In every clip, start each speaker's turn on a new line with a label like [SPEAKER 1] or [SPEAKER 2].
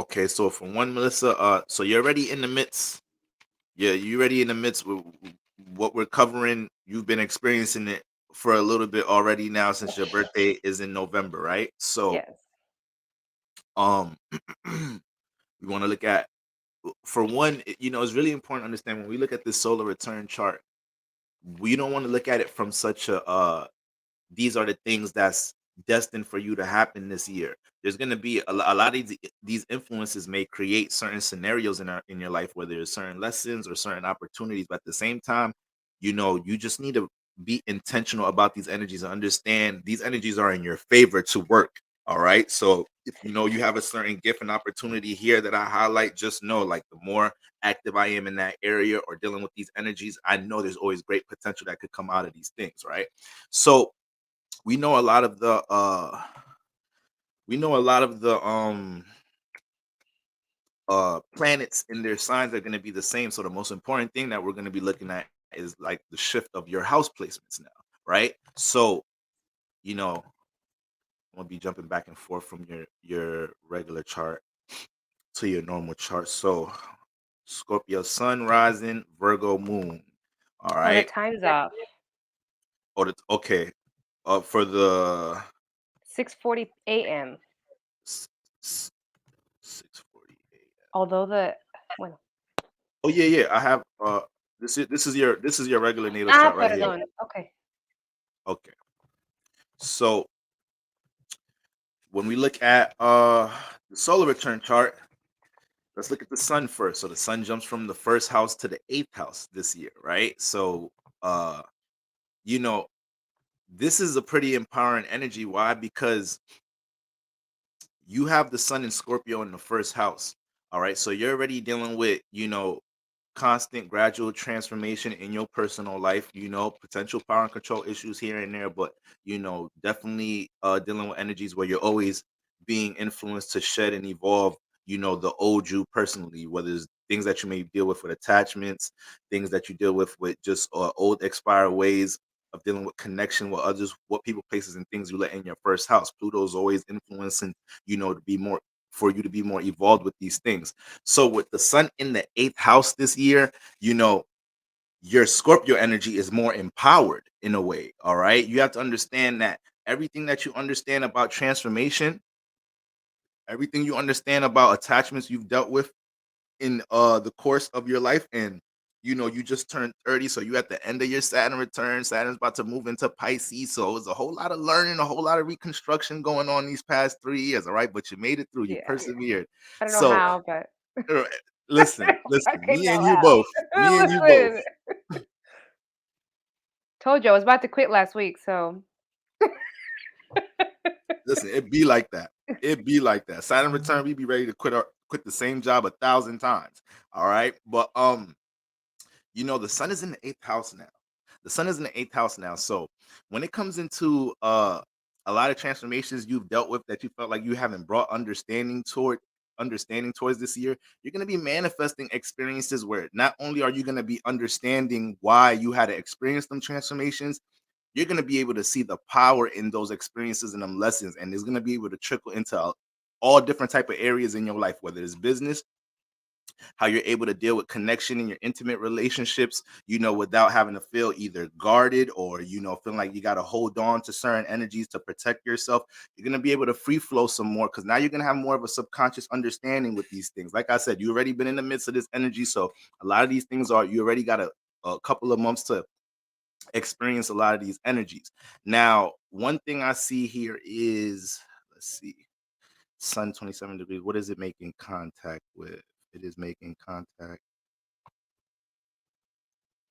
[SPEAKER 1] Okay, so for one, Melissa, so you're already in the midst. Yeah, you're already in the midst with what we're covering. You've been experiencing it for a little bit already now since your birthday is in November, right? So,
[SPEAKER 2] Yes.
[SPEAKER 1] um, we want to look at for one, it's really important to understand when we look at this solar return chart, we don't want to look at it from such a these are the things that's destined for you to happen this year. There's going to be a lot of these influences may create certain scenarios in your life where there's certain lessons or certain opportunities, but at the same time, you just need to be intentional about these energies and understand these energies are in your favor to work. All right. So if you have a certain gift and opportunity here that I highlight, just know like the more active I am in that area or dealing with these energies, I know there's always great potential that could come out of these things, right? So we know a lot of the planets and their signs are going to be the same. So the most important thing that we're going to be looking at is like the shift of your house placements now, right? So I'm gonna be jumping back and forth from your regular chart to your normal chart. So Scorpio sun rising, Virgo moon. All
[SPEAKER 2] Oh, the
[SPEAKER 1] right.
[SPEAKER 2] time's off.
[SPEAKER 1] Okay. For the
[SPEAKER 2] 6:40 a.m.
[SPEAKER 1] s- s- 6:48.
[SPEAKER 2] Although the well,
[SPEAKER 1] Oh yeah, yeah. I have this is your regular natal
[SPEAKER 2] ah,
[SPEAKER 1] chart right here.
[SPEAKER 2] perdón. Okay.
[SPEAKER 1] Okay. So when we look at the solar return chart, let's look at the sun first. So the sun jumps from the first house to the eighth house this year, right? So uh you know, this is a pretty empowering energy. Why? Because you have the sun in Scorpio in the first house. All right. So you're already dealing with, constant gradual transformation in your personal life, potential power and control issues here and there, but definitely dealing with energies where you're always being influenced to shed and evolve, the old you personally, whether it's things that you may deal with attachments, things that you deal with just old expired ways of dealing with connection with others, what people, places, and things you let in your first house. Pluto's always influencing, to be more for you to be more evolved with these things. So with the sun in the eighth house this year, your Scorpio energy is more empowered in a way. All right. You have to understand that everything that you understand about transformation, everything you understand about attachments you've dealt with in the course of your life, and you just turned 30, so you at the end of your Saturn return. Saturn's about to move into Pisces, so it's a whole lot of learning, a whole lot of reconstruction going on these past 3 years. All right, but you made it through, you
[SPEAKER 2] Yeah.
[SPEAKER 1] persevered.
[SPEAKER 2] I don't know
[SPEAKER 1] So
[SPEAKER 2] how, but
[SPEAKER 1] uh,
[SPEAKER 2] I
[SPEAKER 1] listen,
[SPEAKER 2] don't
[SPEAKER 1] listen,
[SPEAKER 2] fucking
[SPEAKER 1] me
[SPEAKER 2] know
[SPEAKER 1] and you
[SPEAKER 2] how.
[SPEAKER 1] both, me and you both.
[SPEAKER 2] Listen, told you I was about to quit last week, so
[SPEAKER 1] Listen, it be like that. It be like that. Saturn return, we be ready to quit the same job 1,000 times. All right, but the sun is in the eighth house now. The sun is in the eighth house now. So when it comes into a lot of transformations you've dealt with that you felt like you haven't brought understanding towards this year, you're going to be manifesting experiences where not only are you going to be understanding why you had to experience them transformations, you're going to be able to see the power in those experiences and them lessons, and it's going to be able to trickle into all different type of areas in your life, whether it's business, how you're able to deal with connection in your intimate relationships, without having to feel either guarded or, feeling like you got to hold on to certain energies to protect yourself. You're going to be able to free flow some more because now you're going to have more of a subconscious understanding with these things. Like I said, you already been in the midst of this energy. So a lot of these things you already got a couple of months to experience a lot of these energies. Now, one thing I see here is, let's see, sun 27 degrees. What is it making contact with? It is making contact.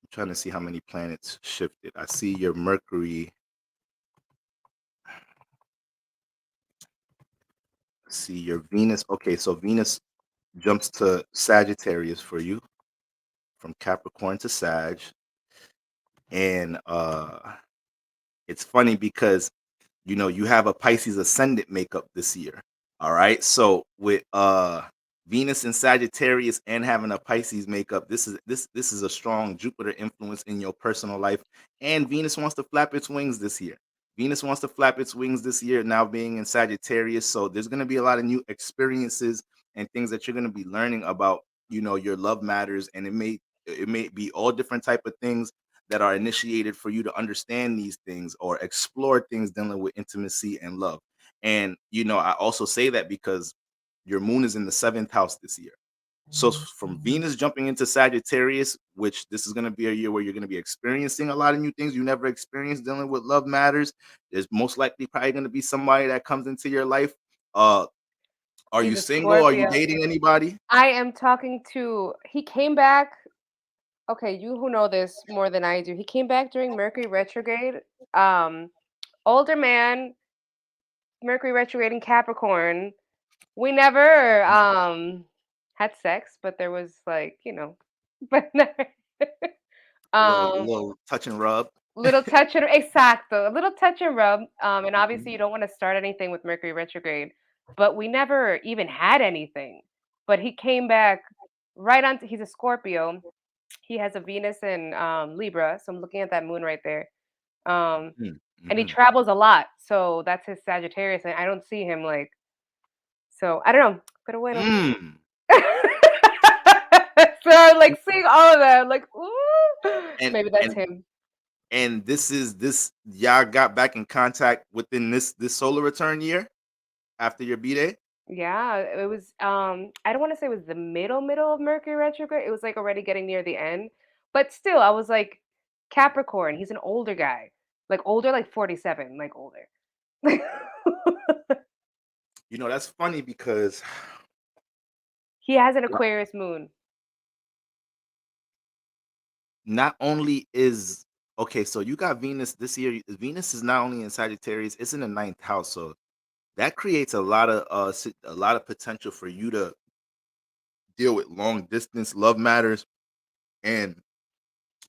[SPEAKER 1] I'm trying to see how many planets shifted. I see your Mercury. See your Venus. Okay, so Venus jumps to Sagittarius for you from Capricorn to Sag. And it's funny because you have a Pisces ascendant makeup this year. All right. So with Venus and Sagittarius and having a Pisces makeup, this is a strong Jupiter influence in your personal life. And Venus wants to flap its wings this year. Venus wants to flap its wings this year, now being in Sagittarius. So there's going to be a lot of new experiences and things that you're going to be learning about, your love matters, and it may be all different type of things that are initiated for you to understand these things or explore things dealing with intimacy and love. And I also say that because your moon is in the seventh house this year. So from Venus jumping into Sagittarius, which this is going to be a year where you're going to be experiencing a lot of new things you never experienced dealing with love matters. There's most likely probably going to be somebody that comes into your life. Uh, are
[SPEAKER 2] He's
[SPEAKER 1] you
[SPEAKER 2] a
[SPEAKER 1] single? Are you
[SPEAKER 2] Scorpio.
[SPEAKER 1] dating anybody?
[SPEAKER 2] I am talking to. He came back. Okay, you who know this more than I do. He came back during Mercury retrograde. Um, Older man, Mercury retrograde in Capricorn. We never had sex, but there was like, but never.
[SPEAKER 1] Little
[SPEAKER 2] um
[SPEAKER 1] little touch and rub.
[SPEAKER 2] Little touch and exacto, a little touch and rub. And obviously
[SPEAKER 1] Mhm.
[SPEAKER 2] you don't want to start anything with Mercury retrograde, but we never even had anything. But he came back right on. He's a Scorpio. He has a Venus in Libra, so I'm looking at that moon right there. Um,
[SPEAKER 1] Mhm,
[SPEAKER 2] and he
[SPEAKER 1] mhm.
[SPEAKER 2] travels a lot, so that's his Sagittarius, and I don't see him like. So I don't know, pero bueno.
[SPEAKER 1] Mm.
[SPEAKER 2] So I'm like seeing all of that, I'm like, ooh,
[SPEAKER 1] And
[SPEAKER 2] maybe that's
[SPEAKER 1] and
[SPEAKER 2] him.
[SPEAKER 1] and this y'all got back in contact within this solar return year after your B day.
[SPEAKER 2] Yeah, it was I don't want to say it was the middle of Mercury retrograde. It was like already getting near the end. But still, I was like Capricorn, he's an older guy. Like older, like 47, like older.
[SPEAKER 1] That's funny because
[SPEAKER 2] He has an Aquarius moon.
[SPEAKER 1] not only is okay, so you got Venus this year. Venus is not only in Sagittarius, it's in the ninth house. So that creates a lot of potential for you to deal with long distance love matters. And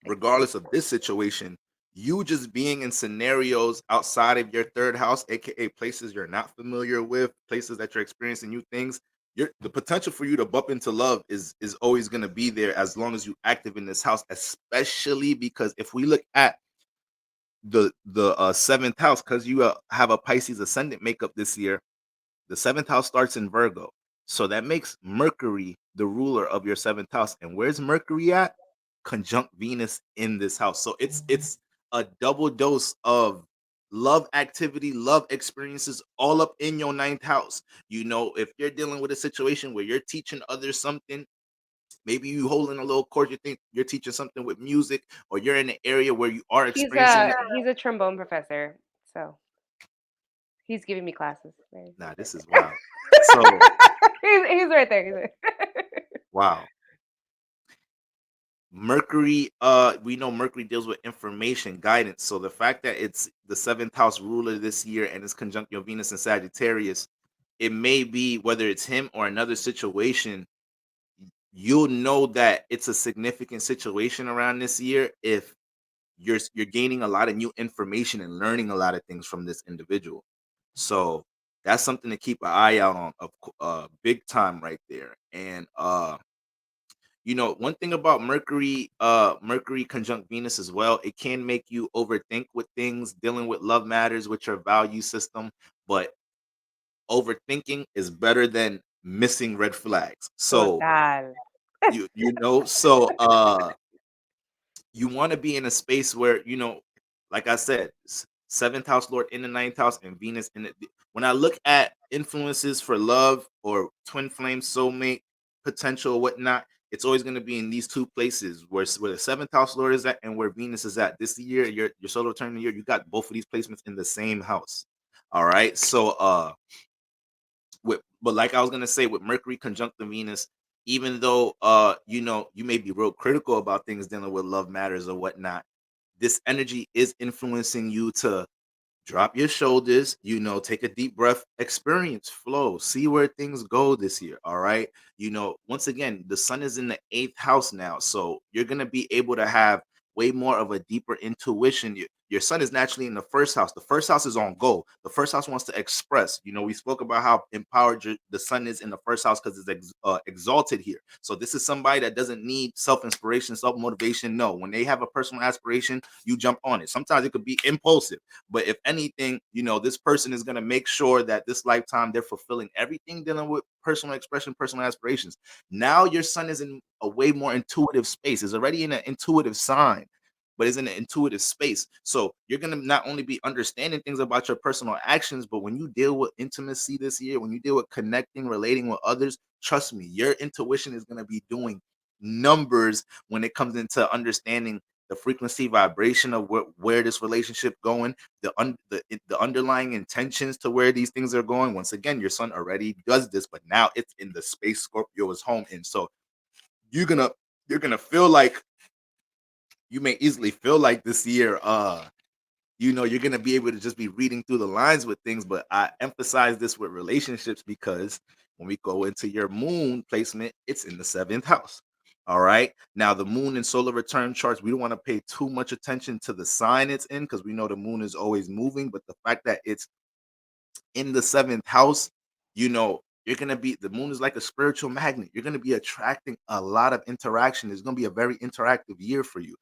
[SPEAKER 1] regardless of this situation, you just being in scenarios outside of your third house, aka places you're not familiar with, places that you're experiencing new things, the potential for you to bump into love is always going to be there as long as you active in this house, especially because if we look at the seventh house, because you have a Pisces ascendant makeup this year, the seventh house starts in Virgo. So that makes Mercury the ruler of your seventh house. And where's Mercury at? Conjunct Venus in this house. So it's a double dose of love activity, love experiences all up in your ninth house. If you're dealing with a situation where you're teaching others something, maybe you holding a little course, you think you're teaching something with music, or you're in an area where you are
[SPEAKER 2] He's
[SPEAKER 1] experiencing
[SPEAKER 2] a
[SPEAKER 1] that.
[SPEAKER 2] he's a trombone professor. So he's giving me classes. There,
[SPEAKER 1] Nah,
[SPEAKER 2] he's right
[SPEAKER 1] this is
[SPEAKER 2] there.
[SPEAKER 1] wild. So
[SPEAKER 2] He's right there. He's right.
[SPEAKER 1] wow. Mercury, we know Mercury deals with information, guidance. So the fact that it's the seventh house ruler this year and it's conjunct your Venus and Sagittarius, it may be whether it's him or another situation, you'll know that it's a significant situation around this year if you're gaining a lot of new information and learning a lot of things from this individual. So that's something to keep an eye out on, big time right there. And one thing about Mercury conjunct Venus as well, it can make you overthink with things dealing with love matters, with your value system, but overthinking is better than missing red flags. So
[SPEAKER 2] Total.
[SPEAKER 1] you want to be in a space where, like I said, seventh house lord in the ninth house and Venus in it. When I look at influences for love or twin flame soulmate potential or whatnot, it's always going to be in these two places where the seventh house lord is at and where Venus is at. This year, your solar return year, you got both of these placements in the same house. All right. So but like I was gonna say, with Mercury conjunct the Venus, even though you may be real critical about things dealing with love matters or whatnot, this energy is influencing you to drop your shoulders, take a deep breath, experience flow, see where things go this year. All right. Once again, the sun is in the eighth house now. So you're going to be able to have way more of a deeper intuition. your sun is naturally in the first house. The first house is on go. The first house wants to express. We spoke about how empowered the sun is in the first house because it's exalted here. So this is somebody that doesn't need self inspiration, self motivation. No, when they have a personal aspiration, you jump on it. Sometimes it could be impulsive, but if anything, this person is going to make sure that this lifetime they're fulfilling everything dealing with personal expression, personal aspirations. Now your sun is in a way more intuitive space. It's already in an intuitive sign, but it's in an intuitive space. So you're going to not only be understanding things about your personal actions, but when you deal with intimacy this year, when you deal with connecting, relating with others, trust me, your intuition is going to be doing numbers when it comes into understanding the frequency vibration of where this relationship going, the underlying intentions to where these things are going. Once again, your son already does this, but now it's in the space Scorpio is home in. So you're gonna feel like, you may easily feel like this year, you're gonna be able to just be reading through the lines with things. But I emphasize this with relationships because when we go into your moon placement, it's in the seventh house. All right. Now the moon in solar return charts, we don't want to pay too much attention to the sign it's in because we know the moon is always moving. But the fact that it's in the seventh house, you're gonna be, the moon is like a spiritual magnet. You're gonna be attracting a lot of interaction. It's gonna be a very interactive year for you,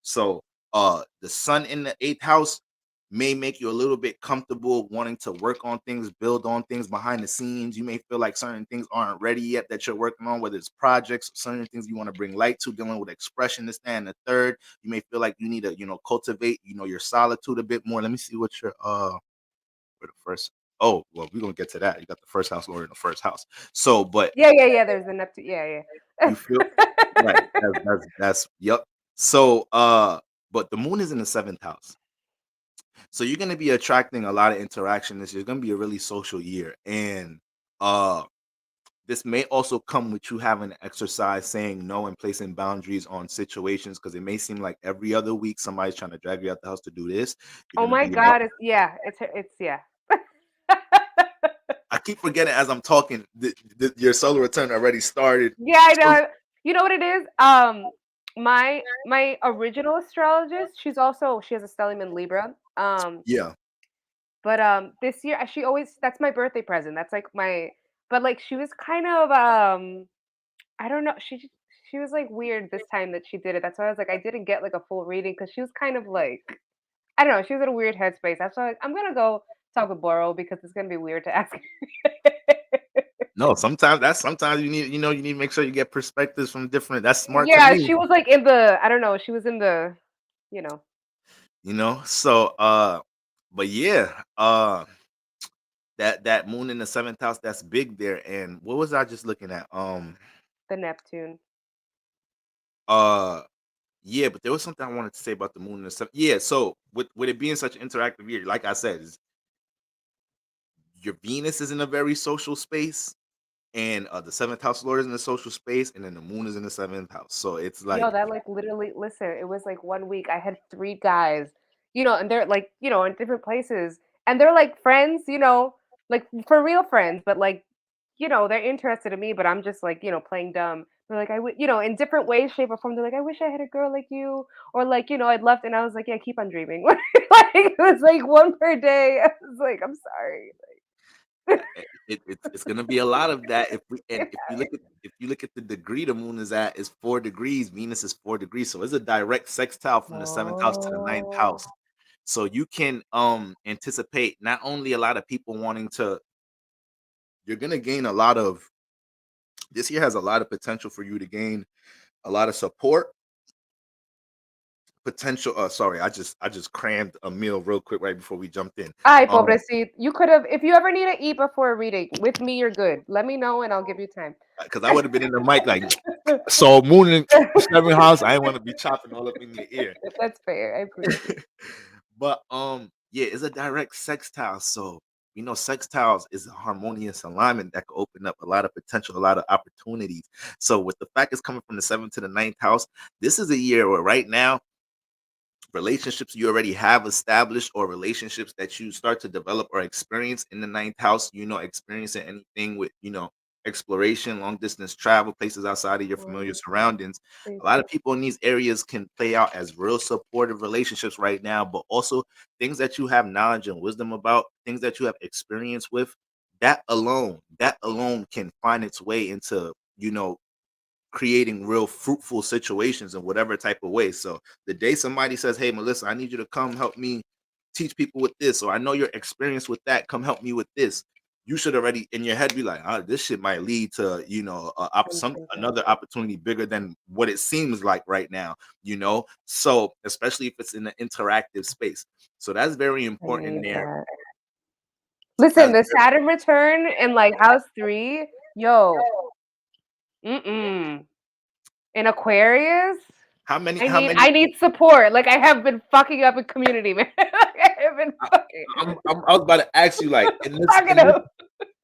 [SPEAKER 1] So the sun in the eighth house may make you a little bit comfortable wanting to work on things, build on things behind the scenes. You may feel like certain things aren't ready yet that you're working on, whether it's projects, certain things you want to bring light to, dealing with expression, this, that, and the third. You may feel like you need to, cultivate, your solitude a bit more. Let me see what your for the first. Oh, well, we're gonna get to that. You got the first house lord in the first house. So, but
[SPEAKER 2] Yeah. There's the Neptune. Yeah.
[SPEAKER 1] you feel right. That's yep. So, but the moon is in the seventh house. So you're gonna be attracting a lot of interaction this year. It's gonna be a really social year. And uh this may also come with you having to exercise saying no and placing boundaries on situations, because it may seem like every other week somebody's trying to drag you out the house to do this. You're
[SPEAKER 2] Oh
[SPEAKER 1] gonna
[SPEAKER 2] my
[SPEAKER 1] be
[SPEAKER 2] God. It's yeah.
[SPEAKER 1] I keep forgetting as I'm talking, your solar return already started.
[SPEAKER 2] Yeah, I
[SPEAKER 1] So
[SPEAKER 2] know. You know what it is? My original astrologist, she has a stellium in Libra.
[SPEAKER 1] yeah,
[SPEAKER 2] But this year she always, that's my birthday present. That's like my, but like she was kind of I don't know, she was like weird this time that she did it. That's why I was like I didn't get like a full reading because she was kind of like, I don't know, she was in a weird headspace. That's why I'm gonna go talk with Boro because it's gonna be weird to ask.
[SPEAKER 1] no, sometimes you need to make sure you get perspectives from different. That's smart to
[SPEAKER 2] Yeah,
[SPEAKER 1] me,
[SPEAKER 2] she was like in the, I don't know, she was in the, you know,
[SPEAKER 1] So, but yeah, that moon in the seventh house, that's big there. And what was I just looking at?
[SPEAKER 2] the Neptune.
[SPEAKER 1] Uh, yeah, but there was something I wanted to say about the moon in the seventh. Yeah, so with it being such an interactive year, like I said, your Venus is in a very social space, and the seventh house lord is in the social space, and then the moon is in the seventh house. So it's
[SPEAKER 2] Yo,
[SPEAKER 1] like,
[SPEAKER 2] that like literally, listen, it was like 1 week. I had 3 guys, and they're like, in different places. And they're like friends, like for real friends, but like, they're interested in me, but I'm just like, playing dumb. They're like, in different ways, shape, or form. They're like, I wish I had a girl like you. Or like, I'd love to. And I was like, yeah, keep on dreaming. Like, it was like one per day. I was like, I'm sorry.
[SPEAKER 1] it's gonna be a lot of that if we and if you look at the degree the moon is at, is 4 degrees. Venus is 4 degrees, so it's a direct sextile from the seventh house to the ninth
[SPEAKER 2] Oh.
[SPEAKER 1] house. So you can anticipate not only a lot of people wanting to, you're gonna gain a lot of, this year has a lot of potential for you to gain a lot of support potential. Sorry, I just crammed a meal real quick right before we jumped in.
[SPEAKER 2] Ay,
[SPEAKER 1] Um,
[SPEAKER 2] pobrecito. You could have, if you ever need to eat before a reading, with me, you're good. Let me know and I'll give you time.
[SPEAKER 1] because I would have been in the mic like, so moon in seventh house. I didn't want to be chopping all up in your ear.
[SPEAKER 2] That's fair. I appreciate it.
[SPEAKER 1] But yeah, it's a direct sextile. So sextiles is a harmonious alignment that could open up a lot of potential, a lot of opportunities. So with the fact it's coming from the seventh to the ninth house, this is a year where right now relationships you already have established, or relationships that you start to develop or experience in the ninth house, experiencing anything with, exploration, long distance travel, places outside of your familiar
[SPEAKER 2] Mm,
[SPEAKER 1] surroundings.
[SPEAKER 2] please.
[SPEAKER 1] A lot of people in these areas can play out as real supportive relationships right now, but also things that you have knowledge and wisdom about, things that you have experience with, that alone can find its way into, creating real fruitful situations in whatever type of way. So the day somebody says, "Hey, Melissa, I need you to come help me teach people with this," or "I know your experience with that, come help me with this," you should already in your head be like, "This shit might lead to
[SPEAKER 2] Something good.
[SPEAKER 1] another opportunity bigger than what it seems like right now." So especially if it's in an interactive space, so that's very
[SPEAKER 2] I
[SPEAKER 1] important
[SPEAKER 2] need
[SPEAKER 1] there.
[SPEAKER 2] that. Listen,
[SPEAKER 1] That's
[SPEAKER 2] the Saturn return in like house 3, yo, mm-mm. In Aquarius, I
[SPEAKER 1] how
[SPEAKER 2] need
[SPEAKER 1] many
[SPEAKER 2] I need support. Like I have been fucking up in community, man. I have been
[SPEAKER 1] I,
[SPEAKER 2] fucking
[SPEAKER 1] I was about to ask you, like,
[SPEAKER 2] fucking up.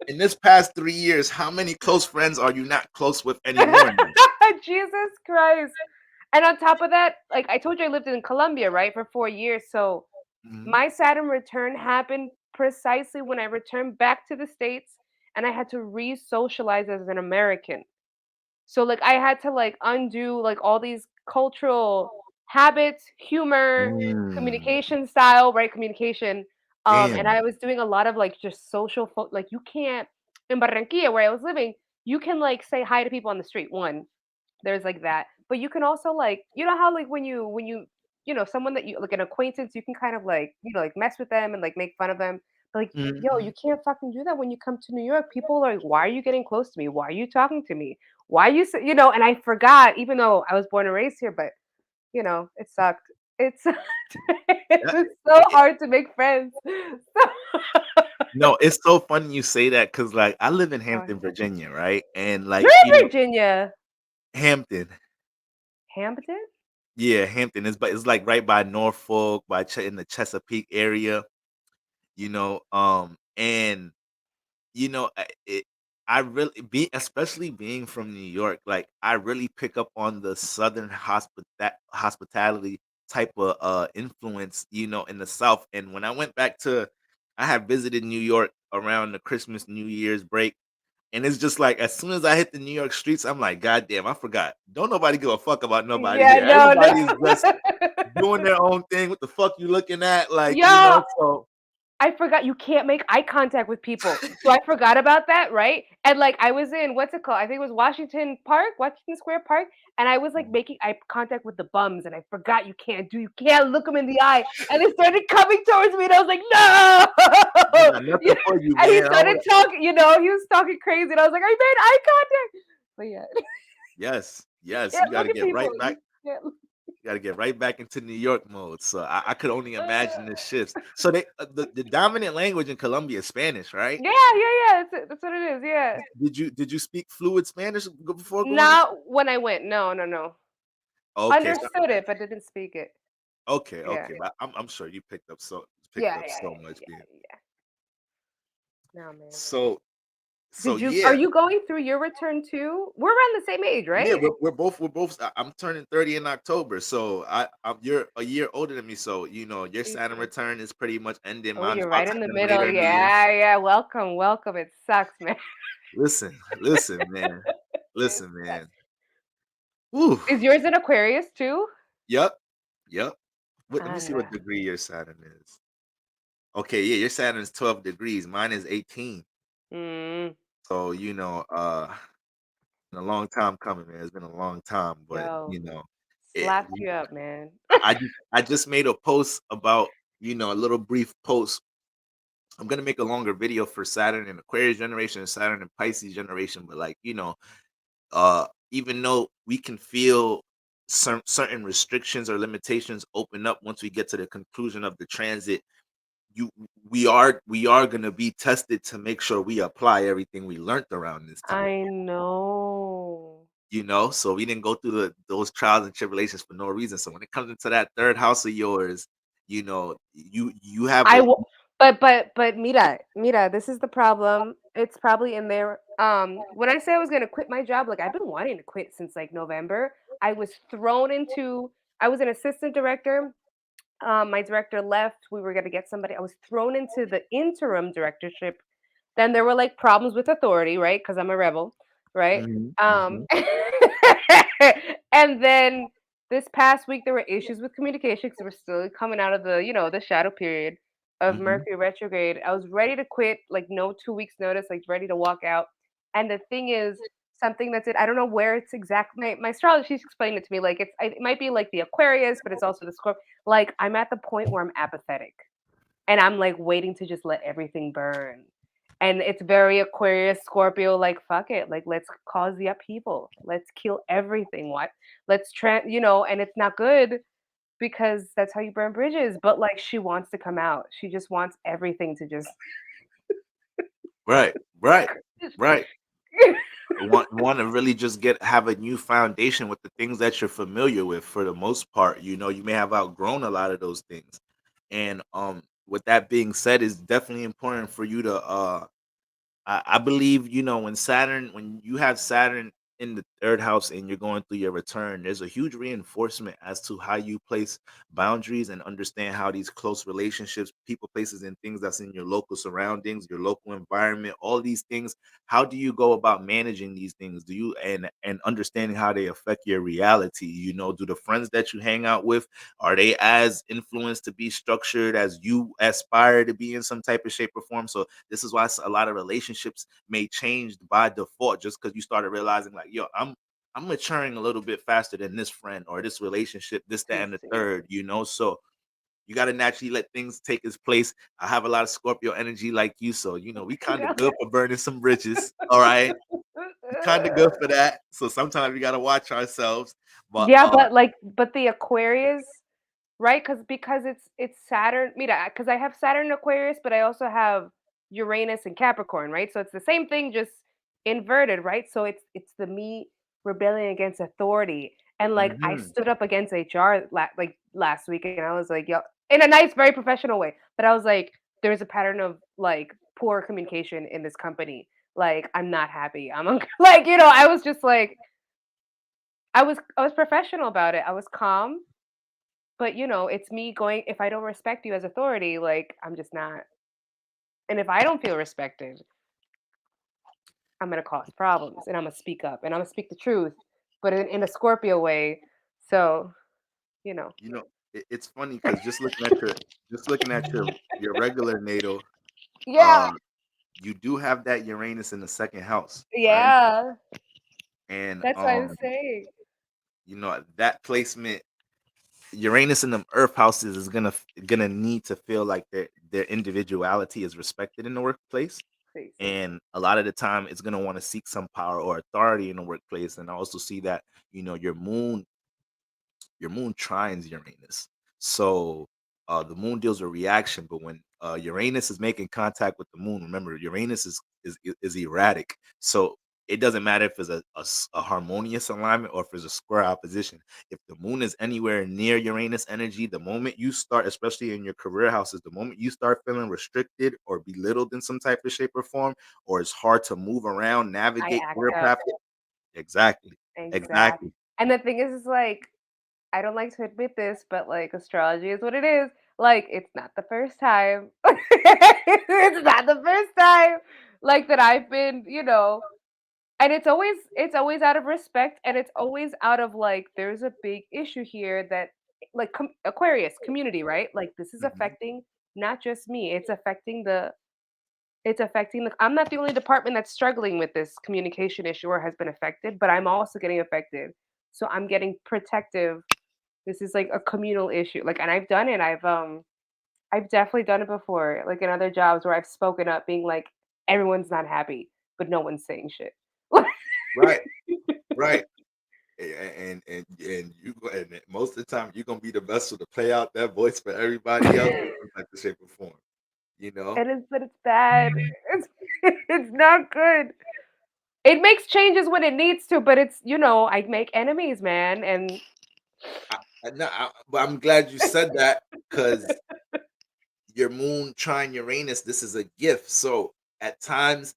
[SPEAKER 1] in this past 3 years, how many close friends are you not close with anymore now?
[SPEAKER 2] Jesus Christ. And on top of that, like I told you, I lived in Colombia, right, for 4 years. So
[SPEAKER 1] Mhm.
[SPEAKER 2] my Saturn return happened precisely when I returned back to the States and I had to re socialize as an American. So like I had to like undo like all these cultural habits, humor,
[SPEAKER 1] Mm,
[SPEAKER 2] communication style, right? Communication. And
[SPEAKER 1] damn.
[SPEAKER 2] I was doing a lot of like just social like you can't in Barranquilla where I was living, you can like say hi to people on the street. One, there's like that. But you can also like, you know how like someone that you like an acquaintance, you can kind of like, like mess with them and like make fun of them. But like, yo,
[SPEAKER 1] Mhm.
[SPEAKER 2] you can't fucking do that when you come to New York. People are like, why are you getting close to me? Why are you talking to me? Why you say, and I forgot, even though I was born and raised here, but it sucked. It sucked. It
[SPEAKER 1] That
[SPEAKER 2] was so
[SPEAKER 1] it
[SPEAKER 2] hard to make friends.
[SPEAKER 1] No, it's so funny you say that because, like, I live in
[SPEAKER 2] Why?
[SPEAKER 1] Hampton, Virginia, right? And,
[SPEAKER 2] You're
[SPEAKER 1] like,
[SPEAKER 2] in Virginia.
[SPEAKER 1] Hampton.
[SPEAKER 2] Hampton?
[SPEAKER 1] Yeah, Hampton is, but it's, like, right by Norfolk, in the Chesapeake area, and I really especially being from New York, like I really pick up on the southern hospitality type of influence, in the South. And when I went back I had visited New York around the Christmas New Year's break, and it's just like as soon as I hit the New York streets, I'm like, God damn, I forgot. Don't nobody give a fuck about nobody
[SPEAKER 2] Yeah,
[SPEAKER 1] here.
[SPEAKER 2] no, no.
[SPEAKER 1] Everybody is just doing their own thing. What the fuck you looking at? Like,
[SPEAKER 2] Yo,
[SPEAKER 1] so
[SPEAKER 2] I forgot you can't make eye contact with people. So I forgot about that, right? And like I was in what's it called? I think it was Washington Park, Washington Square Park, and I was like making eye contact with the bums, and I forgot you can't look them in the eye, and they started coming towards me, and I was like,
[SPEAKER 1] I
[SPEAKER 2] no,
[SPEAKER 1] got nothing for you,
[SPEAKER 2] and he
[SPEAKER 1] man.
[SPEAKER 2] started talking, he was talking crazy, and I was like, I made eye contact, but yeah,
[SPEAKER 1] Yes, yes,
[SPEAKER 2] can't
[SPEAKER 1] you
[SPEAKER 2] look
[SPEAKER 1] gotta
[SPEAKER 2] at
[SPEAKER 1] get
[SPEAKER 2] people.
[SPEAKER 1] right back.
[SPEAKER 2] You can't.
[SPEAKER 1] You gotta get right back into New York mode. So I could only imagine the shifts. So the dominant language in Colombia is Spanish, right?
[SPEAKER 2] Yeah, yeah, yeah. That's what it is. Yeah.
[SPEAKER 1] Did you speak fluid Spanish before going to?
[SPEAKER 2] Not when I went. No, no, no.
[SPEAKER 1] Okay,
[SPEAKER 2] Understood it, but didn't speak it. Yeah.
[SPEAKER 1] okay, but I'm sure you picked
[SPEAKER 2] Yeah,
[SPEAKER 1] up
[SPEAKER 2] yeah,
[SPEAKER 1] so
[SPEAKER 2] yeah,
[SPEAKER 1] much being
[SPEAKER 2] yeah, yeah. No, man.
[SPEAKER 1] so so
[SPEAKER 2] Did you are
[SPEAKER 1] yeah.
[SPEAKER 2] you going through your return too? We're around the same age,
[SPEAKER 1] Yeah,
[SPEAKER 2] right?
[SPEAKER 1] we're both. I'm turning 30 in October, so you're a year older than me. So your Saturn
[SPEAKER 2] Jesus.
[SPEAKER 1] return is pretty much ending.
[SPEAKER 2] Oh,
[SPEAKER 1] Mine's
[SPEAKER 2] you're
[SPEAKER 1] about
[SPEAKER 2] right
[SPEAKER 1] to
[SPEAKER 2] in the
[SPEAKER 1] end
[SPEAKER 2] middle.
[SPEAKER 1] later in the year.
[SPEAKER 2] Yeah, yeah. Welcome, welcome. It sucks, man.
[SPEAKER 1] Listen, man.
[SPEAKER 2] It
[SPEAKER 1] Listen,
[SPEAKER 2] sucks.
[SPEAKER 1] man. Woo.
[SPEAKER 2] Is yours an Aquarius too?
[SPEAKER 1] Yep. Yep. Let me
[SPEAKER 2] I
[SPEAKER 1] see
[SPEAKER 2] don't
[SPEAKER 1] what
[SPEAKER 2] know.
[SPEAKER 1] degree your Saturn is. Okay, yeah, your Saturn is 12 degrees. Mine is 18.
[SPEAKER 2] Mm,
[SPEAKER 1] So, been a long time coming, man. It's been a long time, but
[SPEAKER 2] yo,
[SPEAKER 1] it,
[SPEAKER 2] slapped you up, man.
[SPEAKER 1] I just made a post about, a little brief post. I'm gonna make a longer video for Saturn and Aquarius generation and Saturn and Pisces generation, but like, even though we can feel certain restrictions or limitations open up once we get to the conclusion of the transit, you we are going to be tested to make sure we apply everything we learned around this time,
[SPEAKER 2] I know.
[SPEAKER 1] so we didn't go through those trials and tribulations for no reason. So when it comes into that third house of yours, you have
[SPEAKER 2] I
[SPEAKER 1] a
[SPEAKER 2] w but mira, this is the problem. It's probably in there. When I say I was gonna quit my job, like I've been wanting to quit since like November. I was thrown into I was an assistant director. My director left. We were gonna get somebody. I was thrown into the interim directorship Then there were like problems with authority, right? Because I'm a rebel, right?
[SPEAKER 1] Mhm,
[SPEAKER 2] Um,
[SPEAKER 1] mhm,
[SPEAKER 2] and then this past week there were issues with communication because we're still coming out of the shadow period of
[SPEAKER 1] mhm.
[SPEAKER 2] Mercury retrograde. I was ready to quit, like no 2 weeks notice, like ready to walk out. And the thing is, something that's it. I don't know where it's exactly. My astrologer, she's explained it to me. Like it might be like the Aquarius, but it's also the Scorpio. Like I'm at the point where I'm apathetic and I'm like waiting to just let everything burn. And it's very Aquarius, Scorpio, like fuck it, like let's cause the upheaval, let's kill everything. What? And it's not good because that's how you burn bridges. But like she wants to come out, she just wants everything to just.
[SPEAKER 1] Right, right, right. Want to really just have a new foundation with the things that you're familiar with for the most part. You may have outgrown a lot of those things. And with that being said, it's definitely important for you to I believe, when you have Saturn in the third house and you're going through your return, there's a huge reinforcement as to how you place boundaries and understand how these close relationships, people, places, and things that's in your local surroundings, your local environment, all these things. How do you go about managing these things? Do you and understanding how they affect your reality? Do the friends that you hang out with, are they as influenced to be structured as you aspire to be in some type of shape or form? So this is why a lot of relationships may change by default, just because you started realizing, like, yo, I'm maturing a little bit faster than this friend or this relationship, this, that,
[SPEAKER 2] I
[SPEAKER 1] and the
[SPEAKER 2] see.
[SPEAKER 1] third. So you got to naturally let things take its place. I have a lot of Scorpio energy like you, so we kind of good for burning some bridges. All right, we kind of good for that. So sometimes we got to watch ourselves. But
[SPEAKER 2] Yeah, but the Aquarius, right? Because it's Saturn. Mira, because I have Saturn in Aquarius, but I also have Uranus and Capricorn, right? So it's the same thing, just inverted, right? So it's the me rebelling against authority, and like I
[SPEAKER 1] mhm.
[SPEAKER 2] stood up against HR like last week, and I was like, yo, in a nice, very professional way. But I was like, there's a pattern of like poor communication in this company. Like I'm not happy. Like I was just like I was professional about it. I was calm, but it's me going, if I don't respect you as authority, like I'm just not. And if I don't feel respected, I'm gonna cause problems and I'm gonna speak up and I'm gonna speak the truth, but in a Scorpio way. So, you know.
[SPEAKER 1] It's funny because just looking at your regular natal,
[SPEAKER 2] Yeah.
[SPEAKER 1] uh, you do have that Uranus in the second house, right?
[SPEAKER 2] Yeah.
[SPEAKER 1] And
[SPEAKER 2] That's what I'm saying.
[SPEAKER 1] that placement, Uranus in the Earth houses is gonna need to feel like their individuality is respected in the workplace.
[SPEAKER 2] Crazy.
[SPEAKER 1] And a lot of the time, it's gonna want to seek some power or authority in the workplace. And I also see that your moon trines Uranus. So the moon deals with reaction, but when Uranus is making contact with the moon, remember Uranus is erratic. So it doesn't matter if it's a harmonious alignment or if it's a square opposition. If the moon is anywhere near Uranus energy, the moment you start, especially in your career houses, the moment you start feeling restricted or belittled in some type of shape or form, or it's hard to move around,
[SPEAKER 2] I
[SPEAKER 1] navigate
[SPEAKER 2] act
[SPEAKER 1] career
[SPEAKER 2] up.
[SPEAKER 1] path. Exactly.
[SPEAKER 2] Exact.
[SPEAKER 1] Exactly.
[SPEAKER 2] And the thing is like, I don't like to admit this, but like astrology is what it is. Like it's not the first time. It's not the first time like that I've been, and it's always out of respect and it's always out of like there's a big issue here that like Aquarius community, right? Like this is
[SPEAKER 1] Mhm.
[SPEAKER 2] affecting not just me, it's affecting the I'm not the only department that's struggling with this communication issue or has been affected, but I'm also getting affected. So I'm getting protective. This is like a communal issue. Like, and I've done it. I've definitely done it before, like in other jobs where I've spoken up being like, everyone's not happy, but no one's saying shit.
[SPEAKER 1] Right. Right. And most of the time you're gonna be the vessel to play out that voice for everybody else in some type of shape or form. You know,
[SPEAKER 2] But it's bad. It's it's not good. It makes changes when it needs to, but I make enemies, man, and
[SPEAKER 1] but I'm glad you said that because your moon trine Uranus, this is a gift. So at times,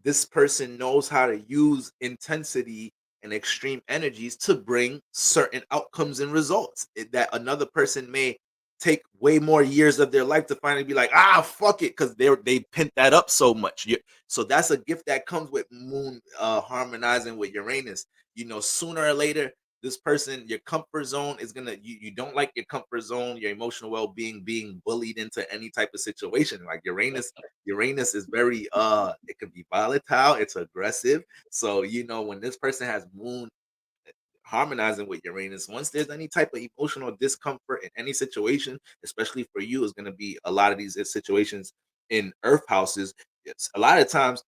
[SPEAKER 1] this person knows how to use intensity and extreme energies to bring certain outcomes and results that another person may take way more years of their life to finally be like, ah, fuck it, because they pent that up so much. So that's a gift that comes with Moon harmonizing with Uranus. Sooner or later, this person, your comfort zone is gonna, you don't like your comfort zone, your emotional well-being being bullied into any type of situation. Like Uranus is very it can be volatile, it's aggressive. So when this person has Moon harmonizing with Uranus, once there's any type of emotional discomfort in any situation, especially for you, is going to be a lot of these situations in Earth houses. It's a lot of times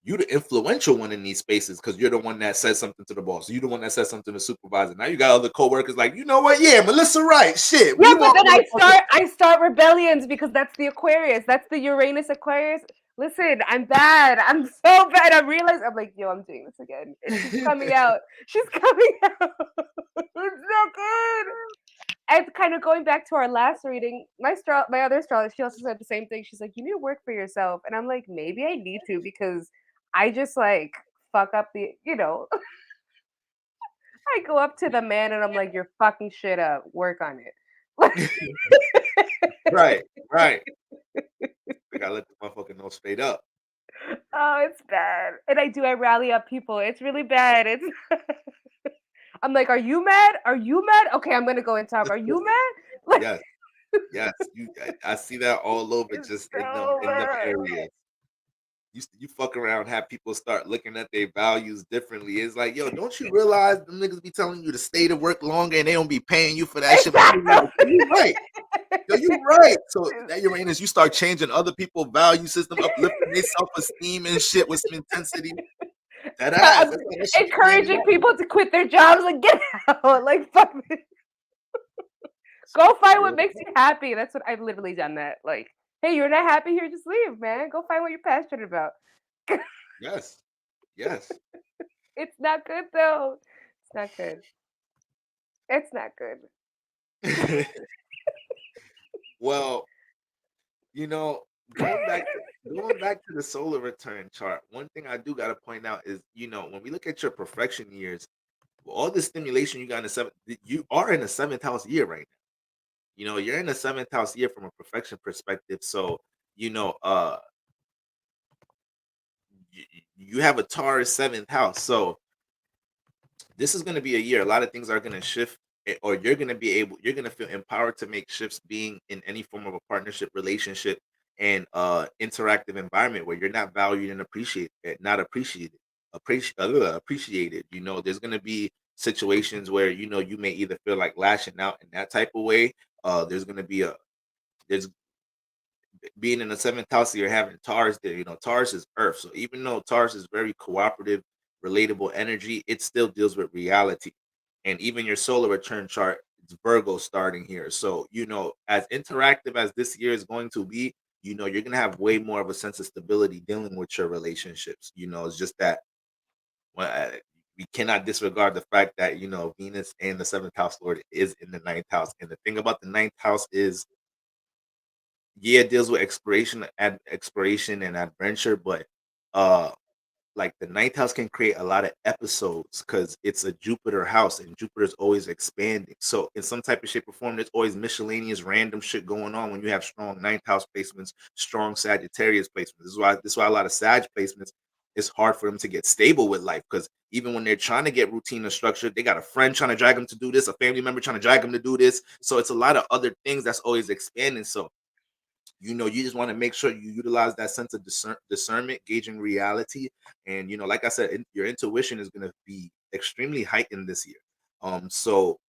[SPEAKER 1] you're the influential one in these spaces because you're the one that says something to the boss. You're the one that says something to the supervisor. Now you got other coworkers like, you know what? Yeah, Melissa, right? Shit, we
[SPEAKER 2] Yeah, but
[SPEAKER 1] want
[SPEAKER 2] then
[SPEAKER 1] motherfuckers.
[SPEAKER 2] I start rebellions because that's the Aquarius. That's the Uranus Aquarius. Listen, I'm bad. I'm so bad. I realize I'm like, yo, I'm doing this again. And she's coming out. She's coming out. It's not good. And kind of going back to our last reading, my other astrologist, she also said the same thing. She's like, you need to work for yourself. And I'm like, maybe I need to because I just like fuck up I go up to the man and I'm like, you're fucking shit up. Work on it.
[SPEAKER 1] Right, right. I gotta let the motherfucker know straight up.
[SPEAKER 2] Oh, it's bad. And I rally up people. It's really bad. It's I'm like, are you mad? Are you mad? Okay, I'm gonna go and talk. Are you mad? Like
[SPEAKER 1] Yes, yes. I see that all over,
[SPEAKER 2] it's
[SPEAKER 1] just
[SPEAKER 2] so
[SPEAKER 1] in them
[SPEAKER 2] bad.
[SPEAKER 1] areas. You fuck around, have people start looking at their values differently. It's like, yo, don't you realize them niggas be telling you to stay to work longer and they don't be paying you for that shit? But you
[SPEAKER 2] Exactly.
[SPEAKER 1] right. You right. Yo, you right. So that Uranus, you start changing other people's value system, uplifting their self-esteem and shit with some intensity. That ass. That's how that shit be playing
[SPEAKER 2] Encouraging
[SPEAKER 1] out.
[SPEAKER 2] people to quit their jobs, like get out. Like fuck me. Go find what makes you happy. That's what I've literally done that. Like, hey, you're not happy here, just leave, man. Go find what you're passionate about.
[SPEAKER 1] Yes. Yes.
[SPEAKER 2] It's not good though. It's not good. It's not good.
[SPEAKER 1] Well, you know, going back going back to the solar return chart, one thing I do gotta point out is, when we look at your perfection years, all the stimulation you got in the seventh, you are in the seventh house year right now. You're in the seventh house year from a perfection perspective. So, you know, uh you have a Taurus seventh house. So this is going to be a year. A lot of things are going to shift, or you're going to feel empowered to make shifts being in any form of a partnership relationship and interactive environment where you're not valued and not appreciated. There's going to be situations where you may either feel like lashing out in that type of way. There's going to be a there's being in the seventh house, you're having Taurus there. Taurus is Earth. So even though Taurus is very cooperative, relatable energy, it still deals with reality. And even your solar return chart, it's Virgo starting here. So, as interactive as this year is going to be, you're going to have way more of a sense of stability dealing with your relationships. It's just that well, we cannot disregard the fact that, Venus and the seventh house Lord is in the ninth house. And the thing about the ninth house is, yeah, it deals with exploration and adventure, but uh like the ninth house can create a lot of episodes because it's a Jupiter house and Jupiter's always expanding. So in some type of shape or form, there's always miscellaneous random shit going on when you have strong ninth house placements, strong Sagittarius placements. This is why a lot of Sag placements, it's hard for them to get stable with life because even when they're trying to get routine and structure, they got a friend trying to drag them to do this, a family member trying to drag them to do this. So it's a lot of other things that's always expanding. So you just want to make sure you utilize that sense of discernment, gauging reality. And like I said, your intuition is going to be extremely heightened this year. Um so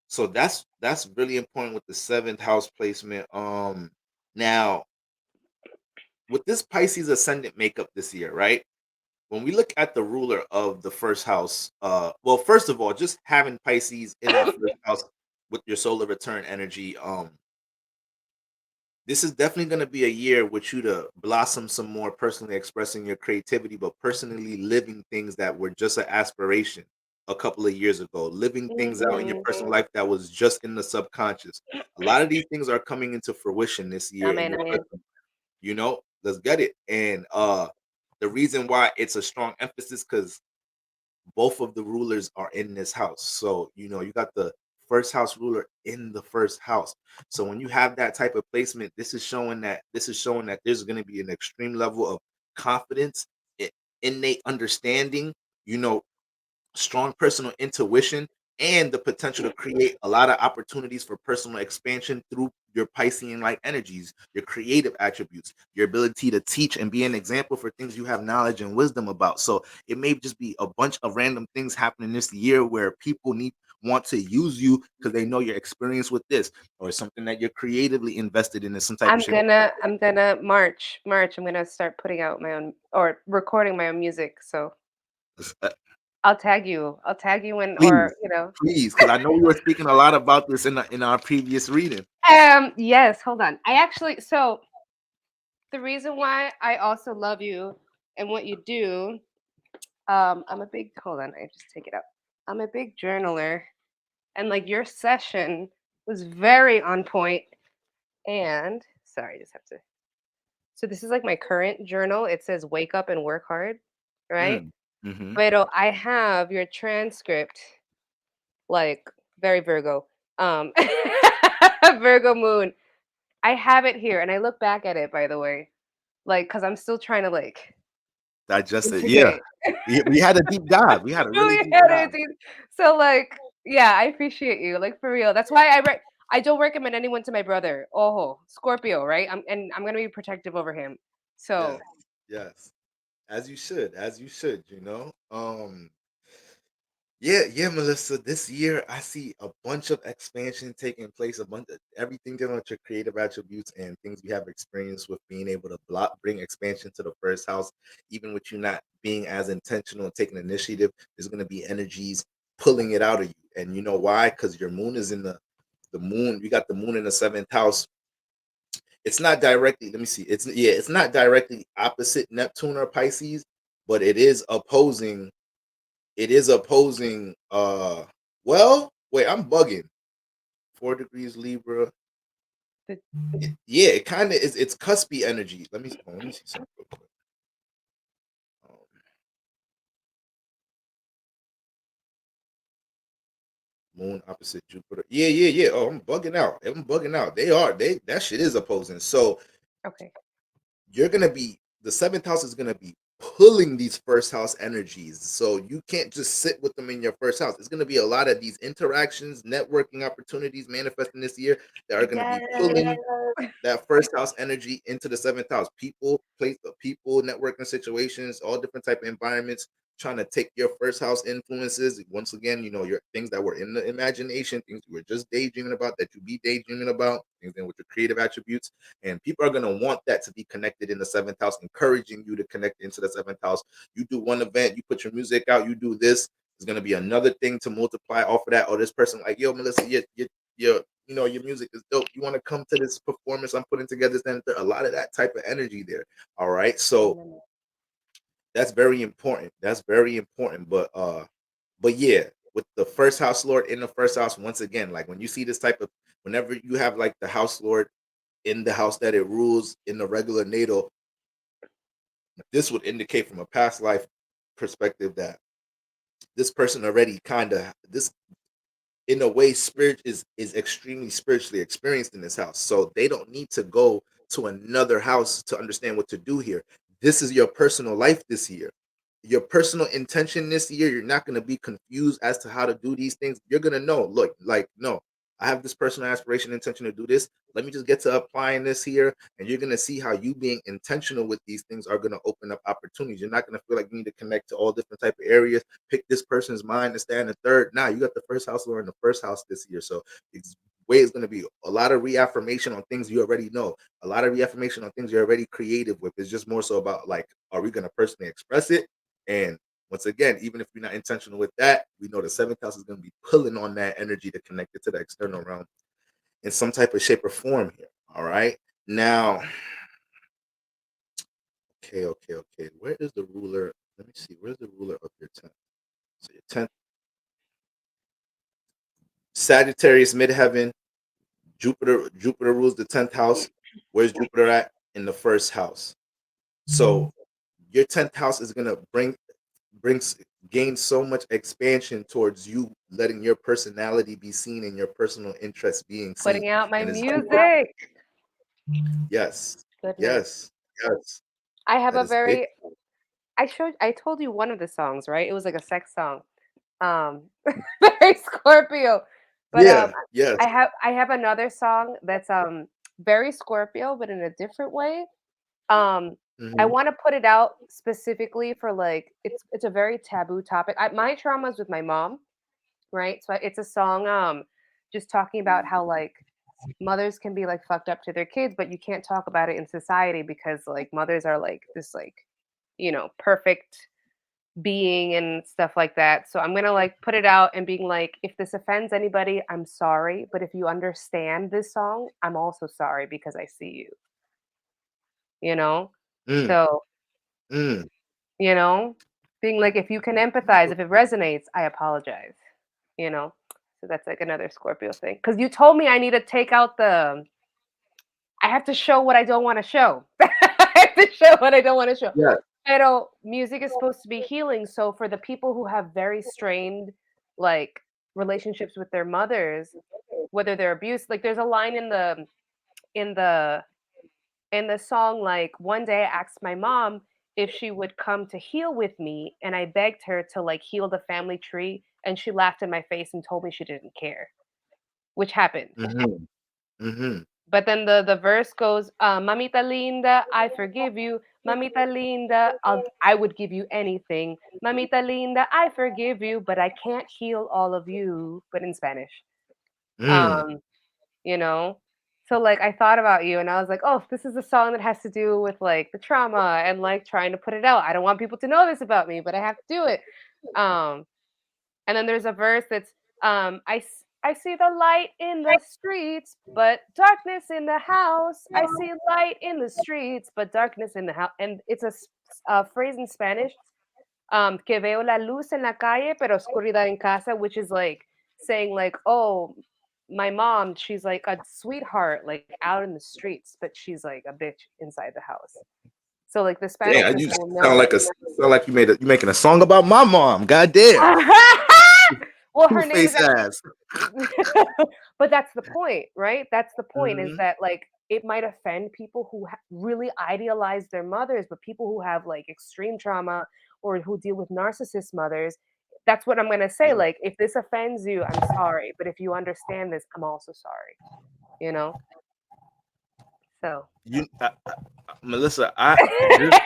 [SPEAKER 1] so that's really important with the seventh house placement. Now, with this Pisces ascendant makeup this year, right? When we look at the ruler of the first house, well, first of all, just having Pisces in the first house with your solar return energy, this is definitely going to be a year with you to blossom some more, personally expressing your creativity, but personally living things that were just an aspiration a couple of years ago, living things out in your
[SPEAKER 2] Mhm.
[SPEAKER 1] personal life that was just in the subconscious. A lot of these things are coming into fruition this year in
[SPEAKER 2] Amen,
[SPEAKER 1] your
[SPEAKER 2] amen.
[SPEAKER 1] personal, let's get it. And the reason why it's a strong emphasis, because both of the rulers are in this house. So, you got the first house ruler in the first house. So when you have that type of placement, this is showing that there's going to be an extreme level of confidence, innate understanding, you know, strong personal intuition, and the potential to create a lot of opportunities for personal expansion through your Piscean like energies, your creative attributes, your ability to teach and be an example for things you have knowledge and wisdom about. So it may just be a bunch of random things happening this year where people want to use you because they know your experience with this, or something that you're creatively invested in some type of shape.
[SPEAKER 2] I'm gonna March. I'm gonna start putting out my own or recording my own music. So
[SPEAKER 1] Uh,
[SPEAKER 2] I'll tag you. I'll tag you in, or
[SPEAKER 1] please,
[SPEAKER 2] you know.
[SPEAKER 1] please, because I know we were speaking a lot about this in our previous reading.
[SPEAKER 2] Yes. Hold on. I actually so the reason why I also love you and what you do. I'm a big. Hold on. I just take it out. I'm a big journaler, and like your session was very on point. And sorry, I just have to. So this is like my current journal. It says wake up and work hard, right?
[SPEAKER 1] Mm. Hmm.
[SPEAKER 2] But I have your transcript, like very Virgo, um, Virgo moon. I have it here, and I look back at it, by the way, like because I'm still trying to like
[SPEAKER 1] Digest it. Yeah.
[SPEAKER 2] integrate.
[SPEAKER 1] We had a deep dive. We had a really
[SPEAKER 2] Really
[SPEAKER 1] deep
[SPEAKER 2] had
[SPEAKER 1] dive.
[SPEAKER 2] it, dude. So like, yeah, I appreciate you, like for real. That's why I don't recommend anyone to my brother. Oh, Scorpio, right? I'm gonna be protective over him.
[SPEAKER 1] Yes.
[SPEAKER 2] So
[SPEAKER 1] Yes. As you should. As you should, you know. Yeah, yeah, Melissa. This year, I see a bunch of expansion taking place. A bunch of everything dealing with your creative attributes and things you have experience with being able to bring expansion to the first house, even with you not being as intentional and taking initiative. There's going to be energies pulling it out of you, and you know why? Because your moon is in the moon. You got the moon in the seventh house. It's not directly. Let me see. It's not directly opposite Neptune or Pisces, but it is opposing well, wait, I'm bugging. 4 degrees Libra.
[SPEAKER 2] the,
[SPEAKER 1] Yeah, it kind of is. It's cuspy energy. Let me see something real quick. um, Moon opposite Jupiter. Yeah, yeah, yeah. Oh, I'm bugging out. I'm bugging out. They that shit is opposing. So
[SPEAKER 2] okay.
[SPEAKER 1] you're gonna be the seventh house is gonna be pulling these first house energies. So you can't just sit with them in your first house. It's gonna be a lot of these interactions, networking opportunities manifesting this year that are gonna
[SPEAKER 2] Yes.
[SPEAKER 1] be pulling that first house energy into the seventh house. People, networking situations, all different type of environments, trying to take your first house influences. Once again, you know, your things that were in the imagination, things you were just daydreaming about, that you be daydreaming about, things in with your creative attributes. And people are gonna want that to be connected in the seventh house, encouraging you to connect into the seventh house. You do one event, you put your music out, you do this. There's gonna be another thing to multiply off of that. Or this person like, yo, Melissa, your music is dope. You want to come to this performance I'm putting together? Then a lot of that type of energy there. All right, so that's very important. That's very important. But yeah, with the first house lord in the first house, once again, like when you see this type of, whenever you have like the house lord in the house that it rules in the regular natal, this would indicate from a past life perspective that this person already kind of this in a way spirit is extremely spiritually experienced in this house, so they don't need to go to another house to understand what to do here. This is your personal life this year, your personal intention this year. You're not going to be confused as to how to do these things. You're going to know, look, like, no, I have this personal aspiration, intention to do this. Let me just get to applying this here. And you're going to see how you being intentional with these things are going to open up opportunities. You're not going to feel like you need to connect to all different type of areas, pick this person's mind to stand the third. Nah, you got the first house lord in the first house this year. So it's way is going to be a lot of reaffirmation on things you already know, a lot of reaffirmation on things you're already creative with. It's just more so about like, are we going to personally express it? And once again, even if you're not intentional with that, we know the seventh house is going to be pulling on that energy to connect it to the external realm in some type of shape or form here. All right. Now, okay. Where is the ruler? Let me see. Where's the ruler of your 10th? So your 10th, Sagittarius midheaven, Jupiter rules the 10th house. Where's Jupiter at? In the first house. So your 10th house is going to bring brings gains so much expansion towards you letting your personality be seen and your personal interests being seen.
[SPEAKER 2] Putting out my
[SPEAKER 1] And it's
[SPEAKER 2] music.
[SPEAKER 1] yes,
[SPEAKER 2] Goodness.
[SPEAKER 1] yes, yes.
[SPEAKER 2] I have
[SPEAKER 1] That
[SPEAKER 2] a
[SPEAKER 1] is big.
[SPEAKER 2] very I told you one of the songs, right? It was like a sex song. Very Scorpio. But
[SPEAKER 1] Yeah, yes.
[SPEAKER 2] I have another song that's very Scorpio, but in a different way. Um, I
[SPEAKER 1] Hmm.
[SPEAKER 2] want to put it out specifically for like it's a very taboo topic. My trauma is with my mom, right? So it's a song just talking about how like mothers can be like fucked up to their kids, but you can't talk about it in society because like mothers are like this like, perfect being and stuff like that. So I'm gonna like put it out and being like, if this offends anybody, I'm sorry. But if you understand this song, I'm also sorry because I see you, you know?
[SPEAKER 1] Mm,
[SPEAKER 2] So,
[SPEAKER 1] mm.
[SPEAKER 2] you know, being like, if you can empathize, if it resonates, I apologize, you know? So that's like another Scorpio thing. Cause you told me I need to take out I have to show what I don't want to show. I have to show what I don't want to show.
[SPEAKER 1] Yeah.
[SPEAKER 2] Pero music is supposed to be healing. So for the people who have very strained like relationships with their mothers, whether they're abused, like there's a line in the in the song like one day I asked my mom if she would come to heal with me and I begged her to like heal the family tree and she laughed in my face and told me she didn't care, which happened.
[SPEAKER 1] Hmm. Hmm.
[SPEAKER 2] But then the verse goes, "Mamita linda, I forgive you. Mamita linda, I would give you anything. Mamita linda, I forgive you, but I can't heal all of you." But in Spanish,
[SPEAKER 1] Mm.
[SPEAKER 2] um, you know. So like I thought about you, and I was like, "Oh, this is a song that has to do with like the trauma and like trying to put it out. I don't want people to know this about me, but I have to do it." Um, and then there's a verse that's I see the light in the streets, but darkness in the house. I see light in the streets, but darkness in the house. And it's a phrase in Spanish, que veo la luz en la calle, pero oscuridad en casa, which is like saying like, oh, my mom, she's like a sweetheart, like out in the streets, but she's like a bitch inside the house. So like the Spanish
[SPEAKER 1] Damn, you
[SPEAKER 2] people will
[SPEAKER 1] sound
[SPEAKER 2] know.
[SPEAKER 1] like you making a song about my mom. God damn.
[SPEAKER 2] Well,
[SPEAKER 1] Two
[SPEAKER 2] her name is
[SPEAKER 1] face ass.
[SPEAKER 2] but that's the point, right? That's the point is
[SPEAKER 1] Hmm.
[SPEAKER 2] that like it might offend people who really idealize their mothers, but people who have like extreme trauma or who deal with narcissist mothers, that's what I'm going to say.
[SPEAKER 1] Yeah.
[SPEAKER 2] Like, if this offends you, I'm sorry. But if you understand this, I'm also sorry, you know? So,
[SPEAKER 1] You, Melissa, this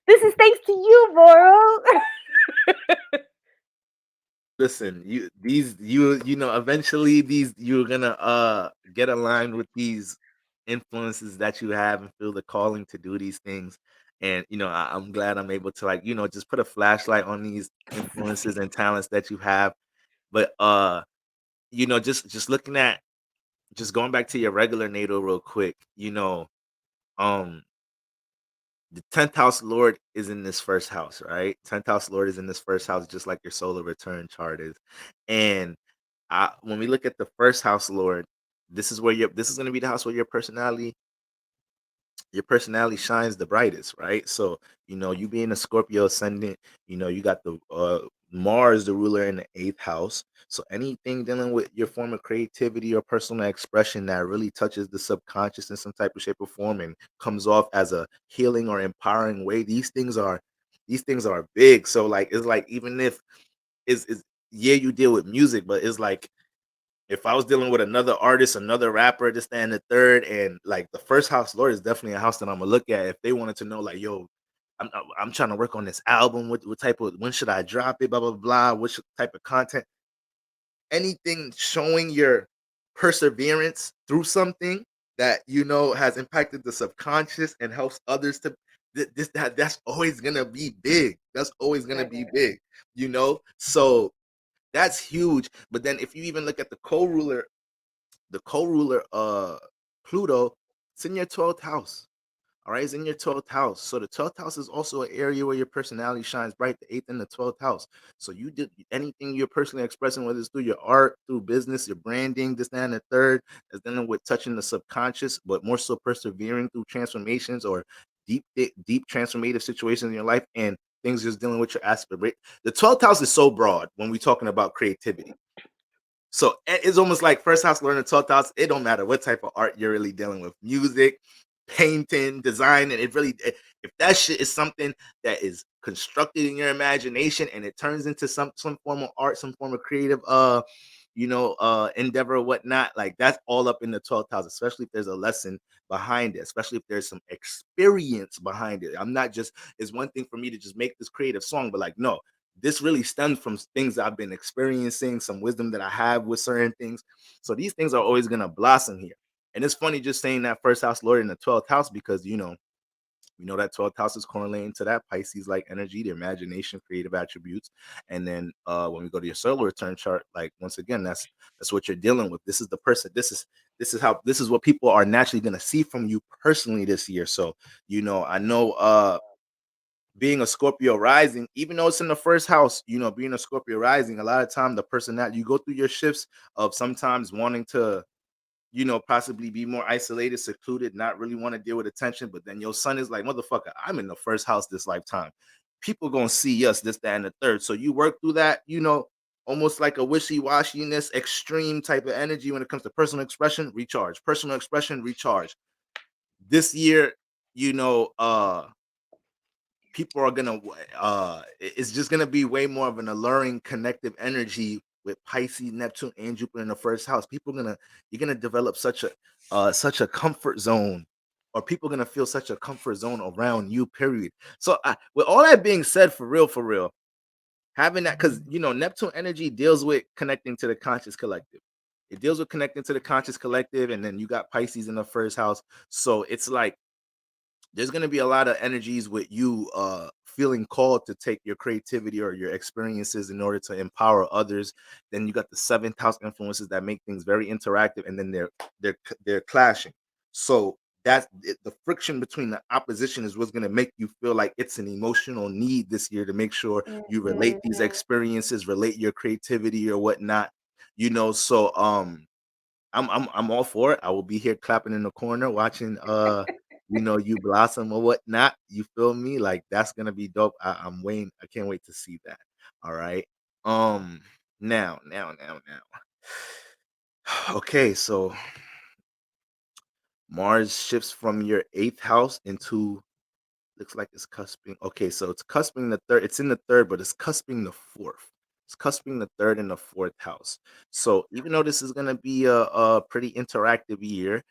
[SPEAKER 2] this is thanks to you, Boro.
[SPEAKER 1] listen, eventually these you're gonna get aligned with these influences that you have and feel the calling to do these things. And I'm glad I'm able to, like, just put a flashlight on these influences and talents that you have. But just looking at, just going back to your regular natal real quick, um the 10th house lord is in this first house, right? 10th house lord is in this first house, just like your solar return chart is. And when we look at the first house lord, this is going to be the house where your personality shines the brightest, right? So, you being a Scorpio ascendant, you got the Mars, the ruler in the eighth house. So anything dealing with your form of creativity or personal expression that really touches the subconscious in some type of shape or form and comes off as a healing or empowering way, these things are big. So like, it's like, even if is yeah, you deal with music, but it's like, if I was dealing with another artist, another rapper, this, that, and the third, and like the first house lord is definitely a house that I'm gonna look at if they wanted to know, like, yo, I'm trying to work on this album. What type of, when should I drop it? Blah blah blah. What type of content? Anything showing your perseverance through something that has impacted the subconscious and helps others to that's always gonna be big. That's always gonna
[SPEAKER 2] Right.
[SPEAKER 1] be big. So that's huge. But then if you even look at the co-ruler Pluto, it's in your 12th house. All right, it's in your 12th house. So the 12th house is also an area where your personality shines bright, the 8th and the 12th house. So you did anything you're personally expressing, whether it's through your art, through business, your branding, this, that, and the third, is dealing with touching the subconscious, but more so persevering through transformations or deep transformative situations in your life. And things just dealing with your aspirate. The 12th house is so broad when we're talking about creativity. So it's almost like first house learning 12th house. It don't matter what type of art you're really dealing with, music, painting, design, and if that shit is something that is constructed in your imagination and it turns into some form of art, some form of creative endeavor or whatnot, like that's all up in the 12th house, especially if there's a lesson behind it, especially if there's some experience behind it. I'm not just It's one thing for me to just make this creative song, but like no, this really stems from things I've been experiencing, some wisdom that I have with certain things. So these things are always gonna blossom here. And it's funny just saying that first house lord in the 12th house because we know that 12th house is correlating to that Pisces like energy, the imagination, creative attributes. And then when we go to your solar return chart, like once again, that's what you're dealing with. This is the person, this is what people are naturally gonna see from you personally this year. So, I know being a Scorpio rising, even though it's in the first house, being a Scorpio rising, a lot of time the person that you go through your shifts of sometimes wanting to, possibly be more isolated, secluded, not really want to deal with attention. But then your son is like, motherfucker, I'm in the first house this lifetime. People gonna see us, this, that, and the third. So you work through that, almost like a wishy-washiness, extreme type of energy when it comes to personal expression, recharge. Personal expression, recharge. This year, you know, uh people are gonna it's just gonna be way more of an alluring connective energy with Pisces, Neptune, and Jupiter in the first house. You're gonna develop such a comfort zone, or people gonna feel such a comfort zone around you, period. So with all that being said, for real, having that, because Neptune energy deals with connecting to the conscious collective. It deals with connecting to the conscious collective, and then you got Pisces in the first house. So it's like there's going to be a lot of energies with you feeling called to take your creativity or your experiences in order to empower others. Then you got the seventh house influences that make things very interactive, and then they're clashing. So the friction between the opposition is what's going to make you feel like it's an emotional need this year to make sure you relate these
[SPEAKER 2] Mhm.
[SPEAKER 1] experiences, relate your creativity or whatnot. So I'm all for it. I will be here clapping in the corner, watching you blossom or whatnot. You feel me? Like that's gonna be dope. I'm waiting. I can't wait to see that. All right. Um. Now. Okay, so Mars shifts from your eighth house into, looks like it's cusping. Okay, so it's cusping the third. It's in the third, but it's cusping the fourth. It's cusping the third and the fourth house. So even though this is gonna be a pretty interactive year,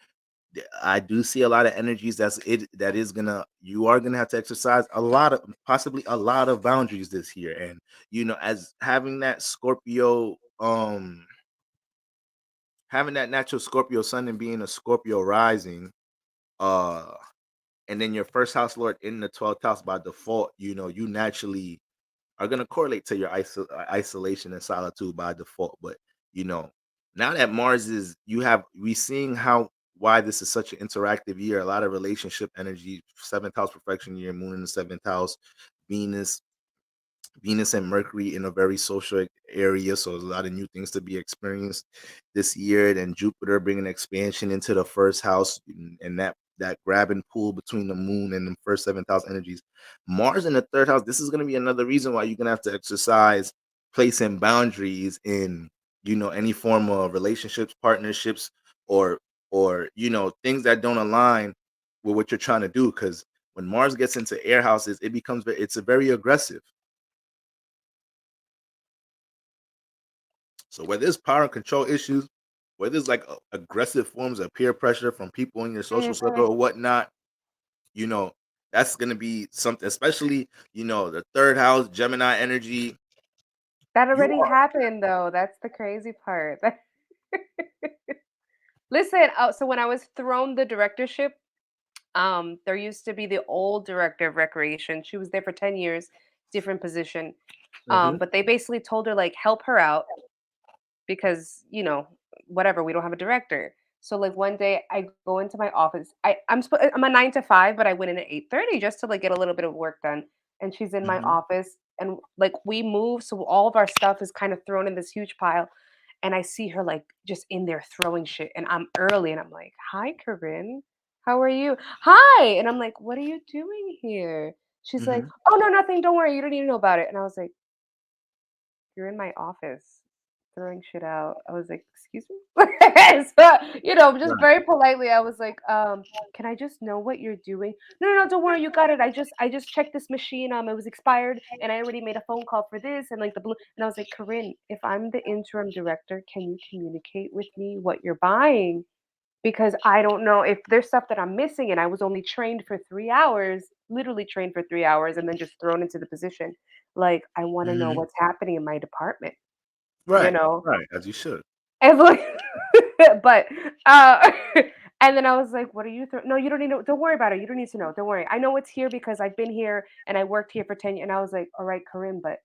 [SPEAKER 1] I do see a lot of energies that is gonna you are gonna have to exercise a lot of, possibly a lot of boundaries this year. And as having that Scorpio, having that natural Scorpio sun and being a Scorpio rising, uh and then your first house lord in the 12th house by default, you naturally are going to correlate to your isolation and solitude by default. But you know, now that Mars is, we seeing how why this is such an interactive year. A lot of relationship energy, seventh house perfection year, Moon in the seventh house, Venus Venus and Mercury in a very social area, so there's a lot of new things to be experienced this year. Then Jupiter bringing expansion into the first house, and that grab and pull between the moon and the first seventh house energies. Mars in the third house. This is going to be another reason why you're going to have to exercise placing boundaries in any form of relationships, partnerships, or things that don't align with what you're trying to do. Because when Mars gets into air houses, it's a very aggressive. So where there's power and control issues, where there's like aggressive forms of peer pressure from people in your social circle
[SPEAKER 2] Mhm.
[SPEAKER 1] or whatnot, you know, that's gonna be something, especially the third house, Gemini energy.
[SPEAKER 2] That
[SPEAKER 1] You
[SPEAKER 2] already
[SPEAKER 1] are
[SPEAKER 2] happened though. That's the crazy part. Listen, so when I was thrown the directorship, there used to be the old director of recreation. She was there for 10 years, different position.
[SPEAKER 1] Mhm.
[SPEAKER 2] But they basically told her like help her out because, whatever, we don't have a director. So like one day I go into my office. I'm a 9 to 5, but I went in at 8:30 just to like get a little bit of work done. And she's in my
[SPEAKER 1] Mhm.
[SPEAKER 2] office and like we move, so all of our stuff is kind of thrown in this huge pile. And I see her like just in there throwing shit. And I'm early and I'm like, "Hi, Corinne. How are you?" "Hi." And I'm like, "What are you doing here?" She's like,
[SPEAKER 1] Mhm.
[SPEAKER 2] "Oh, no, nothing. Don't worry. You don't need to know about it." And I was like, "You're in my office throwing shit out." I was like, "Excuse me?" So, just
[SPEAKER 1] Right.
[SPEAKER 2] very politely, I was like, can I just know what you're doing?" "No, no, no, don't worry. You got it. I just checked this machine. It was expired, and I already made a phone call for this and like the blue." And I was like, "Corinne, if I'm the interim director, can you communicate with me what you're buying? Because I don't know if there's stuff that I'm missing and I was only trained for 3 hours, literally trained for 3 hours and then just thrown into the position. Like, I wanna know
[SPEAKER 1] Mhm.
[SPEAKER 2] what's happening in my department," you
[SPEAKER 1] Right.
[SPEAKER 2] know?
[SPEAKER 1] Right. As you should.
[SPEAKER 2] And like but, uh, and then I was like, "What are you "No, you don't need to don't worry about it, you don't need to know, don't worry. I know it's here because I've been here and I worked here for 10 years." And I was like, "Alright, Corinne, but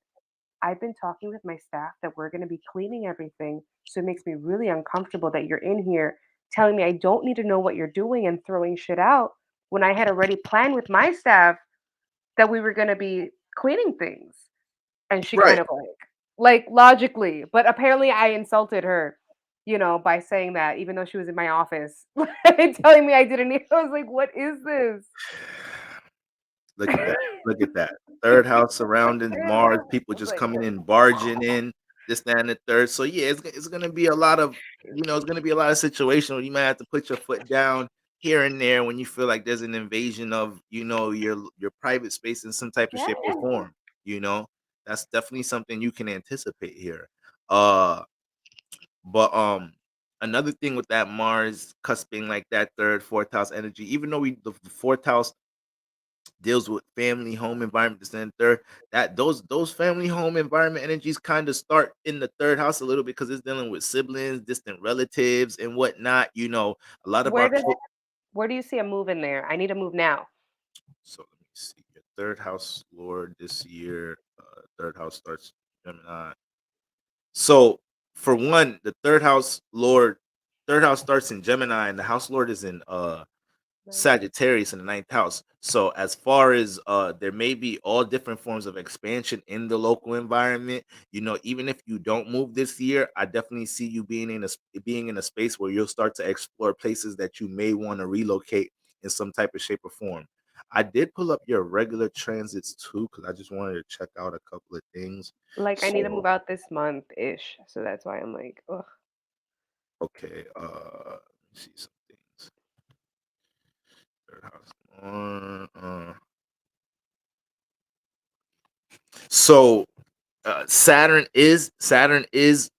[SPEAKER 2] I've been talking with my staff that we're gonna be cleaning everything, so it makes me really uncomfortable that you're in here telling me I don't need to know what you're doing and throwing shit out when I had already planned with my staff that we were gonna be cleaning things." And she
[SPEAKER 1] Right.
[SPEAKER 2] kind of logically, but apparently I insulted her, by saying that even though she was in my office, telling me I didn't need I was like, "What is this?"
[SPEAKER 1] Look at that. Look at that. Third house surroundings, Mars,
[SPEAKER 2] I
[SPEAKER 1] people
[SPEAKER 2] was
[SPEAKER 1] just
[SPEAKER 2] like,
[SPEAKER 1] coming in, barging in, this, that, and the third. So yeah, it's gonna be a lot of, it's gonna be a lot of situations where you might have to put your foot down here and there when you feel like there's an invasion of, your private space in some type of shape or
[SPEAKER 2] "Yes."
[SPEAKER 1] form. You know, that's definitely something you can anticipate here. Uh, but another thing with that Mars cusping like that third, fourth house energy, even though the fourth house deals with family, home environment, this and third. That those family, home environment energies kind of start in the third house a little bit because it's dealing with siblings, distant relatives, and whatnot. A lot of
[SPEAKER 2] Where
[SPEAKER 1] our
[SPEAKER 2] does where do you see a move in there? I need a move now.
[SPEAKER 1] so let me see. Your third house Lord this year. Third house starts Gemini. So for one, the third house starts in Gemini, and the house Lord is in
[SPEAKER 2] Right.
[SPEAKER 1] Sagittarius in the ninth house. So as far as there may be all different forms of expansion in the local environment. Even if you don't move this year, I definitely see you being in a space where you'll start to explore places that you may want to relocate in some type of shape or form. I did pull up your regular transits too because I just wanted to check out a couple of things.
[SPEAKER 2] Like, I need to
[SPEAKER 1] So
[SPEAKER 2] move out this month-ish, so that's why I'm like, "Ugh."
[SPEAKER 1] okay, let me see some things. Third house. So Saturn is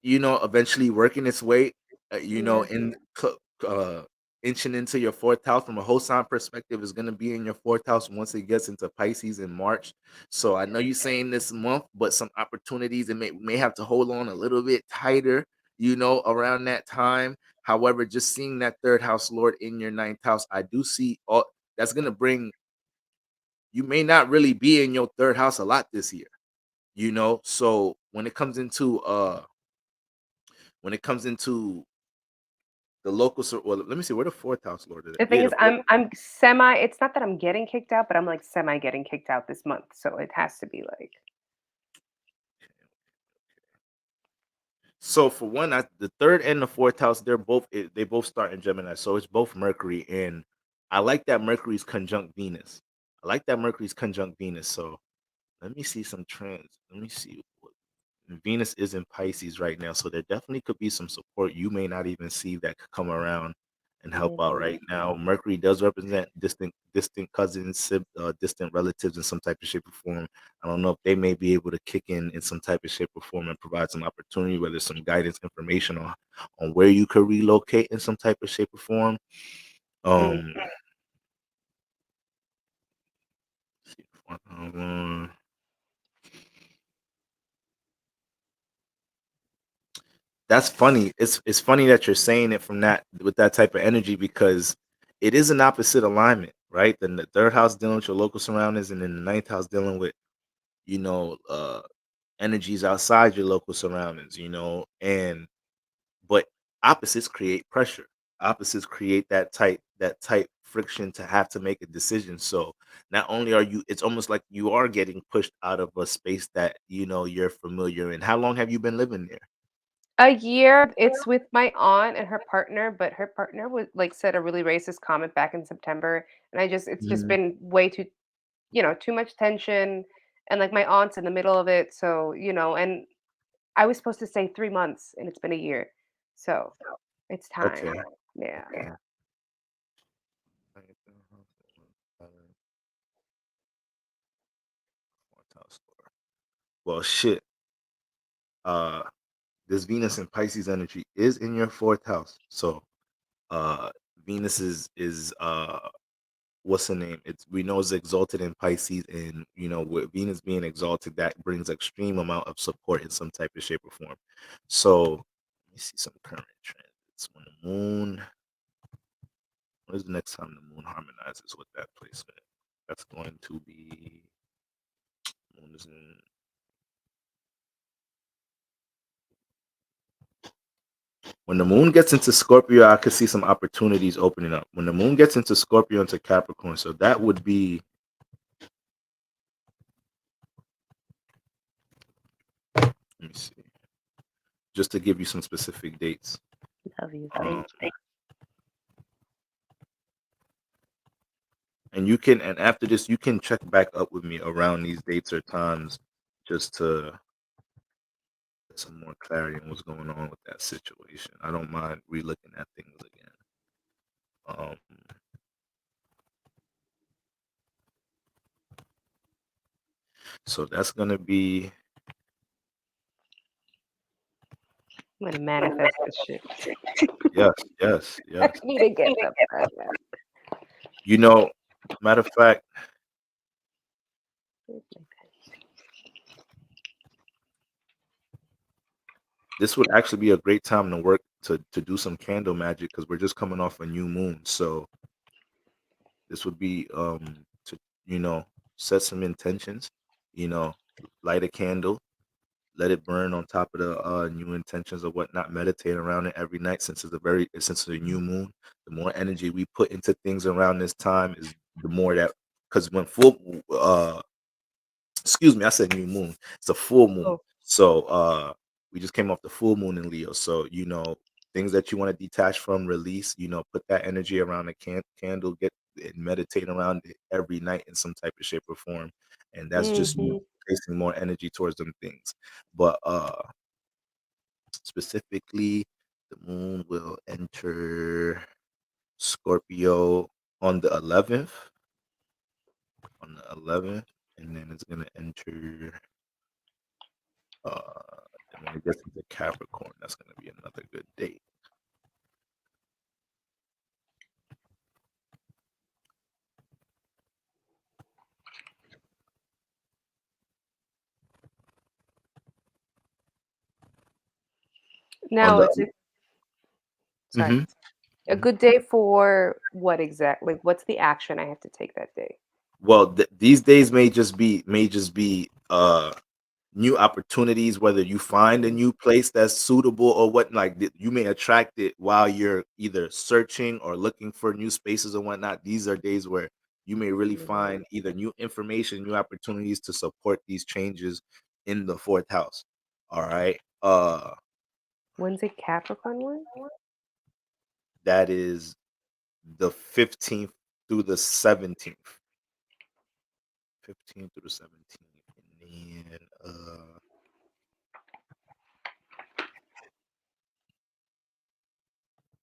[SPEAKER 1] eventually working its way
[SPEAKER 2] Yeah.
[SPEAKER 1] inching into your fourth house from a whole sign perspective is going to be in your fourth house once it gets into Pisces in March. So I know you're saying this month, but some opportunities and may have to hold on a little bit tighter around that time. However, just seeing that third house Lord in your ninth house, I do see all that's going to bring you may not really be in your third house a lot this year. So when it comes into the well, let me see where the fourth house lord is.
[SPEAKER 2] The thing
[SPEAKER 1] Yeah,
[SPEAKER 2] is
[SPEAKER 1] the fourth.
[SPEAKER 2] I'm semi it's not that I'm getting kicked out, but I'm, like, semi getting kicked out this month, so it has to be, like
[SPEAKER 1] So for one, the third and the fourth house, they both start in Gemini, so it's both Mercury, and I like that Mercury's conjunct Venus. I like that Mercury's conjunct Venus. So let me see some trends. Let me see. Venus is in Pisces right now, so there definitely could be some support you may not even see that could come around and help out
[SPEAKER 2] mhm,
[SPEAKER 1] right now. Mercury does represent distant cousins, distant relatives in some type of shape or form. I don't know if they may be able to kick in some type of shape or form and provide some opportunity, whether some guidance, information on where you could relocate in some type of shape or form.
[SPEAKER 2] mm.
[SPEAKER 1] Um, um, That's funny. It's funny that you're saying it from that with that type of energy because it is an opposite alignment, right? Then the third house dealing with your local surroundings, and then the ninth house dealing with you know uh energies outside your local surroundings, and but opposites create pressure. Opposites create that tight friction to have to make a decision. So not only are you, it's almost like you are getting pushed out of a space that you're familiar in. How long have you been living there?
[SPEAKER 2] A year, it's with my aunt and her partner, but her partner said a really racist comment back in September, and it's just been way too too much tension, and like my aunt's in the middle of it, so and I was supposed to stay 3 months, and it's been a year, so it's time.
[SPEAKER 1] Okay.
[SPEAKER 2] Yeah.
[SPEAKER 1] Okay. Well, shit. Uh, this Venus and Pisces energy is in your fourth house. So, uh, Venus is what's the name? It's we know it's exalted in Pisces, and with Venus being exalted, that brings extreme amount of support in some type of shape or form. So, let me see some current transits. When the moon, when is the next time the moon harmonizes with that placement? That's going to be moon is in when the moon gets into Scorpio, I could see some opportunities opening up. When the moon gets into Scorpio into Capricorn, so that would be, let me see, just to give you some specific dates.
[SPEAKER 2] Love you.
[SPEAKER 1] Um,
[SPEAKER 2] Thank you.
[SPEAKER 1] and after this, you can check back up with me around these dates or times, just to get some more clarity on what's going on with that situation. I don't mind relooking at things again. Um, so that's gonna be
[SPEAKER 2] I'm gonna manifest this shit.
[SPEAKER 1] yes, yes,
[SPEAKER 2] I
[SPEAKER 1] yes.
[SPEAKER 2] need to get the present.
[SPEAKER 1] You know, matter of fact, this would actually be a great time to work to do some candle magic because we're just coming off a new moon. So this would be to set some intentions, you know, light a candle, let it burn on top of the new intentions or whatnot, meditate around it every night since it's a new moon. The more energy we put into things around this time is the more that because when full excuse me, I said new moon. It's a full moon.
[SPEAKER 2] Oh,
[SPEAKER 1] So we just came off the full moon in Leo. So things that you want to detach from, release, put that energy around a candle, get and meditate around it every night in some type of shape or form. And that's just
[SPEAKER 2] hmm
[SPEAKER 1] placing more energy towards them things. But specifically, the moon will enter Scorpio on the 11th. On the 11th, and then it's gonna enter and when it gets into Capricorn, that's going to be another good date. On
[SPEAKER 2] Now,
[SPEAKER 1] the
[SPEAKER 2] is it sorry,
[SPEAKER 1] mhm,
[SPEAKER 2] a
[SPEAKER 1] mhm.
[SPEAKER 2] good day for what exactly? Like, what's the action I have to take that day?
[SPEAKER 1] Well, these days may just be new opportunities. Whether you find a new place that's suitable or what, like you may attract it while you're either searching or looking for new spaces and whatnot. These are days where you may really
[SPEAKER 2] Mhm.
[SPEAKER 1] find either new information, new opportunities to support these changes in the fourth house. All right.
[SPEAKER 2] When's a Capricorn one?
[SPEAKER 1] That is the 15th through the 17th. 15th through the 17th. And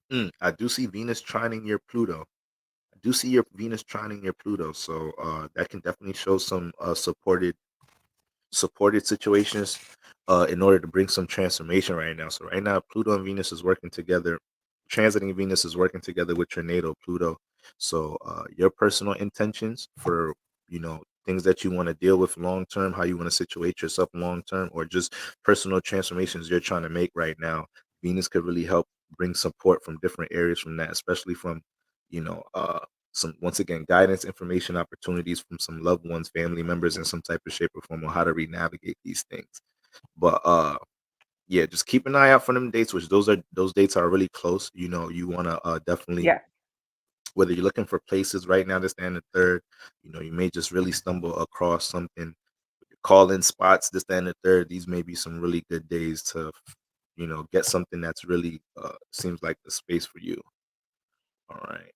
[SPEAKER 1] then I do see Venus trining your Pluto. I do see your Venus trining your Pluto. So that can definitely show some supported situations in order to bring some transformation right now. So right now, Pluto and Venus is working together. Transiting Venus is working together with your natal Pluto. So your personal intentions for things that you want to deal with long term, how you want to situate yourself long term, or just personal transformations you're trying to make right now. Venus could really help bring support from different areas from that, especially from you know uh some once again guidance, information, opportunities from some loved ones, family members in some type of shape or form on how to re-navigate these things. But yeah, just keep an eye out for them dates, which those dates are really close. You want to definitely,
[SPEAKER 2] Yeah.
[SPEAKER 1] whether you're looking for places right now, this and the third, you may just really stumble across something. Call in spots, this and the third. These may be some really good days to get something that's really seems like the space for you. All right.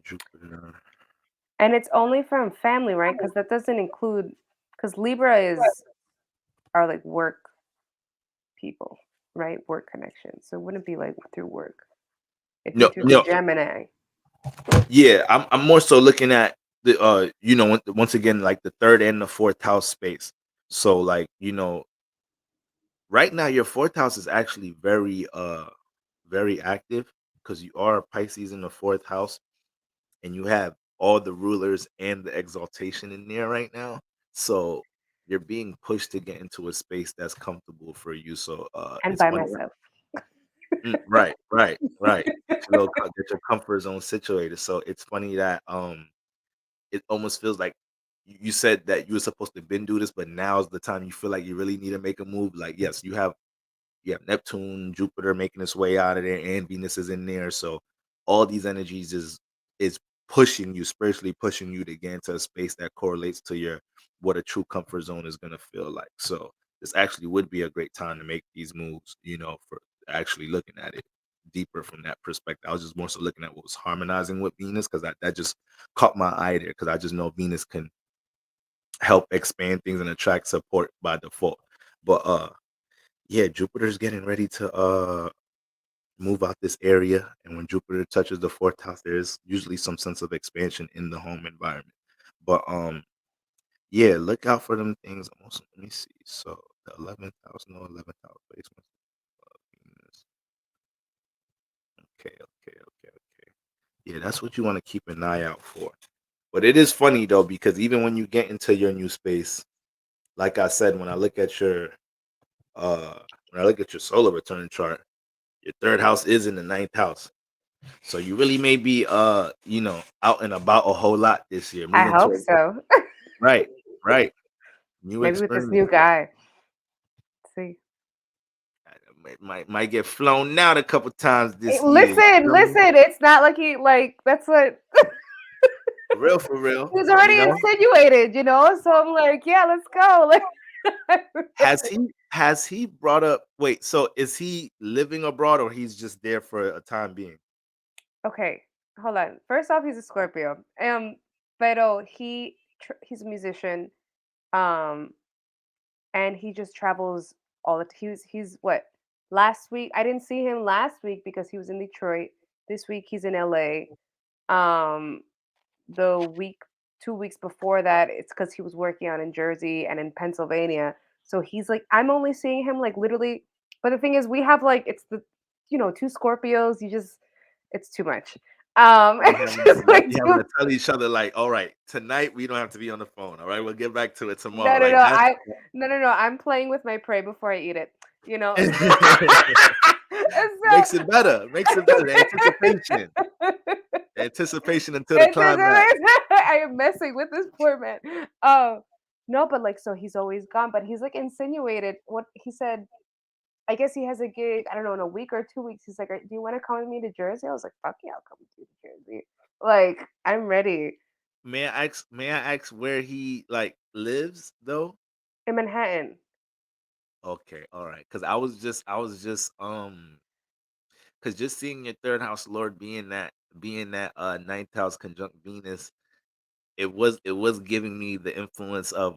[SPEAKER 1] Jupiter.
[SPEAKER 2] And it's only from family, right? Because that doesn't include, because Libra is are like work people, right? Work connections. So it wouldn't be like through work. It'd be
[SPEAKER 1] No,
[SPEAKER 2] through the
[SPEAKER 1] no,
[SPEAKER 2] Gemini.
[SPEAKER 1] yeah, I'm more so looking at the once again like the third and the fourth house space. So like right now your fourth house is actually very active because you are a Pisces in the fourth house and you have all the rulers and the exaltation in there right now. So you're being pushed to get into a space that's comfortable for you. So
[SPEAKER 2] And
[SPEAKER 1] it's
[SPEAKER 2] by
[SPEAKER 1] funny.
[SPEAKER 2] myself.
[SPEAKER 1] Right. Get your comfort zone situated. So it's funny that it almost feels like you said that you were supposed to been do this, but now's the time you feel like you really need to make a move. Like, yes, you have Neptune, Jupiter making its way out of there, and Venus is in there. So all these energies is pushing you, spiritually pushing you to get into a space that correlates to your what a true comfort zone is gonna feel like. So this actually would be a great time to make these moves, for actually looking at it deeper from that perspective. I was just more so looking at what was harmonizing with Venus because that just caught my eye there because I just know Venus can help expand things and attract support by default. But yeah, Jupiter's getting ready to move out this area. And when Jupiter touches the fourth house, there's usually some sense of expansion in the home environment. But yeah, look out for them things. Also, let me see. So the 11th house, no 11th house placement. Venus. Okay. Yeah, that's what you want to keep an eye out for. But it is funny though, because even when you get into your new space, like I said, uh when I look at your solar return chart, your third house is in the ninth house. So you really may be out and about a whole lot this year.
[SPEAKER 2] I
[SPEAKER 1] Moving
[SPEAKER 2] hope
[SPEAKER 1] to
[SPEAKER 2] so.
[SPEAKER 1] right, right. New
[SPEAKER 2] Maybe with this
[SPEAKER 1] experience.
[SPEAKER 2] new guy. See.
[SPEAKER 1] Might get flown out a couple times
[SPEAKER 2] Hey,
[SPEAKER 1] this year. You
[SPEAKER 2] listen,
[SPEAKER 1] feel me?
[SPEAKER 2] listen. It's not like he like that's what
[SPEAKER 1] For real.
[SPEAKER 2] he was already insinuated, So I'm like, yeah, let's go. Like
[SPEAKER 1] Has he brought up wait, so is he living abroad or he's just there for a time being?
[SPEAKER 2] okay, hold on. First off, he's a Scorpio. Pero he's a musician. Um, and he just travels all the he's what last week I didn't see him last week because he was in Detroit. This week he's in LA. Um, the week 2 weeks before that it's because he was working out in Jersey and in Pennsylvania. So he's like I'm only seeing him like literally. But the thing is, we have like it's the two Scorpios. You just it's too much. It's just like
[SPEAKER 1] You having
[SPEAKER 2] too
[SPEAKER 1] to tell each other like, all right, tonight we don't have to be on the phone. All right, we'll get back to it tomorrow.
[SPEAKER 2] no, no,
[SPEAKER 1] Like
[SPEAKER 2] no.
[SPEAKER 1] that's
[SPEAKER 2] No. I'm playing with my prey before I eat it. You know. And so,
[SPEAKER 1] makes it better. Makes it better. The anticipation. Anticipation until the climax.
[SPEAKER 2] I am messing with this poor man. Oh no, but like so he's always gone. But he's like insinuated what he said. I guess he has a gig. I don't know in a week or 2 weeks. He's like, "Do you want to come with me to Jersey?" I was like, "Fuck yeah, I'll come with you to Jersey." Like I'm ready
[SPEAKER 1] May I ask where he like lives though?
[SPEAKER 2] in Manhattan.
[SPEAKER 1] Okay, all right. Cause just seeing your third house lord being that ninth house conjunct Venus, it was giving me the influence of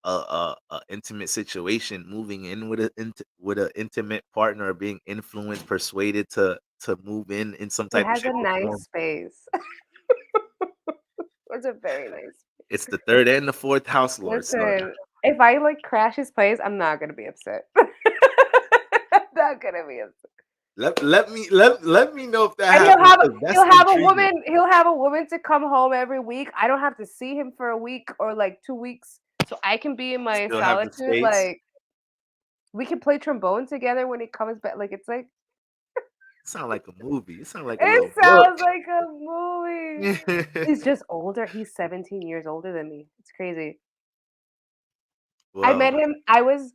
[SPEAKER 1] a intimate situation, moving in with a intimate partner, or being influenced, persuaded to move in some
[SPEAKER 2] He
[SPEAKER 1] type of
[SPEAKER 2] has a
[SPEAKER 1] shape or
[SPEAKER 2] nice
[SPEAKER 1] form.
[SPEAKER 2] space. It's a very nice.
[SPEAKER 1] It's the third and the fourth house lord. So
[SPEAKER 2] Listen, if I like crash his place, I'm not gonna be upset. I'm not gonna be upset.
[SPEAKER 1] let me know if that
[SPEAKER 2] And
[SPEAKER 1] happens because that's intriguing.
[SPEAKER 2] he'll have a woman to come home every week. I don't have to see him for a week or like 2 weeks. So I can be in my
[SPEAKER 1] Still have the
[SPEAKER 2] solitude.
[SPEAKER 1] space.
[SPEAKER 2] Like we can play trombone together when he comes back. Like it's like
[SPEAKER 1] Sound like a movie. It sound like a
[SPEAKER 2] it
[SPEAKER 1] little book.
[SPEAKER 2] sounds like a movie. He's just older. He's 17 years older than me. It's crazy. I
[SPEAKER 1] Well,
[SPEAKER 2] met him. I was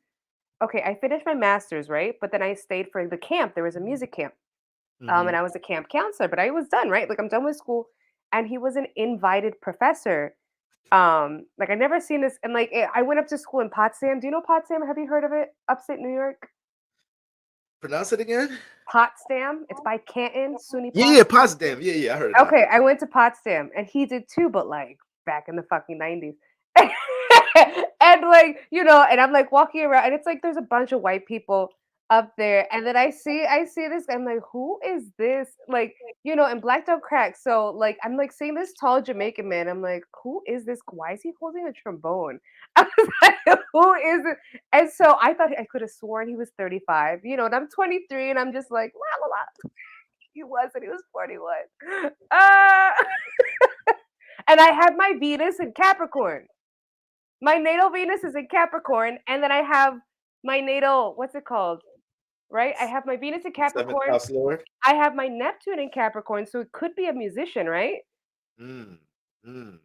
[SPEAKER 2] okay. I finished my master's, right? But then I stayed for the camp. There was a music camp. And
[SPEAKER 1] mhm.
[SPEAKER 2] I was a camp counselor, but I was done, right? Like I'm done with school. And he was an invited professor. Like I never seen this. And like I went up to school in Potsdam. Do you know Potsdam? Have you heard of it? Upstate New York.
[SPEAKER 1] Pronounce it again.
[SPEAKER 2] Potsdam. It's by Canton, SUNY
[SPEAKER 1] Yeah,
[SPEAKER 2] Potsdam.
[SPEAKER 1] Potsdam. Yeah, I heard of that.
[SPEAKER 2] Okay, I went to Potsdam and he did too, but like back in the fucking 90s. And like, and I'm like walking around and it's like there's a bunch of white people up there. And then I see this, I'm like, who is this? Like, and black don't crack. So like I'm like seeing this tall Jamaican man. I'm like, who is this? Why is he holding a trombone? I was like, who is it? And so I thought I could have sworn he was 35, and I'm 23 and I'm just like, la la la. He wasn't, he was 41. Uh, and I had my Venus in Capricorn. My natal Venus is in Capricorn, and then I have my natal, what's it called? Right? I have my Venus in
[SPEAKER 1] Seventh
[SPEAKER 2] Capricorn.
[SPEAKER 1] house lord.
[SPEAKER 2] I have my Neptune in Capricorn, so it could be a musician, right?
[SPEAKER 1] Mm, mm. And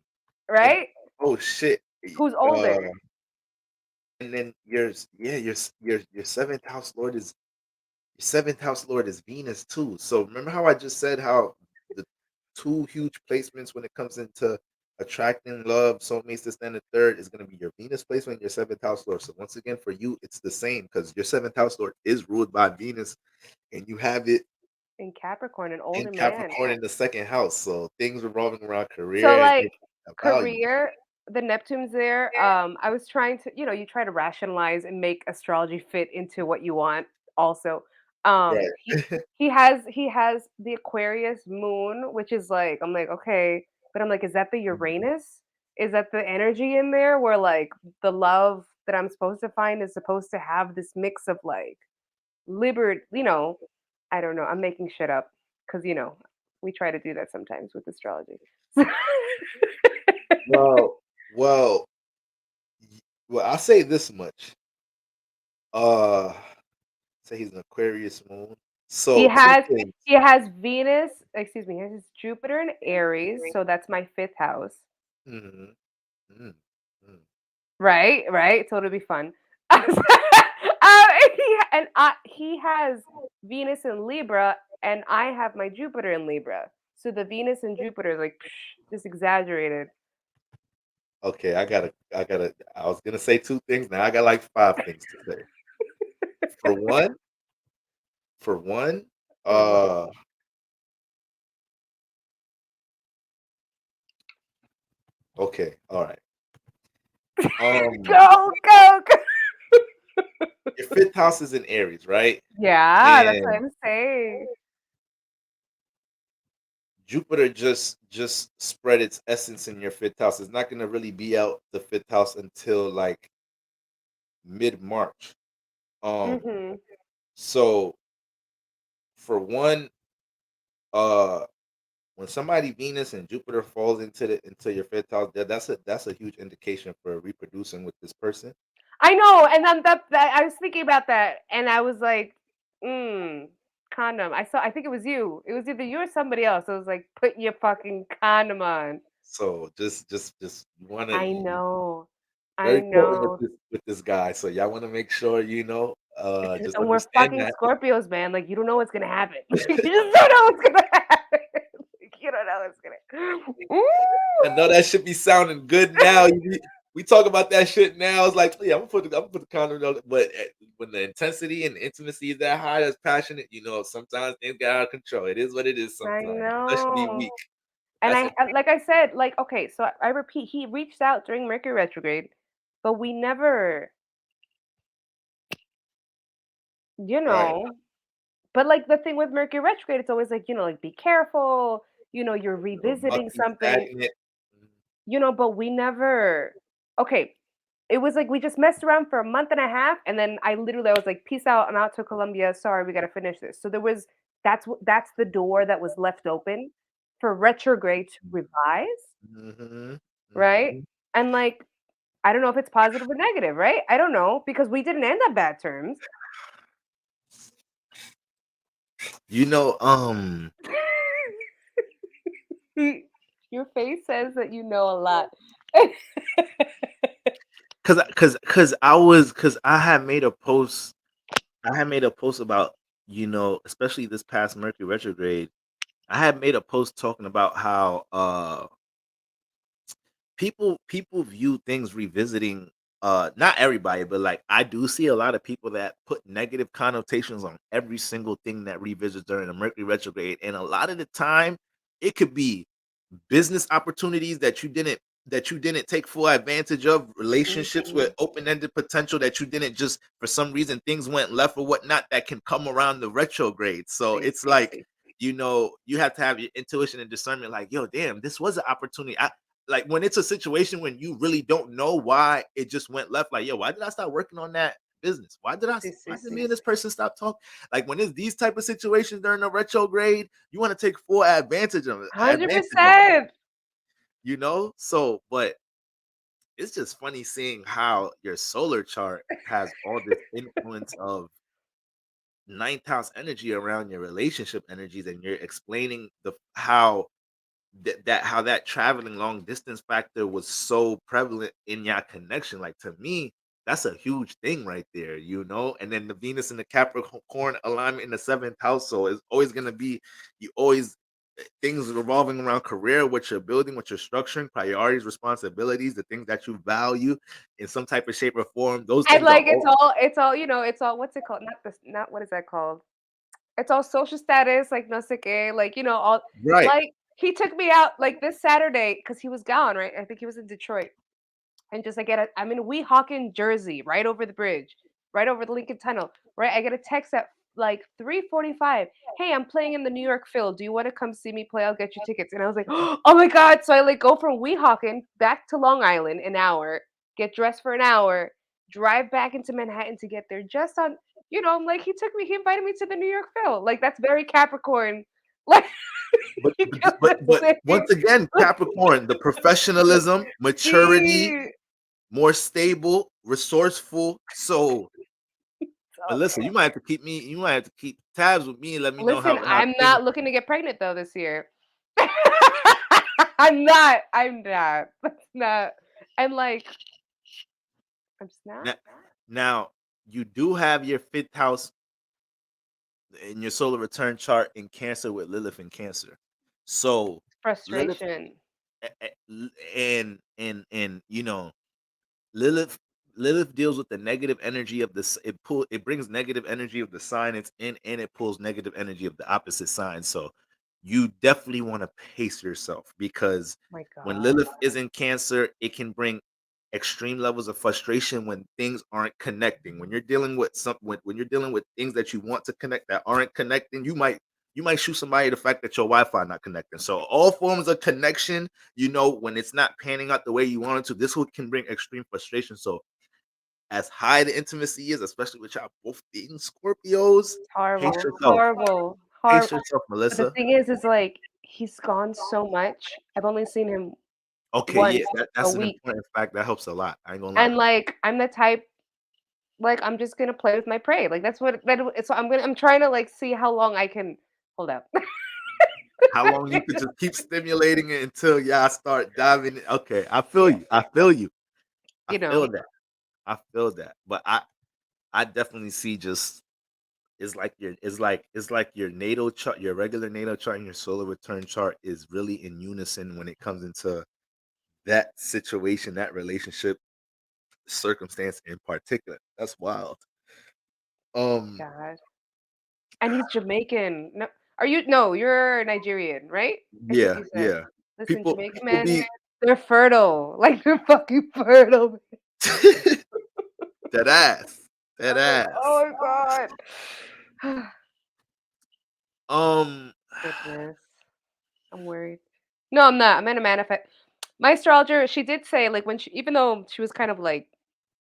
[SPEAKER 2] Right?
[SPEAKER 1] oh shit.
[SPEAKER 2] Who's
[SPEAKER 1] Uh,
[SPEAKER 2] older?
[SPEAKER 1] and then your seventh house lord is Venus too. So remember how I just said how the two huge placements when it comes into attracting love, soulmates to stand the third is going to be your Venus placement and your seventh house lord. So once again, for you, it's the same because your seventh house lord is ruled by Venus, and you have it
[SPEAKER 2] In Capricorn, an
[SPEAKER 1] in
[SPEAKER 2] older man.
[SPEAKER 1] Capricorn in the second house. So things revolving around
[SPEAKER 2] So
[SPEAKER 1] career and
[SPEAKER 2] like
[SPEAKER 1] value.
[SPEAKER 2] career, the Neptune's there. I was trying to, you try to rationalize and make astrology fit into what you want also. He
[SPEAKER 1] Right.
[SPEAKER 2] he has the Aquarius moon, which is like I'm like, okay, but I'm like, is that the Uranus? Is that the energy in there where like the love that I'm supposed to find is supposed to have this mix of like I don't know. I'm making shit up because we try to do that sometimes with astrology.
[SPEAKER 1] well, well, I'll say this much. Uh, say he's an Aquarius moon.
[SPEAKER 2] He
[SPEAKER 1] So two
[SPEAKER 2] has
[SPEAKER 1] things.
[SPEAKER 2] he has Venus, excuse me, he has Jupiter in Aries, so that's my fifth house.
[SPEAKER 1] Mhm, mhm, mhm.
[SPEAKER 2] Right, right. So it'll be fun. He has Venus in Libra, and I have my Jupiter in Libra. So the Venus and Jupiter is like just exaggerated.
[SPEAKER 1] Okay, I was gonna say two things. Now I got like five things to say. For one, for one,
[SPEAKER 2] For what?
[SPEAKER 1] uh, okay, all right. Um,
[SPEAKER 2] Go, go, go.
[SPEAKER 1] your fifth house is in Aries, right?
[SPEAKER 2] Yeah, that's what
[SPEAKER 1] And
[SPEAKER 2] I'm saying.
[SPEAKER 1] Jupiter just spread its essence in your fifth house. It's not gonna really be out the fifth house until like mid March. Um,
[SPEAKER 2] Mhm.
[SPEAKER 1] so for one, uh when somebody Venus and Jupiter falls into your fifth house, that's a huge indication for reproducing with this person.
[SPEAKER 2] I know, and then that I was thinking about that, and I was like, "Mm, condom." I think it was you. It was either you or somebody else. I was like, "Put your fucking condom on."
[SPEAKER 1] So just you wanna
[SPEAKER 2] I
[SPEAKER 1] you
[SPEAKER 2] know. I
[SPEAKER 1] very potent
[SPEAKER 2] know.
[SPEAKER 1] with this guy. So y'all wanna make sure just
[SPEAKER 2] And we're
[SPEAKER 1] understand
[SPEAKER 2] fucking
[SPEAKER 1] that.
[SPEAKER 2] Scorpios, man. Like, you don't know what's gonna happen. You just don't know what's gonna happen. Like, you don't know what's gonna.
[SPEAKER 1] I know that should be sounding good now. We talk about that shit now. It's like, yeah, I'm gonna put the condom on, but when the intensity and the intimacy is that high, that's passionate, sometimes things get out of control. It is what it is
[SPEAKER 2] I
[SPEAKER 1] sometimes, especially
[SPEAKER 2] know.
[SPEAKER 1] weak.
[SPEAKER 2] And
[SPEAKER 1] That's
[SPEAKER 2] like I said, like, okay, so I repeat, he reached out during Mercury retrograde, but we never, you
[SPEAKER 1] right.
[SPEAKER 2] know, but like the thing with Mercury retrograde, it's always like, like be careful, you're revisiting
[SPEAKER 1] Mucky,
[SPEAKER 2] something,
[SPEAKER 1] stagnant.
[SPEAKER 2] but we never, okay, it was like we just messed around for a month and a half, and then I was like, peace out, I'm out to Colombia. Sorry, we got to finish this. So that's the door that was left open for retrograde to revise,
[SPEAKER 1] Mhm,
[SPEAKER 2] right?
[SPEAKER 1] mhm.
[SPEAKER 2] And like I don't know if it's positive or negative, right? I don't know because we didn't end on bad terms.
[SPEAKER 1] You know,
[SPEAKER 2] Your face says that you know a lot.
[SPEAKER 1] cause I had made a post. I had made a post about especially this past Mercury retrograde. I had made a post talking about how people view things revisiting not everybody, but like I do see a lot of people that put negative connotations on every single thing that revisits during the Mercury retrograde, and a lot of the time it could be business opportunities that you didn't take full advantage of, relationships with
[SPEAKER 2] Mhm.
[SPEAKER 1] open-ended potential that you didn't, just for some reason things went left or whatnot, that can come around the retrograde. So
[SPEAKER 2] Sí,
[SPEAKER 1] it's
[SPEAKER 2] sí,
[SPEAKER 1] like,
[SPEAKER 2] sí.
[SPEAKER 1] you have to have your intuition and discernment, like, yo, damn, this was an opportunity. Like when it's a situation when you really don't know why it just went left, like, yo, why did I start working on that business?
[SPEAKER 2] Sí, sí,
[SPEAKER 1] Why did me
[SPEAKER 2] sí.
[SPEAKER 1] and this person stop talking? Like when it's these type of situations during the retrograde, you want to take full advantage of it,
[SPEAKER 2] 100%.
[SPEAKER 1] so, but it's just funny seeing how your solar chart has all this influence of ninth house energy around your relationship energies, and you're explaining the how how that traveling long distance factor was so prevalent in your connection. Like, to me, that's a huge thing right there, and then the Venus and the Capricorn alignment in the seventh house, so it's always going to be, you always, things revolving around career, what you're building, what you're structuring, priorities, responsibilities, the things that you value in some type of shape or form. Those
[SPEAKER 2] And
[SPEAKER 1] things are
[SPEAKER 2] like
[SPEAKER 1] all
[SPEAKER 2] it's all what's it called? Not what is that called? It's all social status, like no sé qué, like all
[SPEAKER 1] right.
[SPEAKER 2] like he took me out like this Saturday because he was gone, right? I think he was in Detroit. And just I get a I'm in Weehawken, Jersey, right over the bridge, right over the Lincoln Tunnel, right? I get a text at like 3:45. Hey, I'm playing in the New York Phil. Do you want to come see me play? I'll get you tickets. And I was like, oh my God. So I like go from Weehawken back to Long Island an hour, get dressed for an hour, drive back into Manhattan to get there just on, I'm like, he invited me to the New York Phil. Like that's very Capricorn. Like
[SPEAKER 1] but
[SPEAKER 2] you
[SPEAKER 1] but,
[SPEAKER 2] get what
[SPEAKER 1] but
[SPEAKER 2] I'm
[SPEAKER 1] but once
[SPEAKER 2] saying?
[SPEAKER 1] again, Capricorn, the professionalism, maturity,
[SPEAKER 2] See.
[SPEAKER 1] more stable, resourceful. So, Melissa, you might have to keep tabs with me and let me know
[SPEAKER 2] Listen,
[SPEAKER 1] how
[SPEAKER 2] I'm
[SPEAKER 1] things.
[SPEAKER 2] not looking to get pregnant though this year. I'm not. That's not. And like, I'm just not.
[SPEAKER 1] Now, now you do have your fifth house in your solar return chart in Cancer, with Lilith in Cancer. So Lilith,
[SPEAKER 2] Frustration.
[SPEAKER 1] and Lilith Lilith deals with the negative energy of this. It brings negative energy of the sign it's in, and it pulls negative energy of the opposite sign. So you definitely want to pace yourself, because
[SPEAKER 2] My
[SPEAKER 1] when
[SPEAKER 2] God.
[SPEAKER 1] Lilith is in Cancer, it can bring extreme levels of frustration when things aren't connecting. When you're dealing with when you're dealing with things that you want to connect that aren't connecting, you might shoot somebody the fact that your Wi-Fi not connecting. So all forms of connection, when it's not panning out the way you want it to, can bring extreme frustration. So as high the intimacy is, especially with y'all both being Scorpios,
[SPEAKER 2] It's
[SPEAKER 1] pace
[SPEAKER 2] horrible.
[SPEAKER 1] yourself.
[SPEAKER 2] Horrible.
[SPEAKER 1] Pace
[SPEAKER 2] Horrible.
[SPEAKER 1] yourself,
[SPEAKER 2] But the
[SPEAKER 1] Melissa.
[SPEAKER 2] thing is like he's gone so much. I've only seen him
[SPEAKER 1] Okay,
[SPEAKER 2] once
[SPEAKER 1] yeah,
[SPEAKER 2] a
[SPEAKER 1] that's an
[SPEAKER 2] week.
[SPEAKER 1] important fact. That helps a lot. I ain't gonna lie.
[SPEAKER 2] And like I'm the type like I'm just gonna play with my prey. Like that's what that so I'm trying to like see how long I can hold up.
[SPEAKER 1] How long you could just keep stimulating it until y'all start diving in. Okay, I feel you. I feel you. I
[SPEAKER 2] you know.
[SPEAKER 1] feel that. I feel that. But I definitely see, just it's like your natal chart, your regular natal chart, and your solar return chart is really in unison when it comes into that situation, that relationship circumstance in particular. That's wild. Um,
[SPEAKER 2] God. And he's Jamaican. No, are you? No, you're Nigerian, right? I think
[SPEAKER 1] yeah,
[SPEAKER 2] you said.
[SPEAKER 1] yeah.
[SPEAKER 2] Listen, Jamaican
[SPEAKER 1] People
[SPEAKER 2] men,
[SPEAKER 1] be
[SPEAKER 2] they're fertile. Like they're fucking fertile.
[SPEAKER 1] that ass, that ass.
[SPEAKER 2] Oh my god.
[SPEAKER 1] Um,
[SPEAKER 2] Goodness, I'm worried. No, I'm not. I'm in a manifest. My astrologer, she did say like when she, even though she was kind of like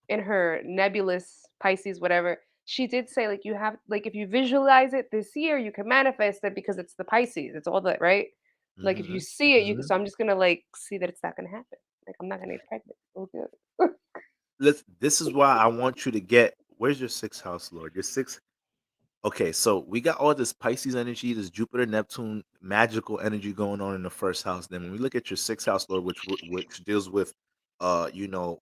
[SPEAKER 2] in her nebulous Pisces, whatever, she did say like you have like if you visualize it this year, you can manifest it because it's the Pisces. It's all that, right? Like if you
[SPEAKER 1] mhm,
[SPEAKER 2] see it, you can.
[SPEAKER 1] mhm.
[SPEAKER 2] So I'm just gonna like see that it's not gonna happen. Like I'm not gonna get pregnant. Oh, good.
[SPEAKER 1] This is why I want you to get. Where's your sixth house, Lord? Your sixth. Okay, so we got all this Pisces energy, this Jupiter, Neptune, magical energy going on in the first house. Then when we look at your sixth house, Lord, which deals with, uh, you know,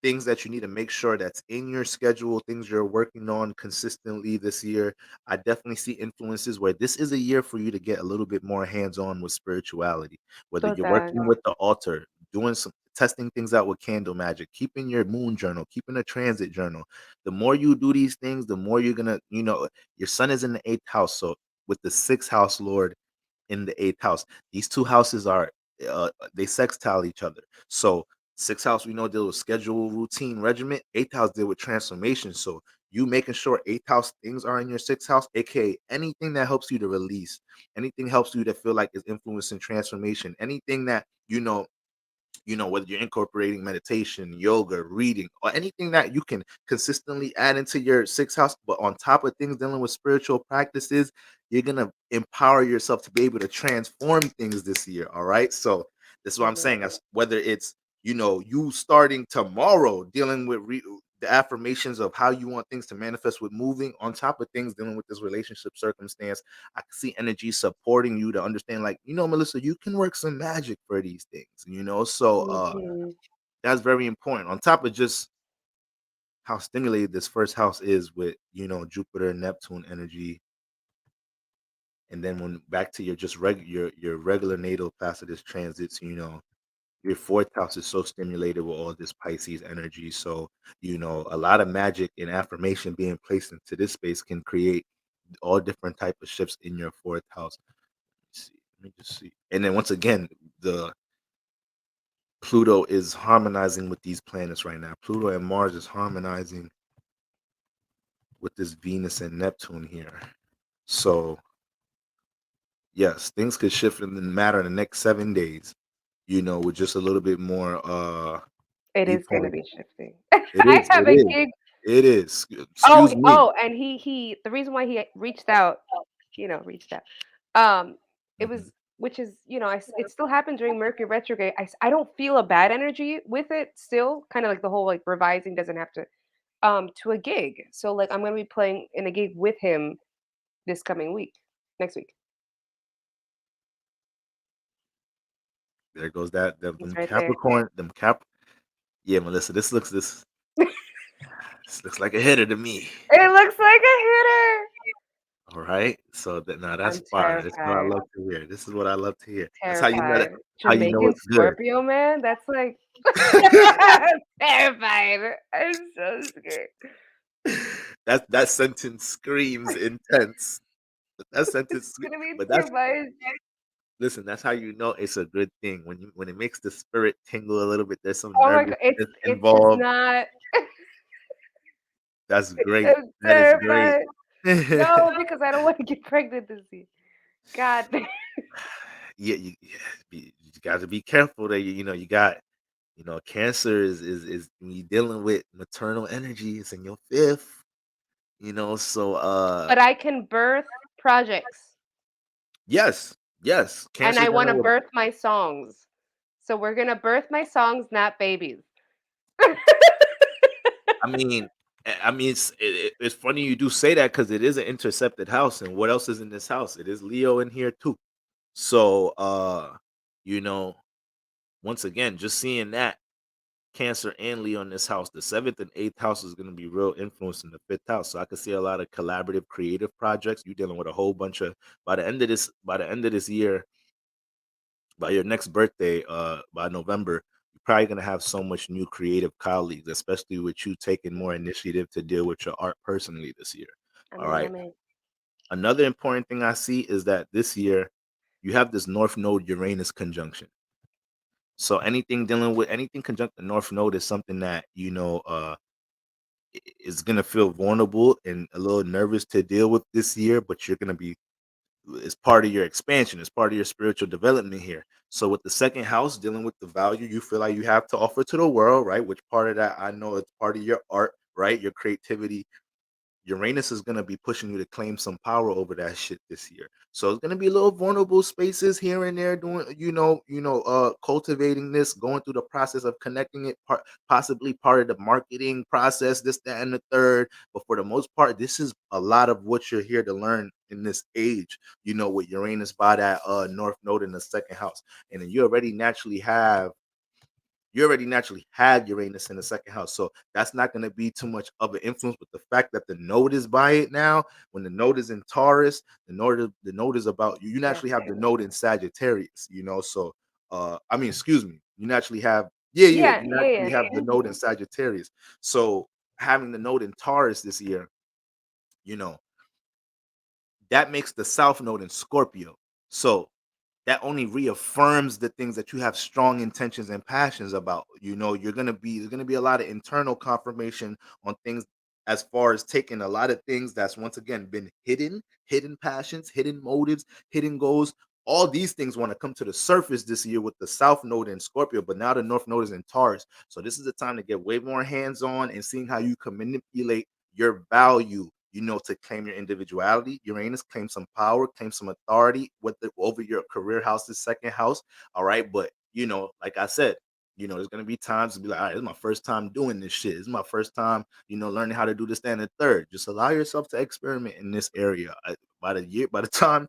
[SPEAKER 1] things that you need to make sure that's in your schedule, things you're working on consistently this year. I definitely see influences where this is a year for you to get a little bit more hands-on with spirituality, whether you're
[SPEAKER 2] Total.
[SPEAKER 1] working with the altar, doing some testing things out with candle magic, keeping your moon journal, keeping a transit journal. The more you do these things, the more you're gonna, your sun is in the eighth house. So with the sixth house lord in the eighth house, these two houses are they sextile each other. So sixth house we know deal with schedule, routine, regiment. Eighth house deal with transformation. So you making sure eighth house things are in your sixth house, aka anything that helps you to release, anything helps you to feel like is influencing transformation, anything that whether you're incorporating meditation, yoga, reading, or anything that you can consistently add into your sixth house, but on top of things dealing with spiritual practices, you're gonna empower yourself to be able to transform things this year. All right. So this is what I'm
[SPEAKER 2] Mhm.
[SPEAKER 1] saying. As whether it's you starting tomorrow dealing with the affirmations of how you want things to manifest with moving, on top of things dealing with this relationship circumstance, I can see energy supporting you to understand, like, Melissa, you can work some magic for these things, So
[SPEAKER 2] Mhm.
[SPEAKER 1] that's very important. On top of just how stimulated this first house is with, Jupiter, Neptune energy. And then when back to your just your regular natal Placidus transits, your fourth house is so stimulated with all this Pisces energy. So, a lot of magic and affirmation being placed into this space can create all different type of shifts in your fourth house. Let me just see. And then once again, the Pluto is harmonizing with these planets right now. Pluto and Mars is harmonizing with this Venus and Neptune here. So yes, things could shift in the matter in the next 7 days, with just a little bit more
[SPEAKER 2] It is gonna
[SPEAKER 1] viewpoint.
[SPEAKER 2] be shifting.
[SPEAKER 1] It
[SPEAKER 2] I
[SPEAKER 1] is,
[SPEAKER 2] have
[SPEAKER 1] it
[SPEAKER 2] a
[SPEAKER 1] is,
[SPEAKER 2] gig.
[SPEAKER 1] it is.
[SPEAKER 2] Oh,
[SPEAKER 1] Excuse me.
[SPEAKER 2] and he the reason why he reached out, reached out. Um, it
[SPEAKER 1] Mhm.
[SPEAKER 2] was which is, it still happened during Mercury retrograde. I don't feel a bad energy with it still. Kind of like the whole like revising doesn't have to a gig. So like I'm gonna be playing in a gig with him this coming week, next week.
[SPEAKER 1] There goes that
[SPEAKER 2] He's
[SPEAKER 1] them
[SPEAKER 2] right there.
[SPEAKER 1] Capricorn, them Cap. Yeah, Melissa, this looks like a hitter to me.
[SPEAKER 2] It looks like a hitter.
[SPEAKER 1] All right. So that now that's
[SPEAKER 2] I'm
[SPEAKER 1] fire. This is what I
[SPEAKER 2] terrified.
[SPEAKER 1] love to hear. This is what I love to hear. That's how you know that
[SPEAKER 2] Terrified.
[SPEAKER 1] how you know
[SPEAKER 2] Jamaican
[SPEAKER 1] it's good.
[SPEAKER 2] Scorpio man, that's like terrified. I'm so scared.
[SPEAKER 1] That sentence screams intense. That
[SPEAKER 2] It's
[SPEAKER 1] sentence,
[SPEAKER 2] gonna be
[SPEAKER 1] but
[SPEAKER 2] too
[SPEAKER 1] that's
[SPEAKER 2] much.
[SPEAKER 1] listen. That's how you know it's a good thing when it makes the spirit tingle a little bit. There's some
[SPEAKER 2] Oh my god,
[SPEAKER 1] nervousness
[SPEAKER 2] it's just
[SPEAKER 1] involved.
[SPEAKER 2] not.
[SPEAKER 1] That's great.
[SPEAKER 2] I'm
[SPEAKER 1] That is great.
[SPEAKER 2] terrified. No, because I don't want to get pregnant this year. God damn.
[SPEAKER 1] You got to be careful that you got Cancer is when you dealing with maternal energy. It's in your fifth. So
[SPEAKER 2] But I can birth projects,
[SPEAKER 1] yes, yes,
[SPEAKER 2] and
[SPEAKER 1] Cancer
[SPEAKER 2] I want to
[SPEAKER 1] dealing with.
[SPEAKER 2] birth my songs. So we're gonna birth my songs, not babies.
[SPEAKER 1] I mean, it's funny you do say that because it is an intercepted house, and what else is in this house? It is Leo in here too. So, you know, once again, just seeing that Cancer and Leo in this house, the seventh and eighth house is going to be real influence in the fifth house. So I can see a lot of collaborative, creative projects. You dealing with a whole bunch of by the end of this year, by your next birthday, by November, you're probably gonna have so much new creative colleagues, especially with you taking more initiative to deal with your art personally this year. All right.
[SPEAKER 2] I mean.
[SPEAKER 1] Another important thing I see is that this year you have this North Node Uranus conjunction. So anything conjunct the North Node is something that is gonna feel vulnerable and a little nervous to deal with this year, but you're gonna be it's part of your expansion, it's part of your spiritual development here. So with the second house dealing with the value you feel like you have to offer to the world, right? Which part of that I know it's part of your art, right? Your creativity. Uranus is going to be pushing you to claim some power over that shit this year. So it's going to be little vulnerable spaces here and there doing, cultivating this, going through the process of connecting it, possibly part of the marketing process, this, that, and the third. But for the most part, this is a lot of what you're here to learn in this age, with Uranus by that North Node in the second house. And then you already naturally had Uranus in the second house. So that's not going to be too much of an influence. But the fact that the node is by it now, when the node is in Taurus, the node is about you. You
[SPEAKER 2] Yes.
[SPEAKER 1] naturally have the node in Sagittarius, So I mean, excuse me, you naturally have Yeah, yeah,
[SPEAKER 2] Yeah,
[SPEAKER 1] you
[SPEAKER 2] yeah,
[SPEAKER 1] naturally
[SPEAKER 2] yeah.
[SPEAKER 1] have the node in Sagittarius. So having the node in Taurus this year, you know, that makes the South Node in Scorpio. So that only reaffirms the things that you have strong intentions and passions about. You're gonna be there's gonna be a lot of internal confirmation on things as far as taking a lot of things that's once again been hidden passions, hidden motives, hidden goals. All these things want to come to the surface this year with the South Node in Scorpio, but now the North Node is in Taurus. So this is the time to get way more hands-on and seeing how you can manipulate your value, to claim your individuality. Uranus claim some power, claim some authority over your career house's second house. All right. But, like I said, there's going to be times to be like, all right, this is my first time doing this shit. This is my first time, learning how to do this, that, and the third. Just allow yourself to experiment in this area. By the time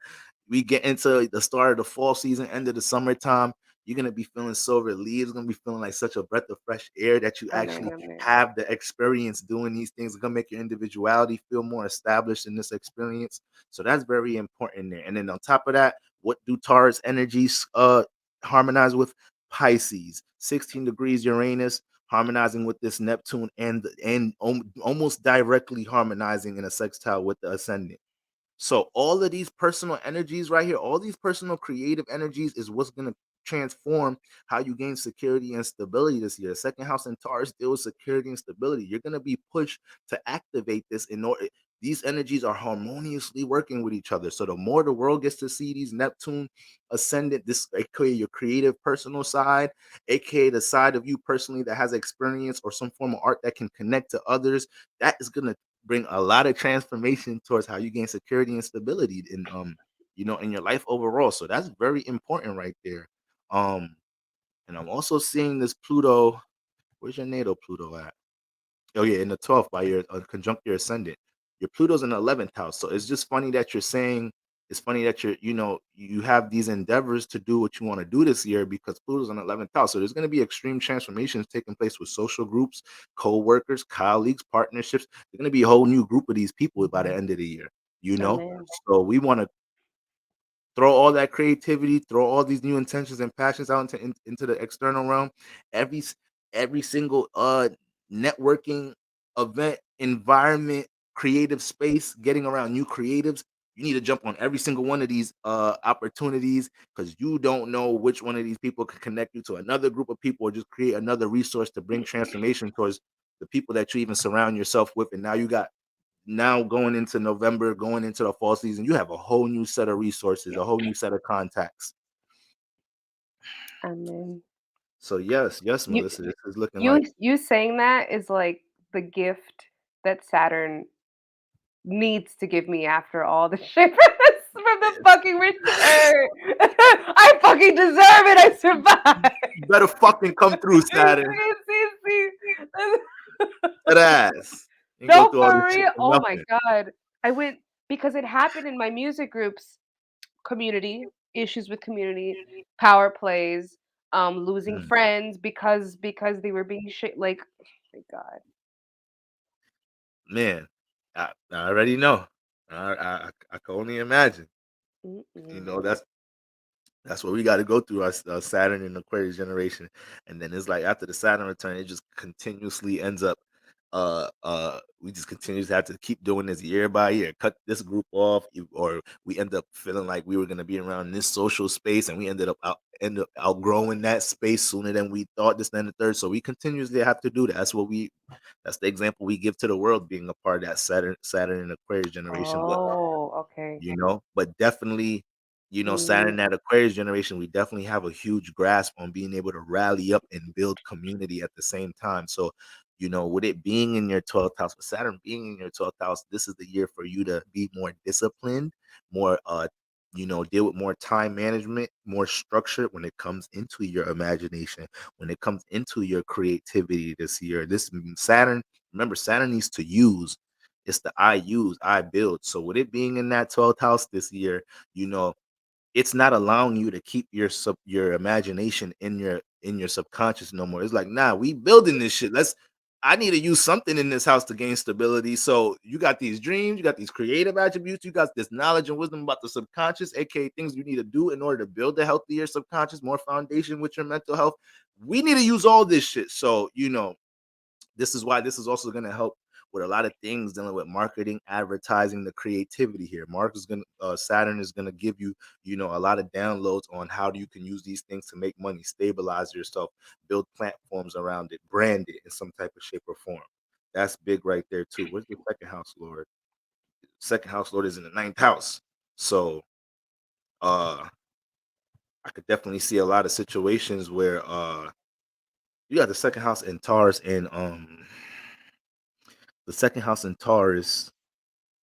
[SPEAKER 1] we get into the start of the fall season, end of the summertime, you're gonna be feeling so relieved. It's gonna be feeling like such a breath of fresh air that you
[SPEAKER 2] Amen,
[SPEAKER 1] actually
[SPEAKER 2] amen.
[SPEAKER 1] have the experience doing these things. It's gonna make your individuality feel more established in this experience. So that's very important there. And then on top of that, what do Taurus energies harmonize with? Pisces, 16 degrees Uranus, harmonizing with this Neptune and almost directly harmonizing in a sextile with the ascendant. So all of these personal energies right here, all these personal creative energies is what's going to transform how you gain security and stability this year. Second house in Taurus deals with security and stability. You're going to be pushed to activate this in order. These energies are harmoniously working with each other. So the more the world gets to see these Neptune ascendant, this aka your creative personal side, aka the side of you personally that has experience or some form of art that can connect to others, that is going to bring a lot of transformation towards how you gain security and stability in your life overall. So that's very important right there. Um, and I'm also seeing this Pluto. Where's your natal Pluto at? Oh yeah, in the 12th by your conjunct your ascendant. Your Pluto's in the 11th house. So it's just funny that you're saying it's funny that you have these endeavors to do what you want to do this year because Pluto's in the 11th house. So there's going to be extreme transformations taking place with social groups, co-workers, colleagues, partnerships. There's going to be a whole new group of these people by the end of the year, you know?
[SPEAKER 2] Amen.
[SPEAKER 1] So we want to throw all that creativity, throw all these new intentions and passions out into the external realm. Every single networking event, environment, creative space, getting around new creatives. You need to jump on every single one of these opportunities because you don't know which one of these people can connect you to another group of people or just create another resource to bring transformation towards the people that you even surround yourself with. And now going into November, going into the fall season, you have a whole new set of resources, a whole new set of contacts.
[SPEAKER 2] Amen.
[SPEAKER 1] So yes,
[SPEAKER 2] You
[SPEAKER 1] Melissa, this is looking
[SPEAKER 2] you
[SPEAKER 1] like
[SPEAKER 2] you saying that is like the gift that Saturn needs to give me after all the shit from the fucking return. I fucking deserve it. I survived.
[SPEAKER 1] you better fucking come through, Saturn.
[SPEAKER 2] See, see.
[SPEAKER 1] That ass. You go
[SPEAKER 2] No,
[SPEAKER 1] through all
[SPEAKER 2] for
[SPEAKER 1] this shit
[SPEAKER 2] real.
[SPEAKER 1] for
[SPEAKER 2] Oh my
[SPEAKER 1] nothing.
[SPEAKER 2] god. I went because it happened in my music groups community, issues with community, power plays, losing
[SPEAKER 1] Mm,
[SPEAKER 2] friends because they were being shit like oh my god.
[SPEAKER 1] man, I already know. I can only imagine. You
[SPEAKER 2] Mm-mm.
[SPEAKER 1] know, that's what we got to go through our Saturn and Aquarius generation, and then it's like after the Saturn return, it just continuously ends up. We just continue to have to keep doing this year by year. Cut this group off, or we end up feeling like we were going to be around this social space, and we end up outgrowing that space sooner than we thought. This, then the third. So we continuously have to do that. That's the example we give to the world, being a part of that Saturn and Aquarius generation. But
[SPEAKER 2] Oh, okay.
[SPEAKER 1] but definitely,
[SPEAKER 2] Mm,
[SPEAKER 1] Saturn that Aquarius generation, we definitely have a huge grasp on being able to rally up and build community at the same time. So, with it being in your 12th house, with Saturn being in your 12th house, this is the year for you to be more disciplined, more deal with more time management, more structure when it comes into your imagination, when it comes into your creativity this year. Saturn, remember, Saturn needs to use. It's the I use, I build. So with it being in that 12th house this year, you know, it's not allowing you to keep your imagination in your subconscious no more. It's like, nah, we building this shit. I need to use something in this house to gain stability. So you got these dreams, you got these creative attributes, you got this knowledge and wisdom about the subconscious, aka things you need to do in order to build a healthier subconscious, more foundation with your mental health. We need to use all this shit. So, this is why this is also going to help with a lot of things dealing with marketing, advertising, the creativity here. Mark is going to Saturn is going to give you, a lot of downloads on how you can use these things to make money, stabilize yourself, build platforms around it, brand it in some type of shape or form. That's big right there too. Where's the second house lord? Second house lord is in the ninth house. So uh I could definitely see a lot of situations where you got the second house in Taurus and the second house in Taurus,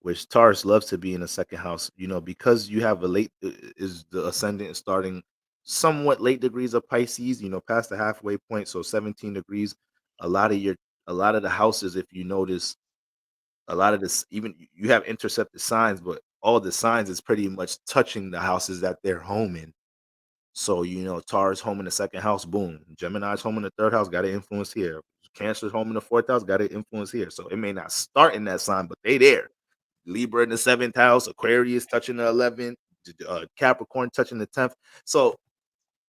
[SPEAKER 1] which Taurus loves to be in the second house, because you have a late is the ascendant starting somewhat late degrees of Pisces, past the halfway point, so 17 degrees. A lot of your a lot of the houses, if you notice, a lot of this, even you have intercepted signs, but all the signs is pretty much touching the houses that they're home in. So, Taurus home in the second house, boom. Gemini's home in the third house, got an influence here. Cancer's home in the fourth house, got an influence here. So it may not start in that sign, but they there. Libra in the seventh house, Aquarius touching the 11th, Capricorn touching the 10th. So,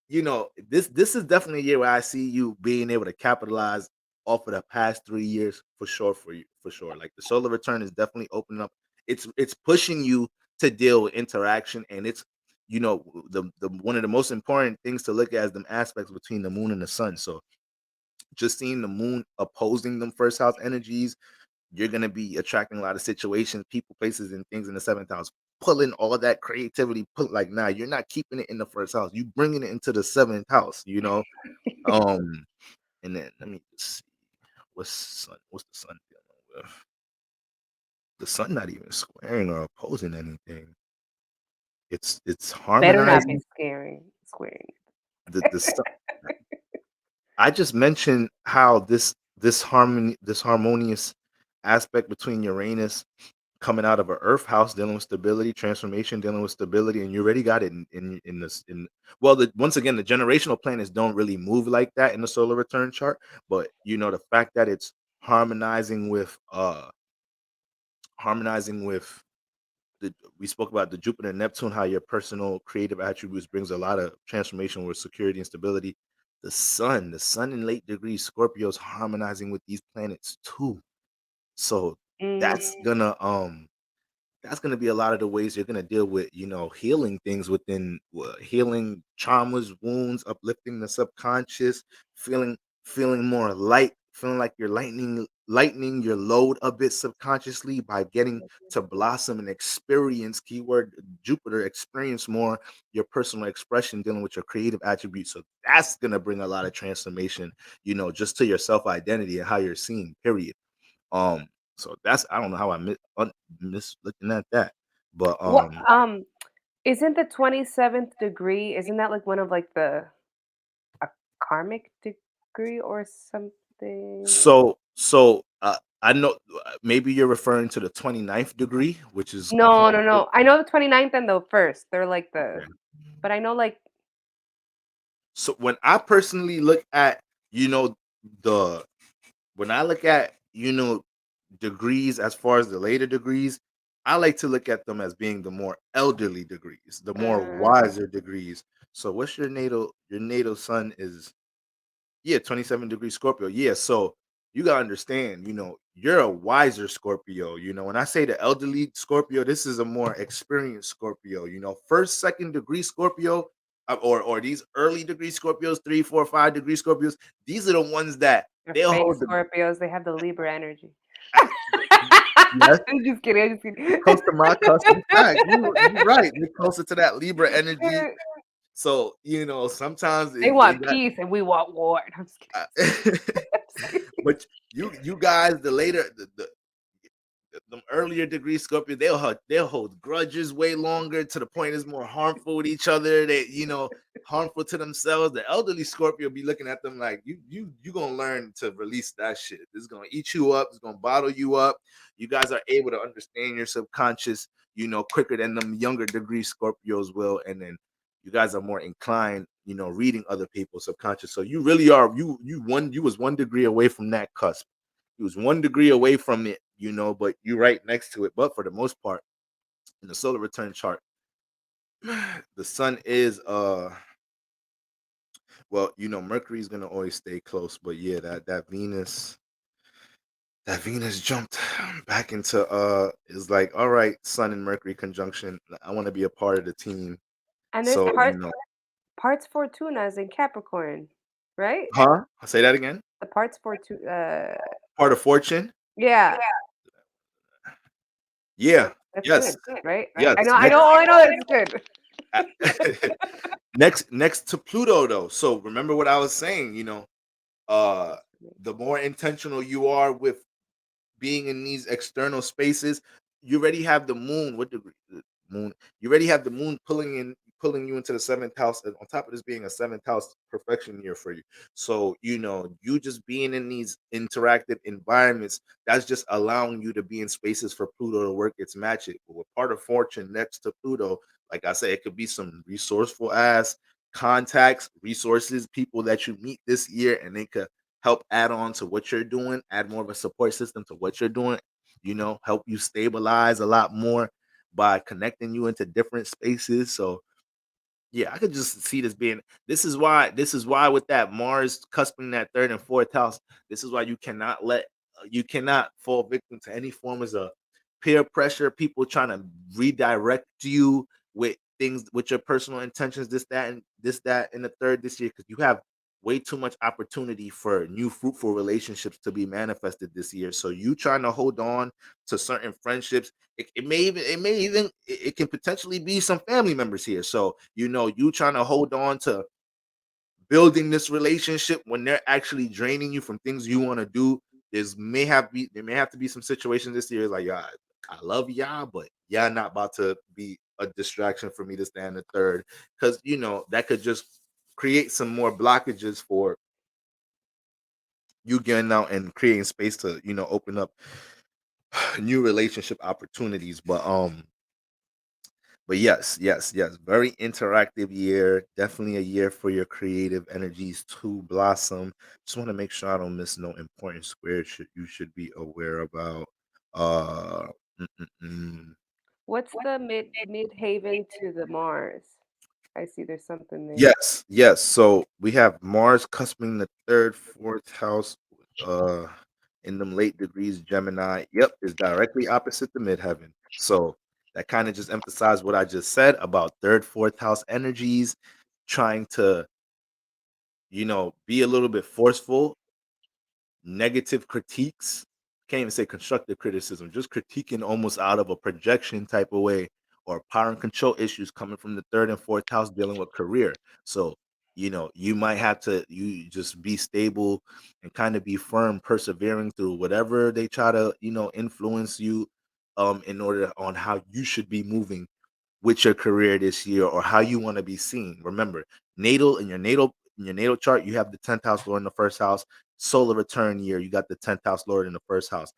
[SPEAKER 1] this is definitely a year where I see you being able to capitalize off of the past 3 years for sure for you, for sure. Like the solar return is definitely opening up. It's pushing you to deal with interaction, and it's the one of the most important things to look at is the aspects between the moon and the sun. So just seeing the moon opposing them first house energies, you're gonna be attracting a lot of situations, people, places, and things in the seventh house, pulling all that creativity. Like, nah, you're not keeping it in the first house. You bringing it into the seventh house. Um, and then let me just see what's the sun dealing with? The sun not even squaring or opposing anything. It's
[SPEAKER 2] Better not be
[SPEAKER 1] harmonizing
[SPEAKER 2] squaring.
[SPEAKER 1] the sun. I just mentioned how this harmonious aspect between Uranus coming out of a Earth house, dealing with stability, transformation, dealing with stability, and you already got it in this in well, once again, the generational planets don't really move like that in the solar return chart, but the fact that it's harmonizing with harmonizing with we spoke about the Jupiter and Neptune, how your personal creative attributes brings a lot of transformation with security and stability. The sun in late degrees Scorpios harmonizing with these planets too. So
[SPEAKER 2] Mm,
[SPEAKER 1] that's gonna that's going to be a lot of the ways you're going to deal with healing things within healing traumas, wounds, uplifting the subconscious, feeling feeling more light, feeling like you're lightening your load a bit subconsciously by getting to blossom and experience, keyword Jupiter, experience more your personal expression, dealing with your creative attributes. So that's going to bring a lot of transformation, just to your self identity and how you're seen, period. um, so that's, I don't know how I miss looking at that, but
[SPEAKER 2] what isn't the 27th degree, isn't that like one of like the a karmic degree or something?
[SPEAKER 1] I know maybe you're referring to the 29th degree, which is
[SPEAKER 2] No, no, no. I know the 29th and the 1st. They're like the
[SPEAKER 1] okay.
[SPEAKER 2] but I know like
[SPEAKER 1] So when I personally look at you know the when I look at degrees as far as the later degrees, I like to look at them as being the more elderly degrees, the more
[SPEAKER 2] mm,
[SPEAKER 1] wiser degrees. So what's your natal sun is, yeah, 27 degrees Scorpio. Yeah, so you gotta understand, you're a wiser Scorpio. When I say the elderly Scorpio, this is a more experienced Scorpio. First, second degree Scorpio, or these early degree Scorpios, 3, 4, 5 degree Scorpios. These are the ones that
[SPEAKER 2] they're
[SPEAKER 1] they'll
[SPEAKER 2] fake
[SPEAKER 1] hold the.
[SPEAKER 2] Scorpios. They have the Libra energy.
[SPEAKER 1] I- Yes,
[SPEAKER 2] I'm just kidding. I'm just
[SPEAKER 1] you're
[SPEAKER 2] kidding.
[SPEAKER 1] close to my custom fact. You're right. You're closer to that Libra energy. So sometimes
[SPEAKER 2] They
[SPEAKER 1] they
[SPEAKER 2] want
[SPEAKER 1] got.
[SPEAKER 2] peace and we want war. I'm just kidding.
[SPEAKER 1] uh,
[SPEAKER 2] I'm just kidding.
[SPEAKER 1] but you guys, the later them earlier degree Scorpio, they'll hold grudges way longer, to the point it's more harmful with each other. They harmful to themselves. The elderly Scorpio be looking at them like you gonna learn to release that shit. This is gonna eat you up. It's gonna bottle you up. You guys are able to understand your subconscious, quicker than them younger degree Scorpios will, and then you guys are more inclined, reading other people's subconscious. So you really are you was 1 degree away from that cusp. he was 1 degree away from it, but you're right next to it. But for the most part, in the solar return chart, the sun is well, Mercury's gonna always stay close, but yeah, that Venus jumped back into is like, all right, Sun and Mercury conjunction. I want to be a part of the team.
[SPEAKER 2] And there's
[SPEAKER 1] So,
[SPEAKER 2] parts Fortuna's in Capricorn, right?
[SPEAKER 1] huh? I'll say that again.
[SPEAKER 2] The parts Fortuna.
[SPEAKER 1] Part of fortune.
[SPEAKER 2] Yeah,
[SPEAKER 1] Yeah.
[SPEAKER 2] that's
[SPEAKER 1] Yes.
[SPEAKER 2] good, right?
[SPEAKER 1] Yes.
[SPEAKER 2] I know that's good.
[SPEAKER 1] Next to Pluto, though. So remember what I was saying. Uh, the more intentional you are with being in these external spaces, you already have the moon. What degree? The moon. You already have the moon pulling you into the seventh house. And on top of this being a seventh house perfection year for you, so you just being in these interactive environments, that's just allowing you to be in spaces for Pluto to work its magic. But with part of fortune next to Pluto, like I said, it could be some resourceful ass contacts, resources, people that you meet this year, and they could help add on to what you're doing, add more of a support system to what you're doing, help you stabilize a lot more by connecting you into different spaces. So yeah, I could just see this being this is why with that Mars cusping that third and fourth house, this is why you cannot fall victim to any forms of peer pressure, people trying to redirect you with things with your personal intentions, this, that, and the third this year, because you have way too much opportunity for new fruitful relationships to be manifested this year. So you trying to hold on to certain friendships, it can potentially be some family members here. So you trying to hold on to building this relationship when they're actually draining you from things you want to do. There may have to be some situations this year like, yeah, I love y'all, but y'all not about to be a distraction for me to stand the third, because that could just create some more blockages for you getting out and creating space to open up new relationship opportunities. But yes, yes, yes, very interactive year. Definitely a year for your creative energies to blossom. Just want to make sure I don't miss no important squares you should be aware about. Uh, mm, mm, mm.
[SPEAKER 2] What's the midhaven to the Mars? I see there's something there.
[SPEAKER 1] Yes, yes. So we have Mars cusping the third, fourth house, uh, in them late degrees, Gemini. Yep, is directly opposite the midheaven. So that kind of just emphasized what I just said about third, fourth house energies, trying to, be a little bit forceful, negative critiques. Can't even say constructive criticism, just critiquing almost out of a projection type of way, or power and control issues coming from the third and fourth house dealing with career. So, you might have to you just be stable and kind of be firm, persevering through whatever they try to, influence you in order on how you should be moving with your career this year, or how you want to be seen. Remember, natal chart, you have the 10th house lord in the first house. Solar return year, you got the 10th house lord in the first house.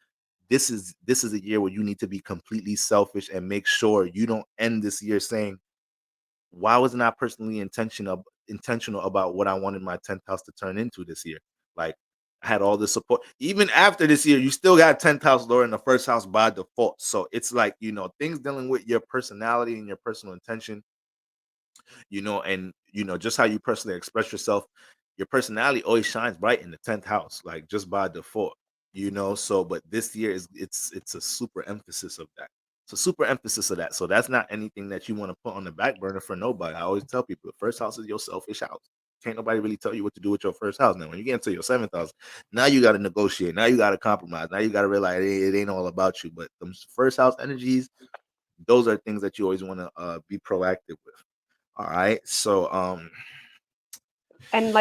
[SPEAKER 1] This is a year where you need to be completely selfish and make sure you don't end this year saying, why wasn't I personally intentional about what I wanted my 10th house to turn into this year? Like, I had all the support. Even after this year, you still got 10th house lord in the first house by default. So it's like, things dealing with your personality and your personal intention, and just how you personally express yourself. Your personality always shines bright in the 10th house, like just by default. So but this year it's a super emphasis of that. It's a super emphasis of that. So that's not anything that you want to put on the back burner for nobody. I always tell people the first house is your selfish house. Can't nobody really tell you what to do with your first house. Now when you get into your seventh house, now you got to negotiate, now you got to compromise, now you got to realize it ain't all about you. But them first house energies, those are things that you always want to be proactive with. All right. So
[SPEAKER 2] And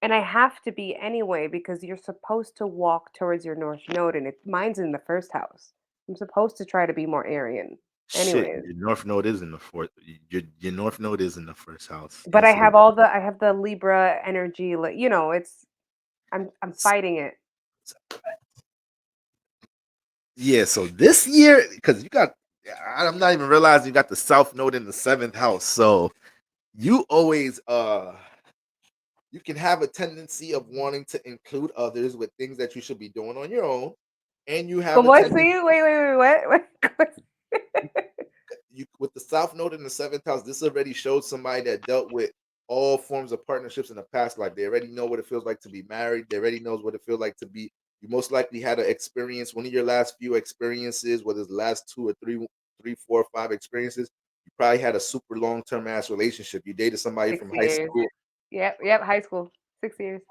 [SPEAKER 2] and I have to be anyway because you're supposed to walk towards your north node, and mine's in the first house. I'm supposed to try to be more Aryan.
[SPEAKER 1] shit,
[SPEAKER 2] Anyways,
[SPEAKER 1] your north node is in the fourth. Your north node is in the first house.
[SPEAKER 2] but
[SPEAKER 1] Yes, it is.
[SPEAKER 2] I have the Libra energy. Like it's I'm fighting it.
[SPEAKER 1] Yeah. So this year, because I'm not even realizing you got the south node in the seventh house. So you always you can have a tendency of wanting to include others with things that you should be doing on your own, and you have a
[SPEAKER 2] ¿Cómo
[SPEAKER 1] tendency
[SPEAKER 2] así? Wait, what?
[SPEAKER 1] you with the South Node in the seventh house. This already shows somebody that dealt with all forms of partnerships in the past life. They already know what it feels like to be married. They already knows what it feels like to be. You most likely had an experience, one of your last few experiences, whether it's the last two or three, 4, 5 experiences. You probably had a super long term ass relationship. You dated somebody
[SPEAKER 2] 6
[SPEAKER 1] from high
[SPEAKER 2] years.
[SPEAKER 1] school.
[SPEAKER 2] Yep, high school, 6 years.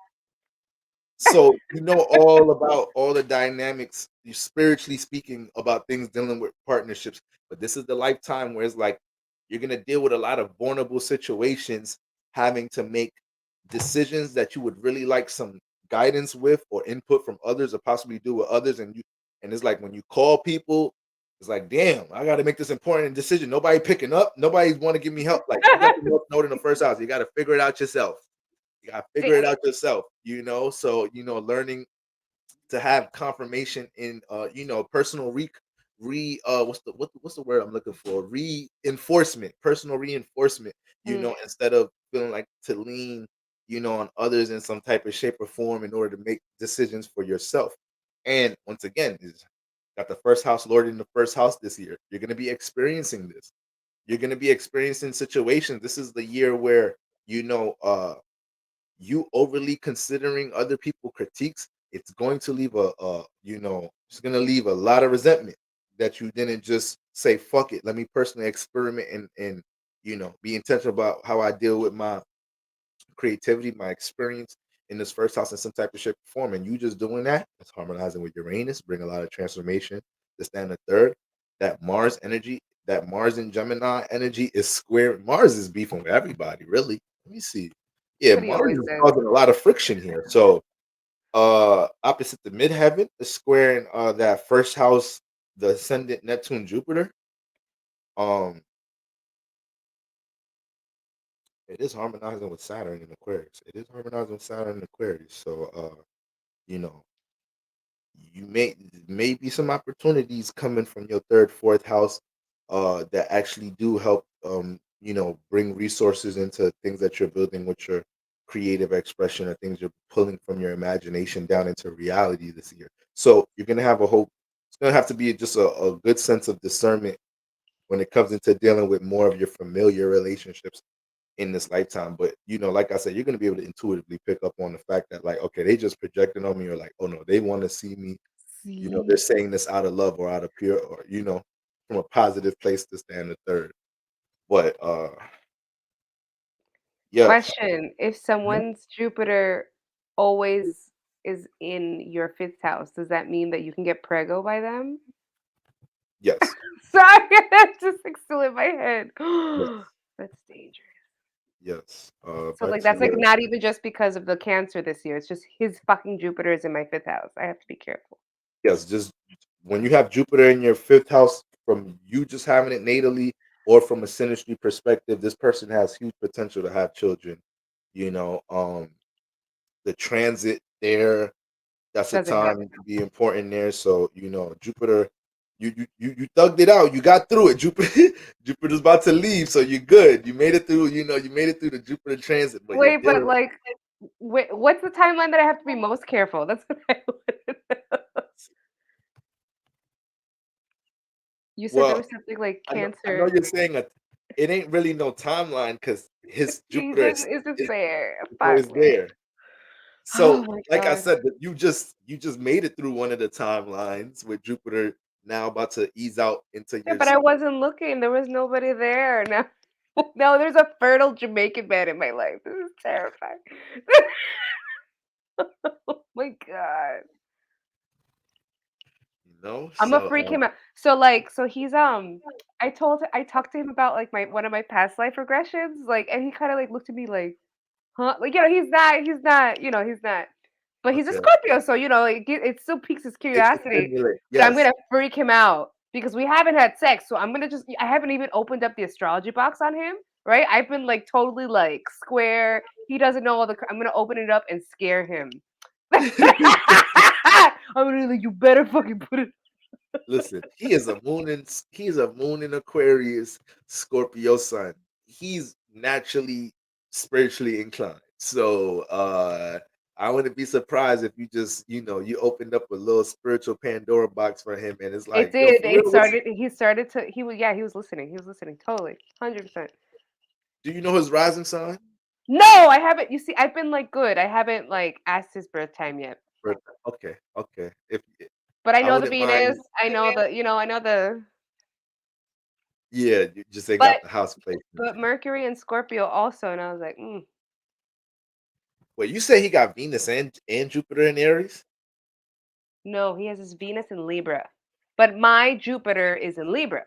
[SPEAKER 1] So you know all about all the dynamics, spiritually speaking, about things dealing with partnerships. But this is the lifetime where it's like you're gonna deal with a lot of vulnerable situations, having to make decisions that you would really like some guidance with or input from others, or possibly do with others. And it's like when you call people, it's like, damn, I got to make this important decision. Nobody picking up. Nobody want to give me help. Like you got the North Node in the first house. You got to figure it out yourself. You gotta figure it
[SPEAKER 2] Damn.
[SPEAKER 1] out yourself, So, learning to have confirmation in personal what's the word I'm looking for? Reinforcement, personal reinforcement,
[SPEAKER 2] Mm,
[SPEAKER 1] instead of feeling like to lean, on others in some type of shape or form in order to make decisions for yourself. And once again, is got the first house lord in the first house this year. You're gonna be experiencing this. You're gonna be experiencing situations. This is the year where, you know, uh you overly considering other people critiques, it's going to leave it's going to leave a lot of resentment that you didn't just say fuck it, let me personally experiment and be intentional about how I deal with my creativity, my experience in this first house in some type of shape or form. And you just doing that, it's harmonizing with Uranus, bring a lot of transformation. The standard third, that Mars energy, that Mars and Gemini energy is square. Mars is beefing with everybody, really. Let me see. Yeah,
[SPEAKER 2] but he
[SPEAKER 1] Mars
[SPEAKER 2] always
[SPEAKER 1] is
[SPEAKER 2] does.
[SPEAKER 1] causing a lot of friction here. So opposite the midheaven is squaring that first house, the ascendant Neptune Jupiter. Um it is harmonizing with Saturn in Aquarius. It is harmonizing with Saturn in Aquarius. So you know, you may be some opportunities coming from your third, fourth house that actually do help bring resources into things that you're building with your creative expression, or things you're pulling from your imagination down into reality this year. So you're gonna have a whole it's gonna have to be just a good sense of discernment when it comes into dealing with more of your familiar relationships in this lifetime. But like I said, you're gonna be able to intuitively pick up on the fact that, like, okay, they just projecting on me, or like, oh no, they want to see me. They're
[SPEAKER 2] See?
[SPEAKER 1] saying this out of love or out of pure, or from a positive place to stand the third. But yeah.
[SPEAKER 2] Question, if
[SPEAKER 1] Mhm.
[SPEAKER 2] someone's Jupiter always is in your 5th house, does that mean that you can get preggo by them?
[SPEAKER 1] Yes.
[SPEAKER 2] Sorry, that's just, like, still in my head.
[SPEAKER 1] Yes.
[SPEAKER 2] That's dangerous.
[SPEAKER 1] Yes.
[SPEAKER 2] So,
[SPEAKER 1] Back
[SPEAKER 2] like,
[SPEAKER 1] to
[SPEAKER 2] that's, like,
[SPEAKER 1] your
[SPEAKER 2] not even just because of the Cancer this year, it's just his fucking Jupiter is in my 5th house. I have to be careful.
[SPEAKER 1] yes. Just when you have Jupiter in your fifth house, from you just having it natally, or from a synastry perspective, this person has huge potential to have children. You know, the transit there, that's a
[SPEAKER 2] Doesn't
[SPEAKER 1] time
[SPEAKER 2] help.
[SPEAKER 1] to be important there. So Jupiter, you thugged it out. You got through it. Jupiter Jupiter's about to leave, so you're good. You made it through. You made it through the Jupiter transit, but you're
[SPEAKER 2] Wait, but,
[SPEAKER 1] dealing.
[SPEAKER 2] like, what's the timeline that I have to be most careful? That's what I wanna know. You said there
[SPEAKER 1] Well,
[SPEAKER 2] was something like
[SPEAKER 1] I know
[SPEAKER 2] Cancer.
[SPEAKER 1] you're saying it ain't really no timeline because his Jupiter
[SPEAKER 2] Jesus, is it there?
[SPEAKER 1] is
[SPEAKER 2] Fuck,
[SPEAKER 1] always
[SPEAKER 2] man.
[SPEAKER 1] there.
[SPEAKER 2] Oh
[SPEAKER 1] So,
[SPEAKER 2] my
[SPEAKER 1] like I
[SPEAKER 2] god.
[SPEAKER 1] said, that you just made it through one of the timelines with Jupiter now about to ease out into
[SPEAKER 2] Yeah,
[SPEAKER 1] your.
[SPEAKER 2] but I wasn't looking. There was nobody there. No, no, there's a fertile Jamaican man in my life. This is terrifying. Oh my god. Imma
[SPEAKER 1] So
[SPEAKER 2] freak him out. So, like, so he's, I talked to him about, like, my one of my past life regressions, like, and he kinda, like, looked at me like, "Huh?" Like, he's not. But he's a
[SPEAKER 1] okay.
[SPEAKER 2] Scorpio, so, it still piques his
[SPEAKER 1] It's a
[SPEAKER 2] curiosity,
[SPEAKER 1] stimulate.
[SPEAKER 2] but I'm
[SPEAKER 1] Yes.
[SPEAKER 2] gonna freak him out because we haven't had sex, so I haven't even opened up the astrology box on him, right? I've been, like, totally, like, square. He doesn't know all the I'm gonna open it up and scare him. I'm gonna be like, "You better fucking put it."
[SPEAKER 1] Listen, he is a moon in Aquarius, Scorpio sun. He's naturally spiritually inclined. So I wouldn't be surprised if you just, you opened up a little spiritual Pandora box for him and it's
[SPEAKER 2] It
[SPEAKER 1] like, yo,
[SPEAKER 2] did.
[SPEAKER 1] for real,
[SPEAKER 2] It started. He started to. He was. Yeah, he was listening. He was listening. Totally, 100%.
[SPEAKER 1] do you know his rising sign?
[SPEAKER 2] No, I haven't. You see, I've been like good. I haven't like asked his birth time yet,
[SPEAKER 1] Okay, okay. If
[SPEAKER 2] but I
[SPEAKER 1] I
[SPEAKER 2] know the
[SPEAKER 1] wouldn't
[SPEAKER 2] Venus.
[SPEAKER 1] mind,
[SPEAKER 2] I know the. I know the.
[SPEAKER 1] yeah, you just ain't
[SPEAKER 2] But
[SPEAKER 1] got the house placement.
[SPEAKER 2] Mercury and Scorpio also, and I was like,
[SPEAKER 1] Wait, you say he got Venus and Jupiter in Aries?
[SPEAKER 2] no, he has his Venus in Libra, but my Jupiter is in Libra.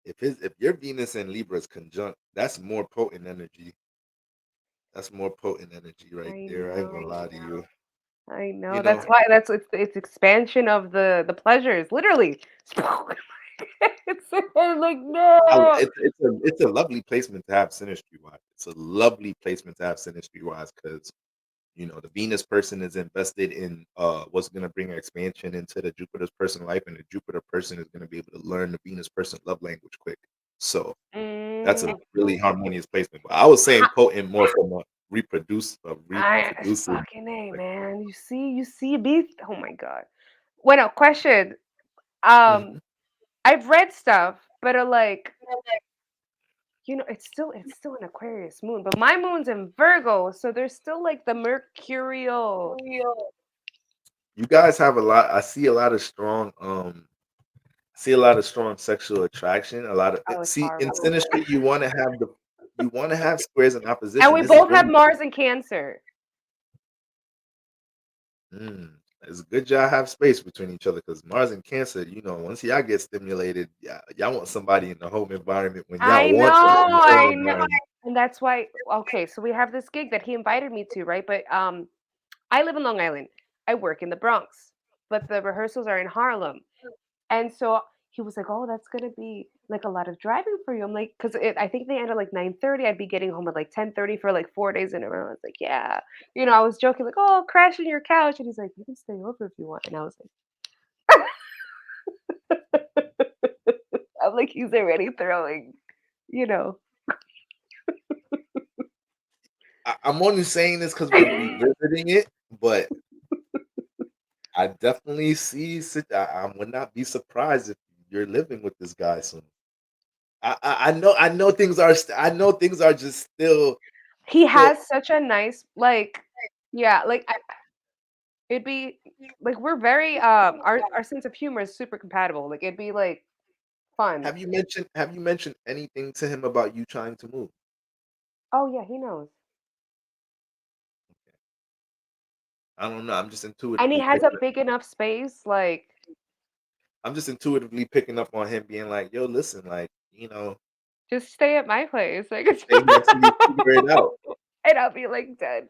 [SPEAKER 1] If your Venus and Libra is conjunct, that's more potent energy. That's more potent energy right
[SPEAKER 2] I
[SPEAKER 1] there. I ain't gonna
[SPEAKER 2] know.
[SPEAKER 1] lie to you.
[SPEAKER 2] I
[SPEAKER 1] You
[SPEAKER 2] know. That's
[SPEAKER 1] know,
[SPEAKER 2] why. It's expansion of the pleasures, literally. It's I'm like no.
[SPEAKER 1] it's a lovely placement to have synastry wise. It's a lovely placement to have synastry wise because the Venus person is invested in what's gonna bring expansion into the Jupiter's person life, and the Jupiter person is gonna be able to learn the Venus person love language quick. So that's a
[SPEAKER 2] Mm,
[SPEAKER 1] really harmonious placement. But I was saying potent more from a reproducive.
[SPEAKER 2] fucking A,
[SPEAKER 1] Like,
[SPEAKER 2] man. You see, beast. Oh my god. Bueno, question.
[SPEAKER 1] mhm.
[SPEAKER 2] I've read stuff, but like, it's still an Aquarius moon, but my moon's in Virgo, so there's still like the mercurial.
[SPEAKER 1] You guys have a lot. I see a lot of strong. See a lot of strong sexual attraction. A lot of
[SPEAKER 2] Oh, it's
[SPEAKER 1] see in
[SPEAKER 2] horrible.
[SPEAKER 1] synastry. You want to have squares in
[SPEAKER 2] And
[SPEAKER 1] opposition.
[SPEAKER 2] we
[SPEAKER 1] This is
[SPEAKER 2] both have
[SPEAKER 1] really
[SPEAKER 2] Mars in Cancer.
[SPEAKER 1] it's a good job have space between each other because Mars and Cancer, once y'all get stimulated, y'all want somebody in the home environment when y'all
[SPEAKER 2] I know,
[SPEAKER 1] want them in the home
[SPEAKER 2] I know.
[SPEAKER 1] environment.
[SPEAKER 2] And that's why, okay, so we have this gig that he invited me to, right? But I live in Long Island. I work in the Bronx, but the rehearsals are in Harlem. And so he was like, "Oh, that's gonna be like a lot of driving for you." I'm like, "Cause I think they end at like 9:30. I'd be getting home at like 10:30 for like 4 days in a row." I was like, "Yeah." I was joking like, "Oh, crash in your couch," and he's like, "You can stay over if you want." And I was like, I'm like, he's already throwing, you know.
[SPEAKER 1] I'm only saying this because we're revisiting it, but I definitely see. I would not be surprised if you're living with this guy soon. I know things are. I know things are just
[SPEAKER 2] He
[SPEAKER 1] still.
[SPEAKER 2] has such a nice like, yeah, like it'd be like we're very our sense of humor is super compatible. Like it'd be like fun.
[SPEAKER 1] Have you mentioned anything to him about you trying to move?
[SPEAKER 2] Oh yeah, he knows.
[SPEAKER 1] I don't know.
[SPEAKER 2] And he has a big enough space, like,
[SPEAKER 1] I'm just intuitively picking up on him being like, "Yo, listen, like,
[SPEAKER 2] just stay at my place, like, it's
[SPEAKER 1] stay here until you figure it out."
[SPEAKER 2] and I'll be, like, dead.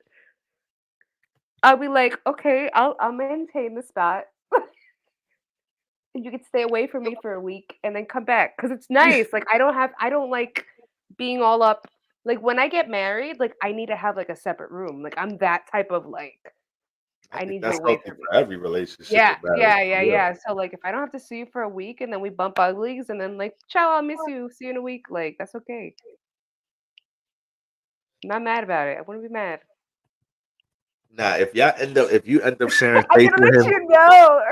[SPEAKER 2] I'll be like, "Okay, I'll maintain the spot, and you can stay away from me for a week and then come back because it's nice." Like, I don't like being all up like, when I get married, like, I need to have, like, a separate room. Like, I'm that type of, like,
[SPEAKER 1] I
[SPEAKER 2] I
[SPEAKER 1] think
[SPEAKER 2] need you
[SPEAKER 1] that's
[SPEAKER 2] away
[SPEAKER 1] healthy
[SPEAKER 2] from me.
[SPEAKER 1] for every relationship
[SPEAKER 2] Yeah,
[SPEAKER 1] or marriage,
[SPEAKER 2] yeah,
[SPEAKER 1] for
[SPEAKER 2] yeah,
[SPEAKER 1] real.
[SPEAKER 2] yeah. So, like, if I don't have to see you for a week and then we bump uglies and then, like, "Ciao, I'll miss you. See you in a week." Like, that's okay. I'm not mad about it. I wouldn't be mad.
[SPEAKER 1] Nah, if you end up sharing
[SPEAKER 2] I'm
[SPEAKER 1] space
[SPEAKER 2] gonna
[SPEAKER 1] with
[SPEAKER 2] let
[SPEAKER 1] him,
[SPEAKER 2] you know.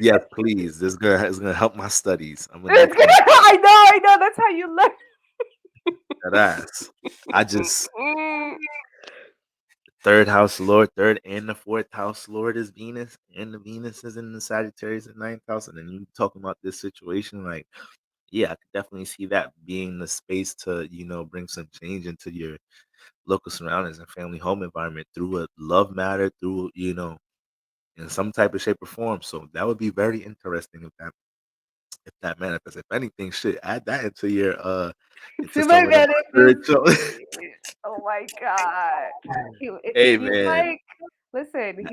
[SPEAKER 1] yes, please. This gonna help my studies. I'm gonna need
[SPEAKER 2] It's gonna
[SPEAKER 1] you
[SPEAKER 2] I know, that's how you look.
[SPEAKER 1] that ass. I just
[SPEAKER 2] Mm.
[SPEAKER 1] third house lord, third and the fourth house lord is Venus, and the Venus is in the Sagittarius and ninth house. And then you talking about this situation, like, yeah, I could definitely see that being the space to, bring some change into your local surroundings and family home environment through a love matter, through, in some type of shape or form. So that would be very interesting if that manifests. If anything, should add that into your into
[SPEAKER 2] To my
[SPEAKER 1] some of them
[SPEAKER 2] manifest.
[SPEAKER 1] spiritual.
[SPEAKER 2] Oh my god.
[SPEAKER 1] Hey
[SPEAKER 2] He's
[SPEAKER 1] man,
[SPEAKER 2] like, listen,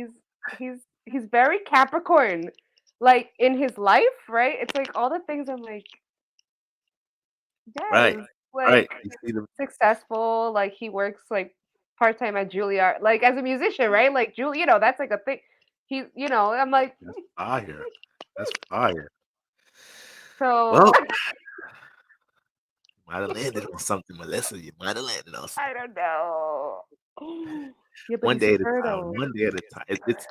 [SPEAKER 2] he's very Capricorn. Like in his life, right? It's like all the things I'm like,
[SPEAKER 1] right,
[SPEAKER 2] yes,
[SPEAKER 1] right.
[SPEAKER 2] like
[SPEAKER 1] You see the
[SPEAKER 2] successful, like he works like part-time at Juilliard, like as a musician, right? Like that's like a thing. I'm like,
[SPEAKER 1] that's fire. That's fire.
[SPEAKER 2] so
[SPEAKER 1] Well, might have landed on something, Melissa. You might have landed on something.
[SPEAKER 2] I don't know. Yeah, but
[SPEAKER 1] One
[SPEAKER 2] he's a
[SPEAKER 1] day at a time.
[SPEAKER 2] Virgo,
[SPEAKER 1] One day at a time. It's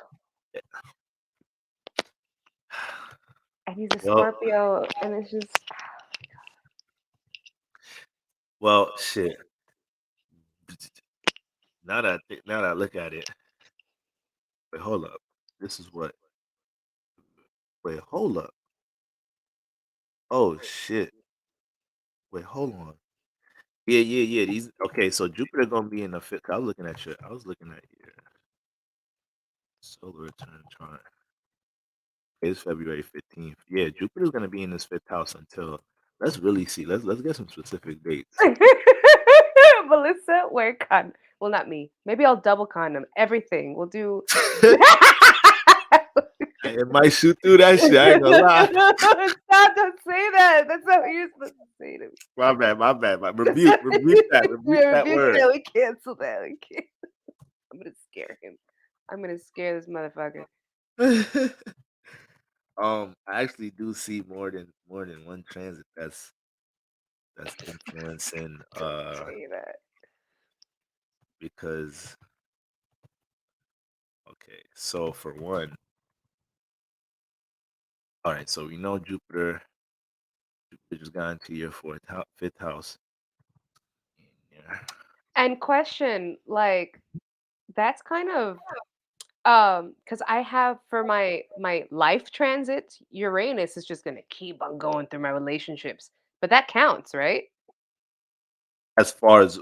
[SPEAKER 2] and he's a
[SPEAKER 1] well,
[SPEAKER 2] Scorpio, and it's just
[SPEAKER 1] well, shit. Now that I look at it, wait, hold up. This is what. Wait, hold up. Oh shit. Wait, hold on. Yeah, yeah, yeah. These okay. So Jupiter gonna be in the fifth. I was looking at your. I was looking at your solar return chart. It's February 15th. Yeah, Jupiter's gonna be in this fifth house until. Let's really see. Let's get some specific dates.
[SPEAKER 2] Melissa, wear condom. Well, not me. Maybe I'll double condom. Everything. We'll do.
[SPEAKER 1] It might shoot through that shit. I ain't gonna lie.
[SPEAKER 2] Stop! Don't say that. That's not what you're supposed to say to me.
[SPEAKER 1] My bad. My bad. Rebuke that. Rebuke that
[SPEAKER 2] Rebuke
[SPEAKER 1] word.
[SPEAKER 2] that. We cancel that. We can't. I'm gonna scare him. I'm gonna scare this motherfucker.
[SPEAKER 1] I actually do see more than one transit that's influencing
[SPEAKER 2] Don't say that.
[SPEAKER 1] because okay, so for one, all right, so we know Jupiter just got into your fifth house. Yeah.
[SPEAKER 2] And question, like, that's kind of because I have for my life transit, Uranus is just gonna keep on going through my relationships. But that counts, right?
[SPEAKER 1] As far as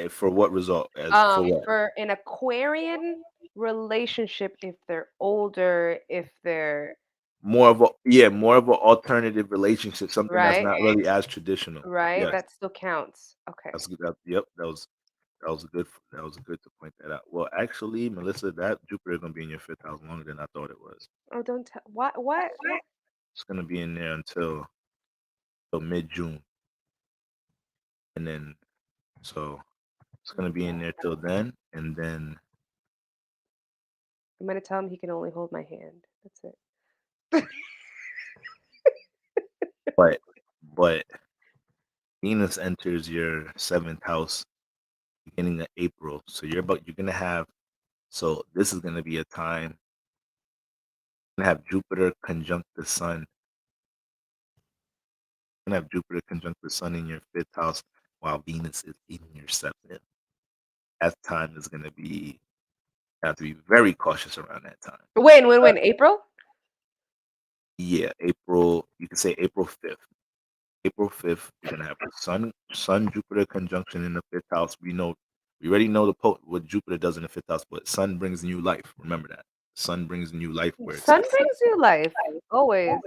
[SPEAKER 1] for what result? As for what?
[SPEAKER 2] For an Aquarian relationship, if they're older, if they're
[SPEAKER 1] More of an alternative relationship, something that's
[SPEAKER 2] right,
[SPEAKER 1] not really as traditional.
[SPEAKER 2] right,
[SPEAKER 1] Yes,
[SPEAKER 2] that still counts. Okay.
[SPEAKER 1] that's good. Yep, that was good. That was good to point that out. Well, actually, Melissa, that Jupiter is gonna be in your fifth house longer than I thought it was.
[SPEAKER 2] Oh, don't tell. What?
[SPEAKER 1] It's gonna be in there until mid June, and then so it's gonna be in there till then, and then
[SPEAKER 2] I'm gonna tell him he can only hold my hand. That's it.
[SPEAKER 1] but Venus enters your seventh house beginning of April, so you're gonna have so this is gonna be a time you're gonna have Jupiter conjunct the Sun. You're gonna have Jupiter conjunct the Sun in your fifth house while Venus is in your seventh. That time is gonna be you have to be very cautious around that time.
[SPEAKER 2] When? April?
[SPEAKER 1] Yeah, April. You can say April 5th. April 5th, you're gonna have the Sun Jupiter conjunction in the fifth house. We already know what Jupiter does in the fifth house, but Sun brings new life. Remember that. Sun brings new life where it's
[SPEAKER 2] Sun
[SPEAKER 1] at.
[SPEAKER 2] brings you life. Always.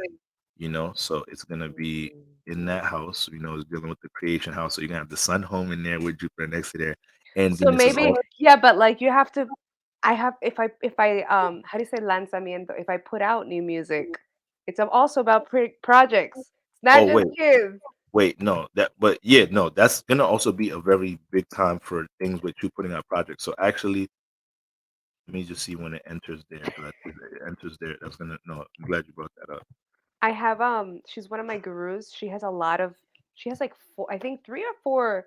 [SPEAKER 1] So it's gonna be
[SPEAKER 2] Mm.
[SPEAKER 1] in that house. It's dealing with the creation house. So you're gonna have the Sun home in there with Jupiter next to there, and
[SPEAKER 2] So
[SPEAKER 1] Venus is
[SPEAKER 2] maybe,
[SPEAKER 1] all.
[SPEAKER 2] yeah, but like you have to I have if I how do you say lanzamiento? If I put out new music, it's also about projects. It's not
[SPEAKER 1] Oh
[SPEAKER 2] just kids.
[SPEAKER 1] wait, no, but yeah, no, that's gonna also be a very big time for things with you putting out projects. So actually, let me just see when it enters there because I think that it enters there. That's gonna no. I'm glad you brought that up.
[SPEAKER 2] I have she's one of my gurus. She has like four, I think three or four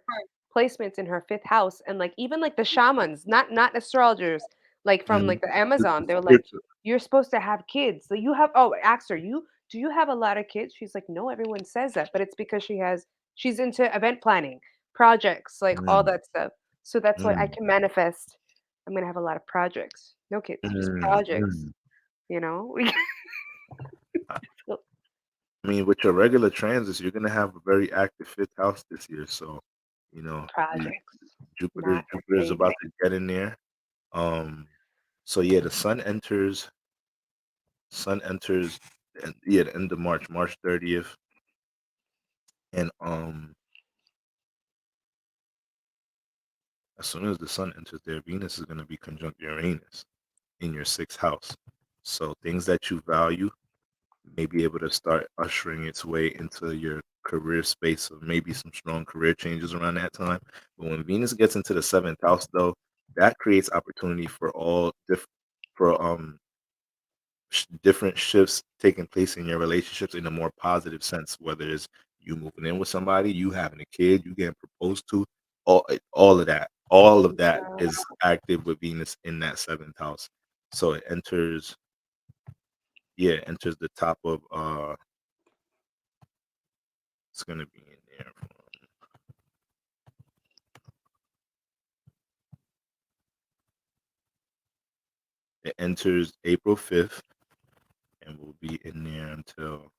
[SPEAKER 2] placements in her fifth house, and like even like the shamans, not astrologers, like from
[SPEAKER 1] Mhm.
[SPEAKER 2] like the Amazon,
[SPEAKER 1] The
[SPEAKER 2] they were like,
[SPEAKER 1] spiritual.
[SPEAKER 2] you're supposed to have kids. So you have asked her, you do you have a lot of kids? She's like, no, everyone says that, but it's because she's into event planning, projects, like all
[SPEAKER 1] Mm,
[SPEAKER 2] that stuff. So that's why I
[SPEAKER 1] mm,
[SPEAKER 2] can manifest. I'm gonna have a lot of projects. No kids, just
[SPEAKER 1] mm,
[SPEAKER 2] projects,
[SPEAKER 1] mm.
[SPEAKER 2] you know?
[SPEAKER 1] I I mean, with your regular transits, you're gonna have a very active fifth house this year. So, you know, you,
[SPEAKER 2] Projects,
[SPEAKER 1] Jupiter
[SPEAKER 2] not
[SPEAKER 1] Jupiter is about
[SPEAKER 2] baby.
[SPEAKER 1] to get in there. Um, so yeah, the Sun enters, and yeah, the end of March, March 30th, and as soon as the Sun enters there, Venus is gonna be conjunct Uranus in your sixth house. So things that you value may be able to start ushering its way into your career space of maybe some strong career changes around that time. But when Venus gets into the seventh house, though, that creates opportunity for all different for different shifts taking place in your relationships in a more positive sense, whether it's you moving in with somebody, you having a kid, you getting proposed to, all of that
[SPEAKER 2] God.
[SPEAKER 1] is active with Venus in that seventh house. So it enters, yeah, it enters the top of it's gonna be in there. It enters April 5th and will be in there until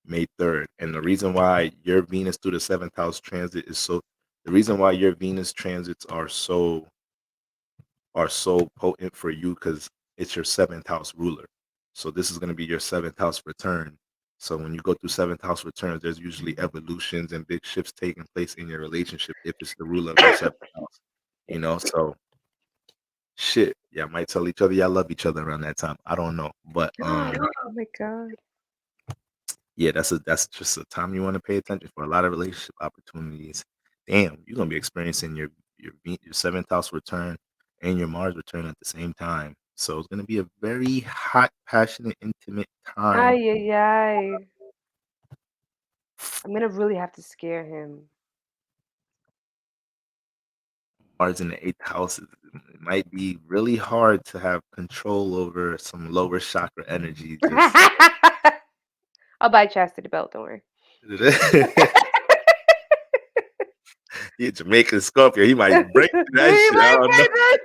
[SPEAKER 1] May 3rd. And the reason why your Venus through the seventh house transit is so the reason why your Venus transits are so potent for you because it's your seventh house ruler. So this is going to be your seventh house return. So when you go through seventh house returns, there's usually evolutions and big shifts taking place in your relationship if it's the ruler of your seventh house. So shit, yeah, might tell each other y'all love each other around that time. I don't know, but
[SPEAKER 2] Oh my God.
[SPEAKER 1] yeah, that's just a time you want to pay attention for a lot of relationship opportunities. Damn, you're gonna be experiencing your seventh house return and your Mars return at the same time. So it's gonna be a very hot, passionate, intimate time.
[SPEAKER 2] Ay, ay, ay. I'm gonna really have to scare him.
[SPEAKER 1] Mars in the eighth house it might be really hard to have control over some lower chakra energy. Just
[SPEAKER 2] I'll buy chastity belt, don't worry.
[SPEAKER 1] yeah, Jamaican Scorpio, he might break through that
[SPEAKER 2] He
[SPEAKER 1] shit. I
[SPEAKER 2] might
[SPEAKER 1] don't know.
[SPEAKER 2] break it.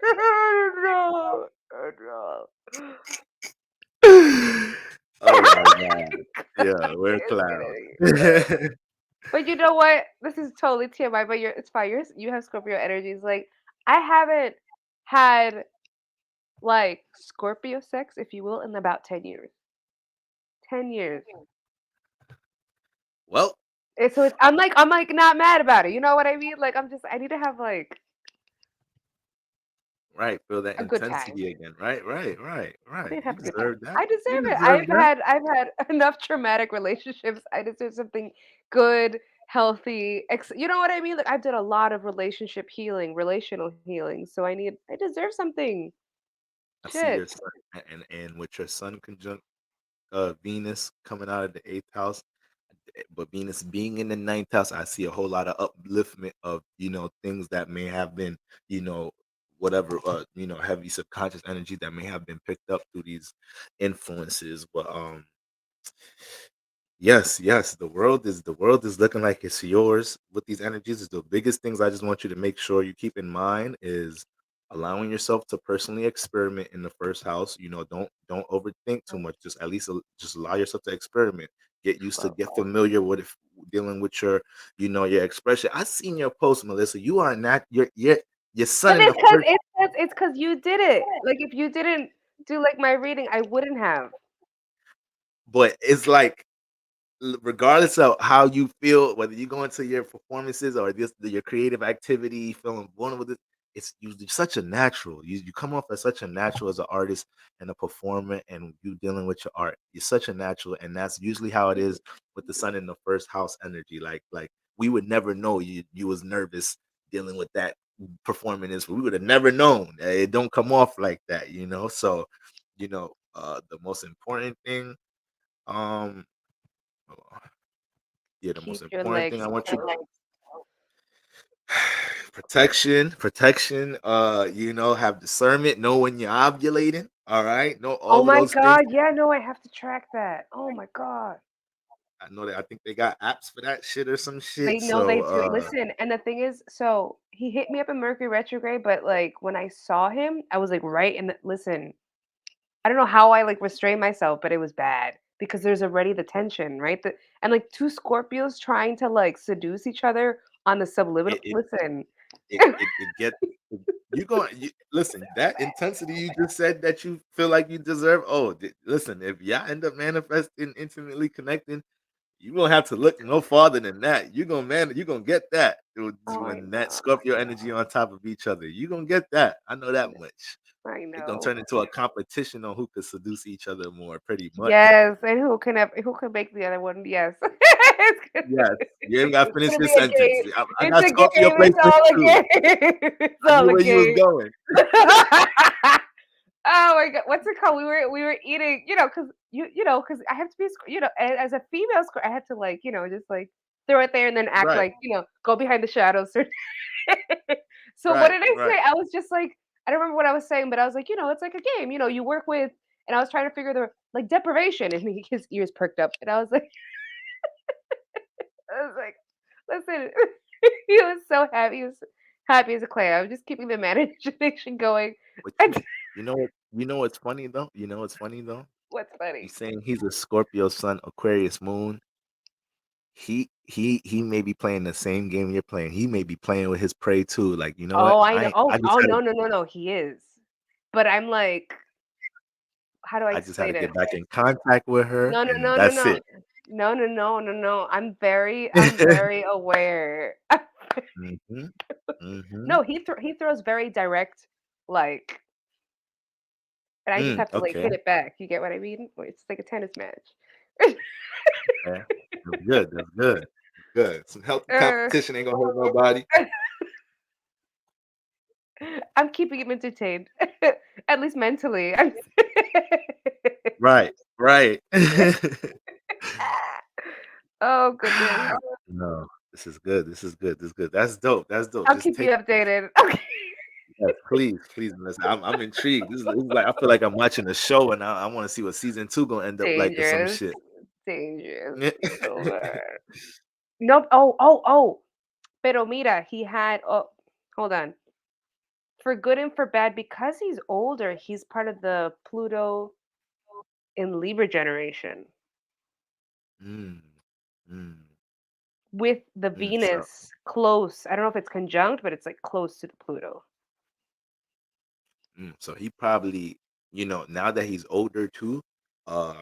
[SPEAKER 2] Oh, no.
[SPEAKER 1] Oh my god. Yeah, we're
[SPEAKER 2] Just
[SPEAKER 1] cloud.
[SPEAKER 2] kidding. But you know what? This is totally TMI, but it's fine. You have Scorpio energies. Like, I haven't had like Scorpio sex, if you will, in about 10 years. 10 years.
[SPEAKER 1] Well,
[SPEAKER 2] I'm like not mad about it. You know what I mean? Like I need to have like
[SPEAKER 1] right, feel that
[SPEAKER 2] a good time.
[SPEAKER 1] intensity again. Right, right, right,
[SPEAKER 2] I
[SPEAKER 1] right.
[SPEAKER 2] need to
[SPEAKER 1] You
[SPEAKER 2] have a good time.
[SPEAKER 1] deserve that.
[SPEAKER 2] I
[SPEAKER 1] You
[SPEAKER 2] deserve it.
[SPEAKER 1] deserve that.
[SPEAKER 2] I've had enough traumatic relationships. I deserve something good, healthy. You know what I mean? Like I've done a lot of relationship healing, relational healing. So I deserve something.
[SPEAKER 1] I see
[SPEAKER 2] Shit.
[SPEAKER 1] your sun and with your sun conjunct Venus coming out of the eighth house, but Venus being in the ninth house, I see a whole lot of upliftment of things that may have been you know whatever heavy subconscious energy that may have been picked up through these influences. But yes, yes, the world is looking like it's yours with these energies. Is the biggest things I just want you to make sure you keep in mind is allowing yourself to personally experiment in the first house. Don't overthink too much. Just at least just allow yourself to experiment. Get used to get familiar with it, dealing with your expression. I seen your post, Melissa. You are not your son
[SPEAKER 2] But
[SPEAKER 1] in the first,
[SPEAKER 2] it's because you did it. Like if you didn't do like my reading, I wouldn't have.
[SPEAKER 1] but it's like regardless of how you feel, whether you go into your performances or just your creative activity, feeling vulnerable, you're such a natural. You come off as such a natural as an artist and a performer, and you dealing with your art. You're such a natural, and that's usually how it is with the sun in the first house energy. Like we would never know you was nervous dealing with that performing this. We would have never known. It don't come off like that. So, the most important thing. Um, yeah, the most
[SPEAKER 2] Keep your
[SPEAKER 1] important thing I
[SPEAKER 2] legs
[SPEAKER 1] want you
[SPEAKER 2] closed.
[SPEAKER 1] protection, have discernment, know when you're ovulating, all right? Know
[SPEAKER 2] Oh
[SPEAKER 1] all of
[SPEAKER 2] my
[SPEAKER 1] those things.
[SPEAKER 2] God. Yeah, no, I have to track that. Oh my God.
[SPEAKER 1] I know that I think they got apps for that shit or some
[SPEAKER 2] They
[SPEAKER 1] shit.
[SPEAKER 2] know they
[SPEAKER 1] So
[SPEAKER 2] do. Listen, and the thing is, so he hit me up in Mercury retrograde, but like when I saw him, I was like right in the listen, I don't know how I like restrained myself, but it was bad because there's already the tension, right? And like two Scorpios trying to like seduce each other on the subliminal.
[SPEAKER 1] it it
[SPEAKER 2] Listen,
[SPEAKER 1] it get you going you listen, that intensity you just said that you feel like you deserve. Oh, listen, if y'all end up manifesting intimately connecting, you gonna have to look no farther than that. You gonna get that
[SPEAKER 2] oh, I
[SPEAKER 1] when that
[SPEAKER 2] know,
[SPEAKER 1] Scorpio energy on top of each other. You gonna get that. I know that much.
[SPEAKER 2] I
[SPEAKER 1] It's gonna
[SPEAKER 2] know.
[SPEAKER 1] turn into a competition on who could seduce each other more, pretty much.
[SPEAKER 2] Yes, and who can make the other one? Yes,
[SPEAKER 1] Yes, you ain't gotta
[SPEAKER 2] it's
[SPEAKER 1] finish
[SPEAKER 2] gonna
[SPEAKER 1] your
[SPEAKER 2] be a
[SPEAKER 1] sentence.
[SPEAKER 2] game.
[SPEAKER 1] I
[SPEAKER 2] It's
[SPEAKER 1] got
[SPEAKER 2] a
[SPEAKER 1] Scorpio
[SPEAKER 2] game. It's
[SPEAKER 1] placements
[SPEAKER 2] all a
[SPEAKER 1] too.
[SPEAKER 2] game. It's
[SPEAKER 1] I knew
[SPEAKER 2] all a
[SPEAKER 1] where you was
[SPEAKER 2] game.
[SPEAKER 1] going.
[SPEAKER 2] Oh my god, what's it called? We were eating, because I have to be, as a female squirrel, I had to like, just like throw it there and then act
[SPEAKER 1] Right,
[SPEAKER 2] like, go behind the shadows. So what
[SPEAKER 1] right,
[SPEAKER 2] did I
[SPEAKER 1] right.
[SPEAKER 2] say? I was just like, I don't remember what I was saying, but I was like, it's like a game. You work with, and I was trying to figure the like deprivation, and his ears perked up, and I was like, listen, he was so happy. He was happy as a clam. I was just keeping the imagination going.
[SPEAKER 1] But
[SPEAKER 2] And
[SPEAKER 1] you know what's funny though? You know what's funny though?
[SPEAKER 2] what's
[SPEAKER 1] You
[SPEAKER 2] funny?
[SPEAKER 1] saying he's a Scorpio sun, Aquarius moon. He may be playing the same game you're playing. He may be playing with his prey too. Like, you know what?
[SPEAKER 2] Oh, I know.
[SPEAKER 1] I
[SPEAKER 2] Oh,
[SPEAKER 1] just
[SPEAKER 2] oh
[SPEAKER 1] had to
[SPEAKER 2] no, no, no, no. He is. But I'm like, how do I
[SPEAKER 1] I just had to
[SPEAKER 2] explain it?
[SPEAKER 1] get back in contact with her,
[SPEAKER 2] No, no,
[SPEAKER 1] and
[SPEAKER 2] no, no,
[SPEAKER 1] that's
[SPEAKER 2] no.
[SPEAKER 1] it.
[SPEAKER 2] No, no, no, no, no. I'm very aware.
[SPEAKER 1] Mhm, mhm.
[SPEAKER 2] No, he throws very direct, like, and I just have to like
[SPEAKER 1] Okay,
[SPEAKER 2] hit it back. You get what I mean? It's like a tennis match.
[SPEAKER 1] okay. That's good, that's good, good. Some healthy
[SPEAKER 2] Uh,
[SPEAKER 1] competition ain't gonna hurt nobody.
[SPEAKER 2] I'm keeping him entertained, at least mentally. I'm
[SPEAKER 1] Right, right.
[SPEAKER 2] Oh goodness.
[SPEAKER 1] No, this is good, this is good, this is good. That's dope, that's dope.
[SPEAKER 2] I'll
[SPEAKER 1] Just
[SPEAKER 2] keep you
[SPEAKER 1] take
[SPEAKER 2] updated. Okay.
[SPEAKER 1] yes, please, please, listen, I'm intrigued. This is like I feel like I'm watching a show, and I wanna see what season 2 gonna end up like or some
[SPEAKER 2] Dangerous.
[SPEAKER 1] shit.
[SPEAKER 2] Dangerous. Over. Nope. Oh, oh, oh. Pero mira, he had. Oh, hold on. For good and for bad, because he's older, he's part of the Pluto in Libra generation
[SPEAKER 1] Mm, mm,
[SPEAKER 2] with the
[SPEAKER 1] so
[SPEAKER 2] Venus close. I don't know if it's conjunct, but it's like close to the Pluto.
[SPEAKER 1] so he probably, now that he's older too, uh,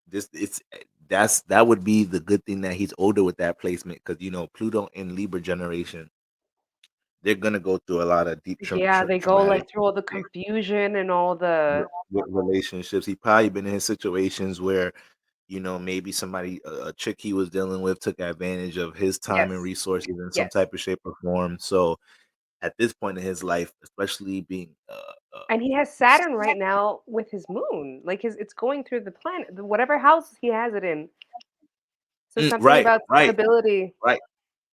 [SPEAKER 1] this it's that would be the good thing that he's older with that placement because Pluto in Libra generation, they're gonna go through a lot of deep
[SPEAKER 2] Yeah, they go
[SPEAKER 1] traumatic
[SPEAKER 2] like through all the
[SPEAKER 1] things
[SPEAKER 2] confusion and all the.
[SPEAKER 1] with relationships. He probably been in situations where maybe somebody a chick he was dealing with took advantage of his time and
[SPEAKER 2] Yes,
[SPEAKER 1] resources in some
[SPEAKER 2] yes.
[SPEAKER 1] type of shape or form. So at this point in his life, especially being
[SPEAKER 2] And he has Saturn right now with his moon. Like it's going through the planet, whatever house he has it in. So something
[SPEAKER 1] right,
[SPEAKER 2] about
[SPEAKER 1] right,
[SPEAKER 2] stability.
[SPEAKER 1] right.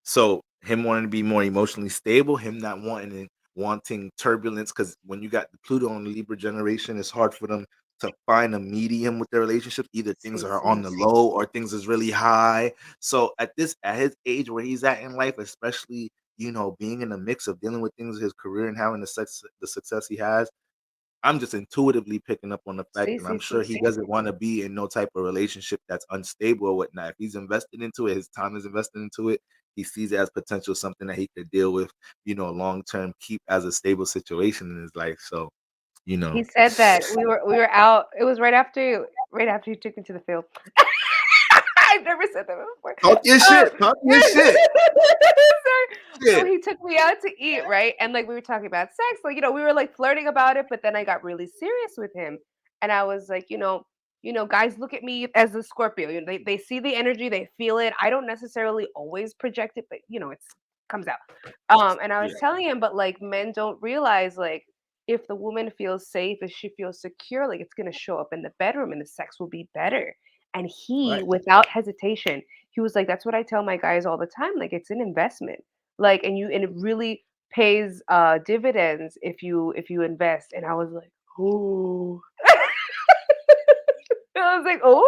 [SPEAKER 1] So him wanting to be more emotionally stable, him not wanting turbulence, because when you got the Pluto and the Libra generation, it's hard for them to find a medium with their relationship. Either things
[SPEAKER 2] See,
[SPEAKER 1] are on
[SPEAKER 2] see.
[SPEAKER 1] the low or things is really high. So at his age where he's at in life, especially being in the mix of dealing with things in his career and having the success he has, I'm just intuitively picking up on the fact
[SPEAKER 2] See,
[SPEAKER 1] that I'm
[SPEAKER 2] see,
[SPEAKER 1] sure
[SPEAKER 2] see.
[SPEAKER 1] he doesn't want to be in no type of relationship that's unstable or whatnot. If he's invested into it, his time is invested into it. He sees it as potential something that he could deal with, long term, keep as a stable situation in his life. So, you know,
[SPEAKER 2] He said that we were out. It was right after you took me to the field. I've never said that before.
[SPEAKER 1] talk your
[SPEAKER 2] Um,
[SPEAKER 1] shit, talk your shit,
[SPEAKER 2] sorry. So
[SPEAKER 1] shit.
[SPEAKER 2] he took me out to eat, right? And like we were talking about sex, like we were like flirting about it, but then I got really serious with him, and I was like, guys look at me as a Scorpio. They see the energy, they feel it. I don't necessarily always project it, but it's comes out. And I was
[SPEAKER 1] Yeah,
[SPEAKER 2] telling him, but like men don't realize like if the woman feels safe, if she feels secure, like it's gonna show up in the bedroom and the sex will be better. And he,
[SPEAKER 1] right.
[SPEAKER 2] without hesitation, he was like, "That's what I tell my guys all the time. Like it's an investment. Like and it really pays dividends if you invest." And I was like, "Ooh." I was like, "Oh."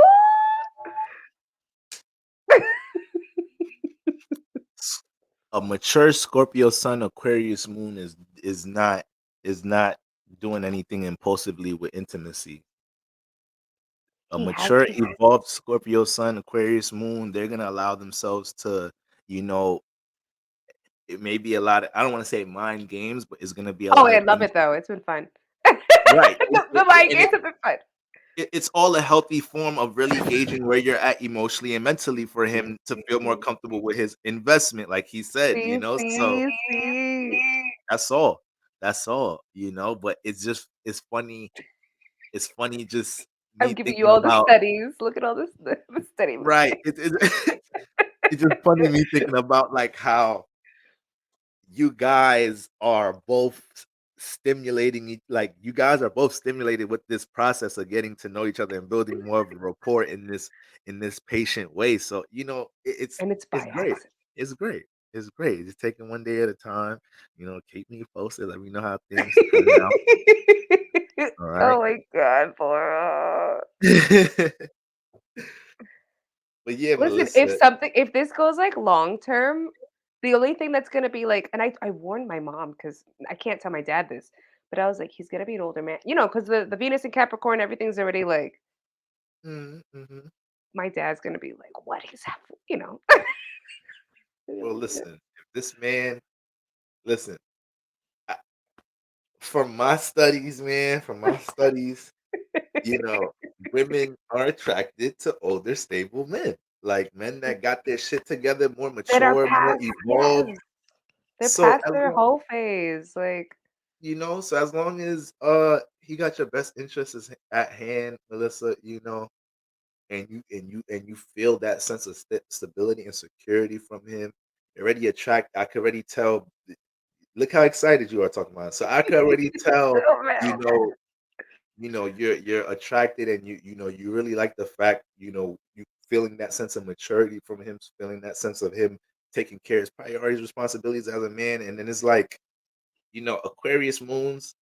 [SPEAKER 1] A mature Scorpio Sun Aquarius Moon is not doing anything impulsively with intimacy. A
[SPEAKER 2] He has
[SPEAKER 1] mature,
[SPEAKER 2] he
[SPEAKER 1] evolved Scorpio Sun, Aquarius Moon, they're gonna allow themselves to, you know, it may be a lot of, I don't want to say mind games, but it's gonna be a
[SPEAKER 2] Oh,
[SPEAKER 1] lot
[SPEAKER 2] I
[SPEAKER 1] of
[SPEAKER 2] love
[SPEAKER 1] things.
[SPEAKER 2] it though. It's been fun.
[SPEAKER 1] Right.
[SPEAKER 2] The mind
[SPEAKER 1] And
[SPEAKER 2] games have been fun.
[SPEAKER 1] it's all a healthy form of really gauging where you're at emotionally and mentally for him to feel more comfortable with his investment, like he said,
[SPEAKER 2] See,
[SPEAKER 1] so
[SPEAKER 2] see, see.
[SPEAKER 1] that's all. That's all, but it's funny. It's funny just
[SPEAKER 2] I'm
[SPEAKER 1] me
[SPEAKER 2] giving you
[SPEAKER 1] thinking
[SPEAKER 2] all the
[SPEAKER 1] about
[SPEAKER 2] studies. Look at all this the study
[SPEAKER 1] right.
[SPEAKER 2] material.
[SPEAKER 1] It's just funny me thinking about like how you guys are both stimulating like you guys are both stimulated with this process of getting to know each other and building more of a rapport in this patient way. So,
[SPEAKER 2] and it's
[SPEAKER 1] it's
[SPEAKER 2] by
[SPEAKER 1] great.
[SPEAKER 2] accident.
[SPEAKER 1] It's great. It's great. Just taking one day at a time, keep me posted, let me know how things turn out. All right.
[SPEAKER 2] Oh my god, Bora.
[SPEAKER 1] But yeah,
[SPEAKER 2] Listen,
[SPEAKER 1] Melissa.
[SPEAKER 2] if this goes like long term, the only thing that's gonna be like, and I warned my mom because I can't tell my dad this, but I was like, he's gonna be an older man, because the Venus and Capricorn, everything's already like,
[SPEAKER 1] Mhm.
[SPEAKER 2] my dad's gonna be like, what is that?
[SPEAKER 1] Well, listen, if this man, listen, I, from my studies, man, from my studies, you know, women are attracted to older, stable men, like men that got their shit together, more
[SPEAKER 2] That are
[SPEAKER 1] mature, more
[SPEAKER 2] past,
[SPEAKER 1] evolved.
[SPEAKER 2] yes, they're
[SPEAKER 1] So
[SPEAKER 2] past their whole phase. Like,
[SPEAKER 1] so as long as he got your best interests at hand, Melissa, and you feel that sense of stability and security from him, I could already tell. Look how excited you are talking about it. So I could already tell,
[SPEAKER 2] oh
[SPEAKER 1] you
[SPEAKER 2] man,
[SPEAKER 1] know, you're attracted, and you really like the fact, you feeling that sense of maturity from him, feeling that sense of him taking care of his priorities, responsibilities as a man. And then it's like, Aquarius moons,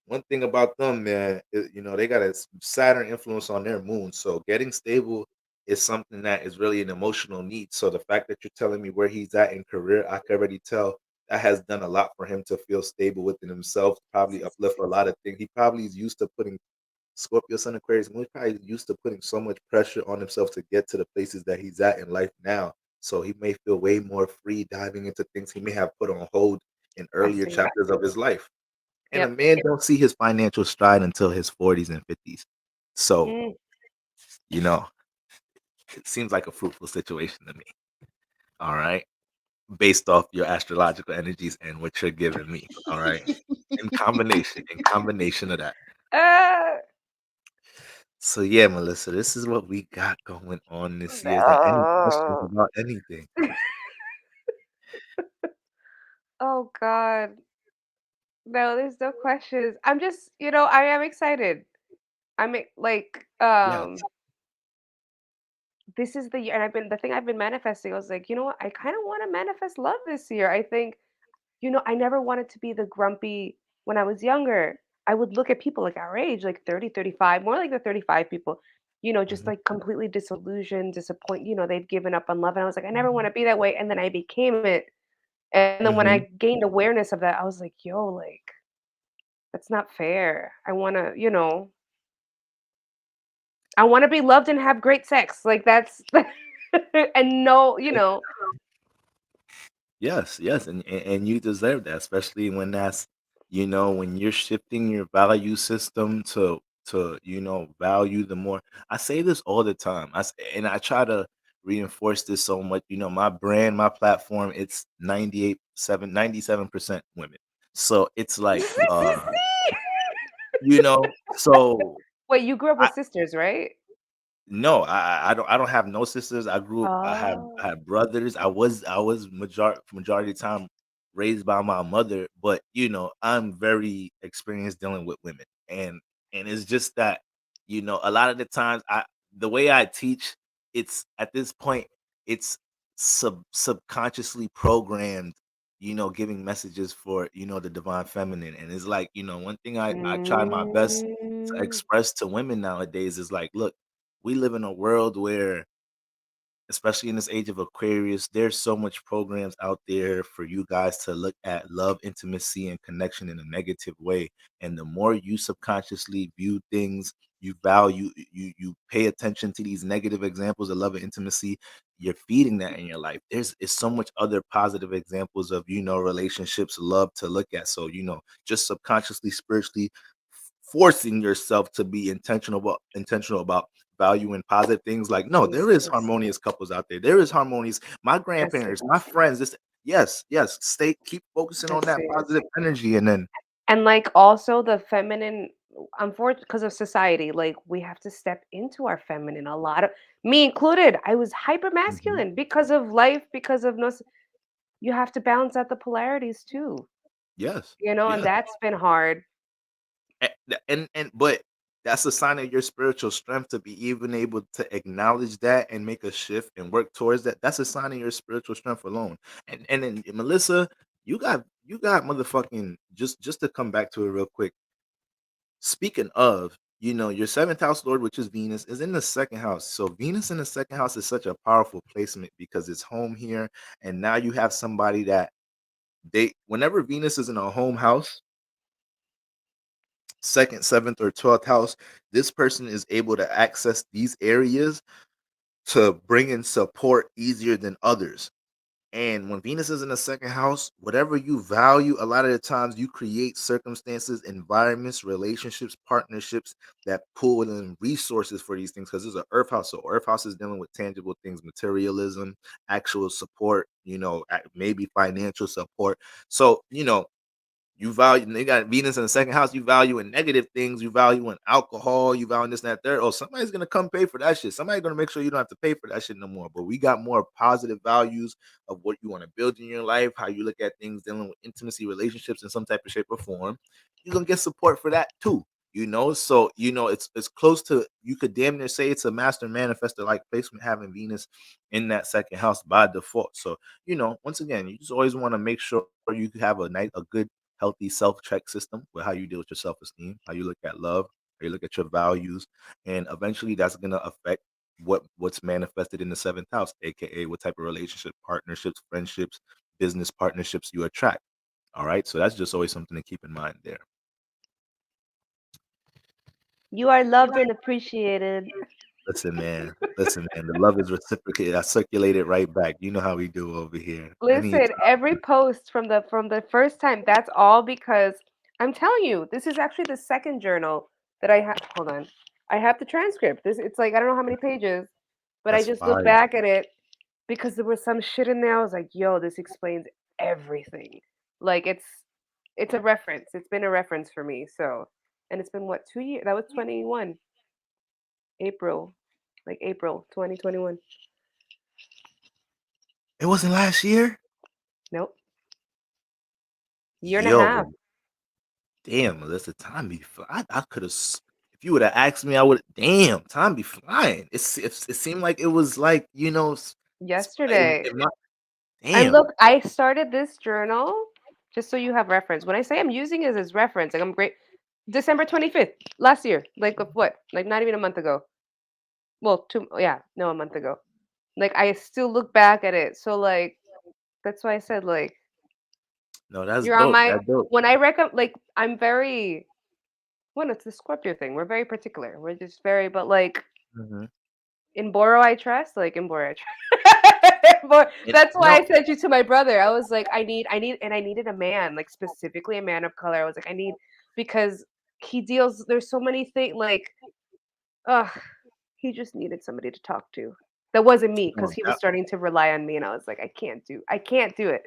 [SPEAKER 1] one thing about them, man, they got a Saturn influence on their moon. So getting stable is something that is really an emotional need. So the fact that you're telling me where he's at in career, I can already tell that has done a lot for him to feel stable within himself, probably uplift a lot of things. He probably is used to putting Scorpio Sun Aquarius moon, he's probably used to putting so much pressure on himself to get to the places that he's at in life now. So he may feel way more free diving into things he may have put on hold in
[SPEAKER 2] I
[SPEAKER 1] earlier
[SPEAKER 2] see that.
[SPEAKER 1] chapters of his life. And a
[SPEAKER 2] Yep.
[SPEAKER 1] man don't see his financial stride until his 40s and 50s. So,
[SPEAKER 2] Mm.
[SPEAKER 1] you know, it seems like a fruitful situation to me. All right. Based off your astrological energies and what you're giving me. All right. In combination of that.
[SPEAKER 2] Ah,
[SPEAKER 1] So yeah, Melissa, this is what we got going on this year. Is there any questions
[SPEAKER 2] no.
[SPEAKER 1] about anything?
[SPEAKER 2] Oh God. No, there's no questions. I'm just, I am excited. Like,
[SPEAKER 1] Yes.
[SPEAKER 2] this is the year, and the thing I've been manifesting. I was like, you know what? I kind of want to manifest love this year. I think, I never wanted to be the grumpy when I was younger. I would look at people like our age, like 30, 35, more like the 35 people, just
[SPEAKER 1] Mhm.
[SPEAKER 2] like completely disillusioned, they've given up on love. And I was like, I never want to be that way. And then I became it. And then when I
[SPEAKER 1] Mhm.
[SPEAKER 2] gained awareness of that, I was like, yo, like, that's not fair. I wanna be loved and have great sex, like, that's and no,
[SPEAKER 1] Yes, yes, and you deserve that, especially when when you're shifting your value system to value the more. I say this all the time. And I try to reinforce this so much. My brand, my platform, it's 97% women. So it's like, so
[SPEAKER 2] Wait, you grew up
[SPEAKER 1] I
[SPEAKER 2] with sisters, right?
[SPEAKER 1] no, I don't have no sisters. I
[SPEAKER 2] Oh.
[SPEAKER 1] had brothers. I was majority of the time raised by my mother, but I'm very experienced dealing with women. And it's just that, a lot of the times the way I teach, it's at this point, it's subconsciously programmed, giving messages for, the divine feminine. And it's like, one thing I try my best to
[SPEAKER 2] Mm,
[SPEAKER 1] express to women nowadays is like, look, we live in a world where, especially in this age of Aquarius, there's so much programs out there for you guys to look at love, intimacy, and connection in a negative way. And the more you subconsciously view things, you value, you pay attention to these negative examples of love and intimacy, you're feeding that in your life. There's is so much other positive examples of, relationships, love to look at. So, just subconsciously, spiritually forcing yourself to be intentional about value and positive things. Like, no, there is
[SPEAKER 2] Jesus.
[SPEAKER 1] harmonious couples out there. There is harmonious. My
[SPEAKER 2] Yes,
[SPEAKER 1] grandparents, my friends. This, yes, yes. Keep focusing
[SPEAKER 2] I
[SPEAKER 1] on that
[SPEAKER 2] see it.
[SPEAKER 1] positive energy, and then
[SPEAKER 2] And, like, also the feminine, unfortunately, because of society, like, we have to step into our feminine, a lot of me included. I was hyper
[SPEAKER 1] Mhm.
[SPEAKER 2] masculine because of life, because of no. You have to balance out the polarities too.
[SPEAKER 1] Yes.
[SPEAKER 2] and
[SPEAKER 1] Yes.
[SPEAKER 2] that's been hard.
[SPEAKER 1] And but that's a sign of your spiritual strength to be even able to acknowledge that and make a shift and work towards that. That's a sign of your spiritual strength alone. And then Melissa, you got motherfucking just to come back to it real quick. Speaking of, your seventh house lord, which is Venus, is in the second house. So Venus in the second house is such a powerful placement because it's home here, and now you have somebody that whenever Venus is in a home house, second, seventh, or 12th house, this person is able to access these areas to bring in support easier than others. And when Venus is in the second house, whatever you value, a lot of the times you create circumstances, environments, relationships, partnerships that pull in resources for these things because there's an earth house. So earth house is dealing with tangible things, materialism, actual support, maybe financial support. So, you value, they got Venus in the second house. You value in negative things. You value in alcohol. You value in this and that, third. Oh, somebody's gonna come pay for that shit. Somebody's gonna make sure you don't have to pay for that shit no more. But we got more positive values of what you want to build in your life, how you look at things, dealing with intimacy, relationships in some type of shape or form. You're gonna get support for that too. So it's close to, you could damn near say it's a master manifestor like placement having Venus in that second house by default. So once again, you just always want to make sure you have a good healthy self-check system with how you deal with your self-esteem, how you look at love, how you look at your values, and eventually that's gonna affect what's manifested in the seventh house, aka what type of relationship, partnerships, friendships, business partnerships you attract. All right, so that's just always something to keep in mind there.
[SPEAKER 2] You are loved and appreciated.
[SPEAKER 1] Listen, man, the love is reciprocated. I circulate it right back. You know how we do over here.
[SPEAKER 2] Listen,
[SPEAKER 1] Anytime.
[SPEAKER 2] every post from the first time, that's all because I'm telling you, this is actually the second journal that I have. Hold on. I have the transcript. It's like I don't know how many pages, but I
[SPEAKER 1] That's
[SPEAKER 2] just look
[SPEAKER 1] fire.
[SPEAKER 2] back at it because there was some shit in there. I was like, yo, this explains everything. Like it's a reference. It's been a reference for me. So, and it's been what, 2 years? That was 21 April, like April 2021.
[SPEAKER 1] It wasn't last year?
[SPEAKER 2] Nope, year and a half.
[SPEAKER 1] Yo, damn, Melissa, time be flying. I could have. If you would have asked me, I would. Damn, time be flying. It seemed like it was like
[SPEAKER 2] Yesterday.
[SPEAKER 1] in my
[SPEAKER 2] And
[SPEAKER 1] damn.
[SPEAKER 2] look, I started this journal just so you have reference. When I say I'm using it as reference, like I'm great. December 25th, last year, like of what? Like not even a month ago. Well, yeah, no, a month ago. Like I still look back at it. So like that's why I said like
[SPEAKER 1] No, that's
[SPEAKER 2] you're on
[SPEAKER 1] dope.
[SPEAKER 2] my
[SPEAKER 1] That's dope.
[SPEAKER 2] when I recommend like I'm very well, it's the Scorpio thing. We're very particular. We're just very but like
[SPEAKER 1] Mhm.
[SPEAKER 2] in Boro I trust, like in Boro I trust. But
[SPEAKER 1] And
[SPEAKER 2] that's why
[SPEAKER 1] no,
[SPEAKER 2] I sent you to my brother. I was like, and I needed a man, like specifically a man of color. I was like, I need because he deals. There's so many things. Like, ugh, he just needed somebody to talk to. That wasn't me because
[SPEAKER 1] no,
[SPEAKER 2] he was starting to rely on me, and I was like, I can't do it.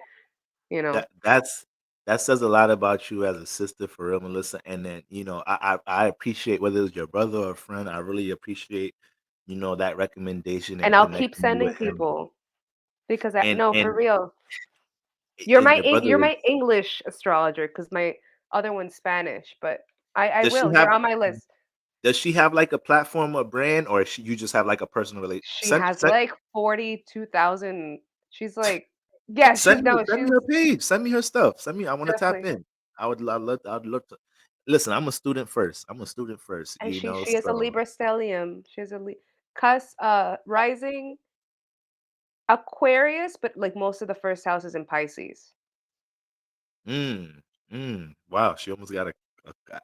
[SPEAKER 2] You know.
[SPEAKER 1] that says a lot about you as a sister for real, Melissa. And then I appreciate whether it's your brother or a friend. I really appreciate that recommendation
[SPEAKER 2] And
[SPEAKER 1] and
[SPEAKER 2] I'll keep
[SPEAKER 1] connecting you
[SPEAKER 2] sending
[SPEAKER 1] with him.
[SPEAKER 2] people because I
[SPEAKER 1] And
[SPEAKER 2] no for
[SPEAKER 1] and
[SPEAKER 2] real.
[SPEAKER 1] and your brother
[SPEAKER 2] You're
[SPEAKER 1] is.
[SPEAKER 2] my English astrologer because my other one's Spanish, but I
[SPEAKER 1] Does she
[SPEAKER 2] will. You're
[SPEAKER 1] have
[SPEAKER 2] on my list.
[SPEAKER 1] does she have like a platform or brand, or you just have like a personal relation?
[SPEAKER 2] She
[SPEAKER 1] Send
[SPEAKER 2] has
[SPEAKER 1] send
[SPEAKER 2] like 42,000. She's like, yeah, she's no,
[SPEAKER 1] send me
[SPEAKER 2] she's
[SPEAKER 1] her page. Send me her stuff. Send me. I want to tap
[SPEAKER 2] definitely,
[SPEAKER 1] in. I'd love to. Listen, I'm a student first. I'm a student first.
[SPEAKER 2] and she is a
[SPEAKER 1] So.
[SPEAKER 2] Libra stellium. She has a Cus rising Aquarius, but like most of the first house is in Pisces.
[SPEAKER 1] Mm, wow, she almost got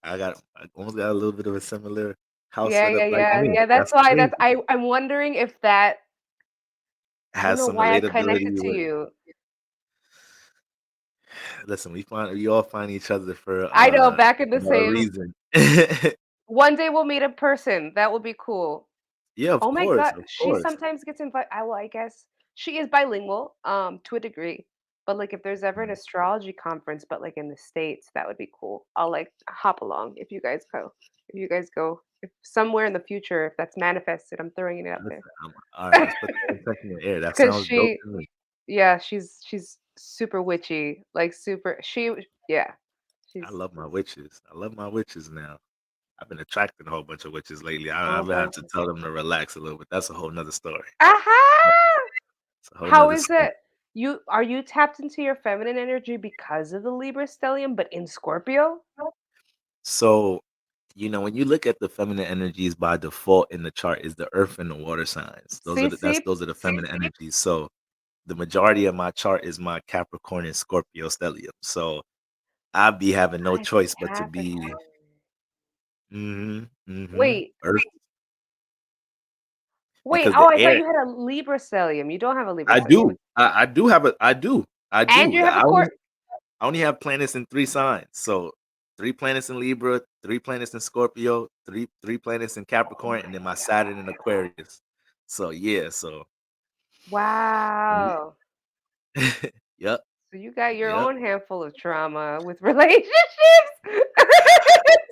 [SPEAKER 1] I almost got a little bit of a similar house
[SPEAKER 2] Yeah,
[SPEAKER 1] setup
[SPEAKER 2] yeah,
[SPEAKER 1] like
[SPEAKER 2] yeah,
[SPEAKER 1] me.
[SPEAKER 2] yeah. That's
[SPEAKER 1] That's
[SPEAKER 2] why
[SPEAKER 1] crazy.
[SPEAKER 2] I'm wondering if that I don't
[SPEAKER 1] Has
[SPEAKER 2] know
[SPEAKER 1] some
[SPEAKER 2] why I connected
[SPEAKER 1] relatability
[SPEAKER 2] to
[SPEAKER 1] with.
[SPEAKER 2] you.
[SPEAKER 1] Listen, we all find each other
[SPEAKER 2] I know back in the
[SPEAKER 1] for a
[SPEAKER 2] same.
[SPEAKER 1] reason.
[SPEAKER 2] One day we'll meet in person. That would be cool.
[SPEAKER 1] Yeah, of
[SPEAKER 2] Oh my
[SPEAKER 1] course,
[SPEAKER 2] god,
[SPEAKER 1] of
[SPEAKER 2] she
[SPEAKER 1] course.
[SPEAKER 2] sometimes gets invited. I guess she is bilingual, to a degree. But like, if there's ever an
[SPEAKER 1] Mhm.
[SPEAKER 2] astrology conference, but like in the States, that would be cool. I'll like hop along if you guys go. If you guys go, if somewhere in the future, if that's manifested, I'm throwing it out
[SPEAKER 1] Listen,
[SPEAKER 2] there.
[SPEAKER 1] all right, let's put the intention in the air. That
[SPEAKER 2] Because
[SPEAKER 1] sounds dope
[SPEAKER 2] she,
[SPEAKER 1] to me.
[SPEAKER 2] yeah, she's super witchy, like super. Yeah,
[SPEAKER 1] I
[SPEAKER 2] she's.
[SPEAKER 1] love my witches. I love my witches now. I've been attracting a whole bunch of witches lately.
[SPEAKER 2] Oh
[SPEAKER 1] I've
[SPEAKER 2] my.
[SPEAKER 1] had to tell them to relax a little bit. That's a whole nother story. Yeah,
[SPEAKER 2] Aha!
[SPEAKER 1] it's a whole
[SPEAKER 2] How
[SPEAKER 1] nother
[SPEAKER 2] is
[SPEAKER 1] story.
[SPEAKER 2] it? Are you tapped into your feminine energy because of the Libra stellium, but in Scorpio?
[SPEAKER 1] So, when you look at the feminine energies by default in the chart is the earth and the water signs.
[SPEAKER 2] See, see,
[SPEAKER 1] Those are the feminine energies. So the majority of my chart is my Capricorn and Scorpio stellium. So I'd be having no
[SPEAKER 2] I have a
[SPEAKER 1] choice but to be
[SPEAKER 2] Capricorn. Wait,
[SPEAKER 1] earth
[SPEAKER 2] wait.
[SPEAKER 1] because
[SPEAKER 2] Oh,
[SPEAKER 1] the
[SPEAKER 2] I thought
[SPEAKER 1] air
[SPEAKER 2] you had a Libra stellium. You don't have a Libra
[SPEAKER 1] I
[SPEAKER 2] stellium,
[SPEAKER 1] do. I do have a I do. I
[SPEAKER 2] and
[SPEAKER 1] do.
[SPEAKER 2] you have a court.
[SPEAKER 1] I only have planets in 3 signs. So 3 planets in Libra, 3 planets in Scorpio, three planets in
[SPEAKER 2] Oh
[SPEAKER 1] Capricorn, and
[SPEAKER 2] my
[SPEAKER 1] then my Saturn in
[SPEAKER 2] god!
[SPEAKER 1] Aquarius. So yeah, so ye
[SPEAKER 2] Wow.
[SPEAKER 1] yep,
[SPEAKER 2] So you got your
[SPEAKER 1] yep.
[SPEAKER 2] own handful of trauma with relationships.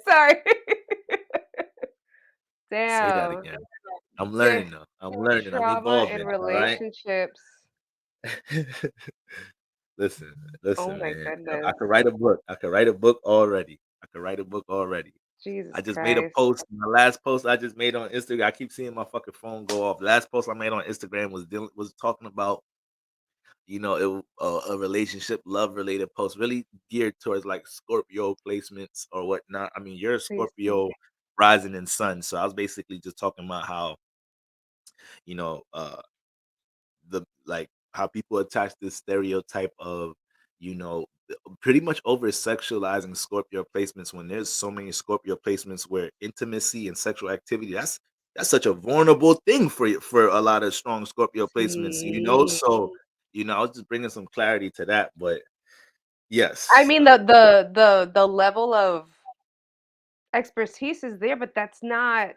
[SPEAKER 2] Sorry.
[SPEAKER 1] Say that
[SPEAKER 2] Damn.
[SPEAKER 1] again. I'm
[SPEAKER 2] Yeah,
[SPEAKER 1] learning though. I'm learning. I'm
[SPEAKER 2] trauma in
[SPEAKER 1] evolving, all right?
[SPEAKER 2] relationships.
[SPEAKER 1] Listen,
[SPEAKER 2] Oh
[SPEAKER 1] listen,
[SPEAKER 2] my
[SPEAKER 1] man. I
[SPEAKER 2] goodness.
[SPEAKER 1] could write a book. I could write a book already. I could write a book already. I
[SPEAKER 2] Jesus
[SPEAKER 1] just made a
[SPEAKER 2] Christ.
[SPEAKER 1] post. My last post I just made on Instagram. I keep seeing my fucking phone go off. Last post I made on Instagram was talking about a relationship, love related post, really geared towards like Scorpio placements or whatnot. I mean, you're a
[SPEAKER 2] Please, please.
[SPEAKER 1] Scorpio rising in sun, so I was basically just talking about how you know the like how people attach this stereotype of pretty much over sexualizing Scorpio placements when there's so many Scorpio placements where intimacy and sexual activity that's such a vulnerable thing for a lot of strong Scorpio placements,
[SPEAKER 2] See.
[SPEAKER 1] so I was just bringing some clarity to that, but
[SPEAKER 2] I
[SPEAKER 1] yes,
[SPEAKER 2] mean the level of expertise is there, but that's not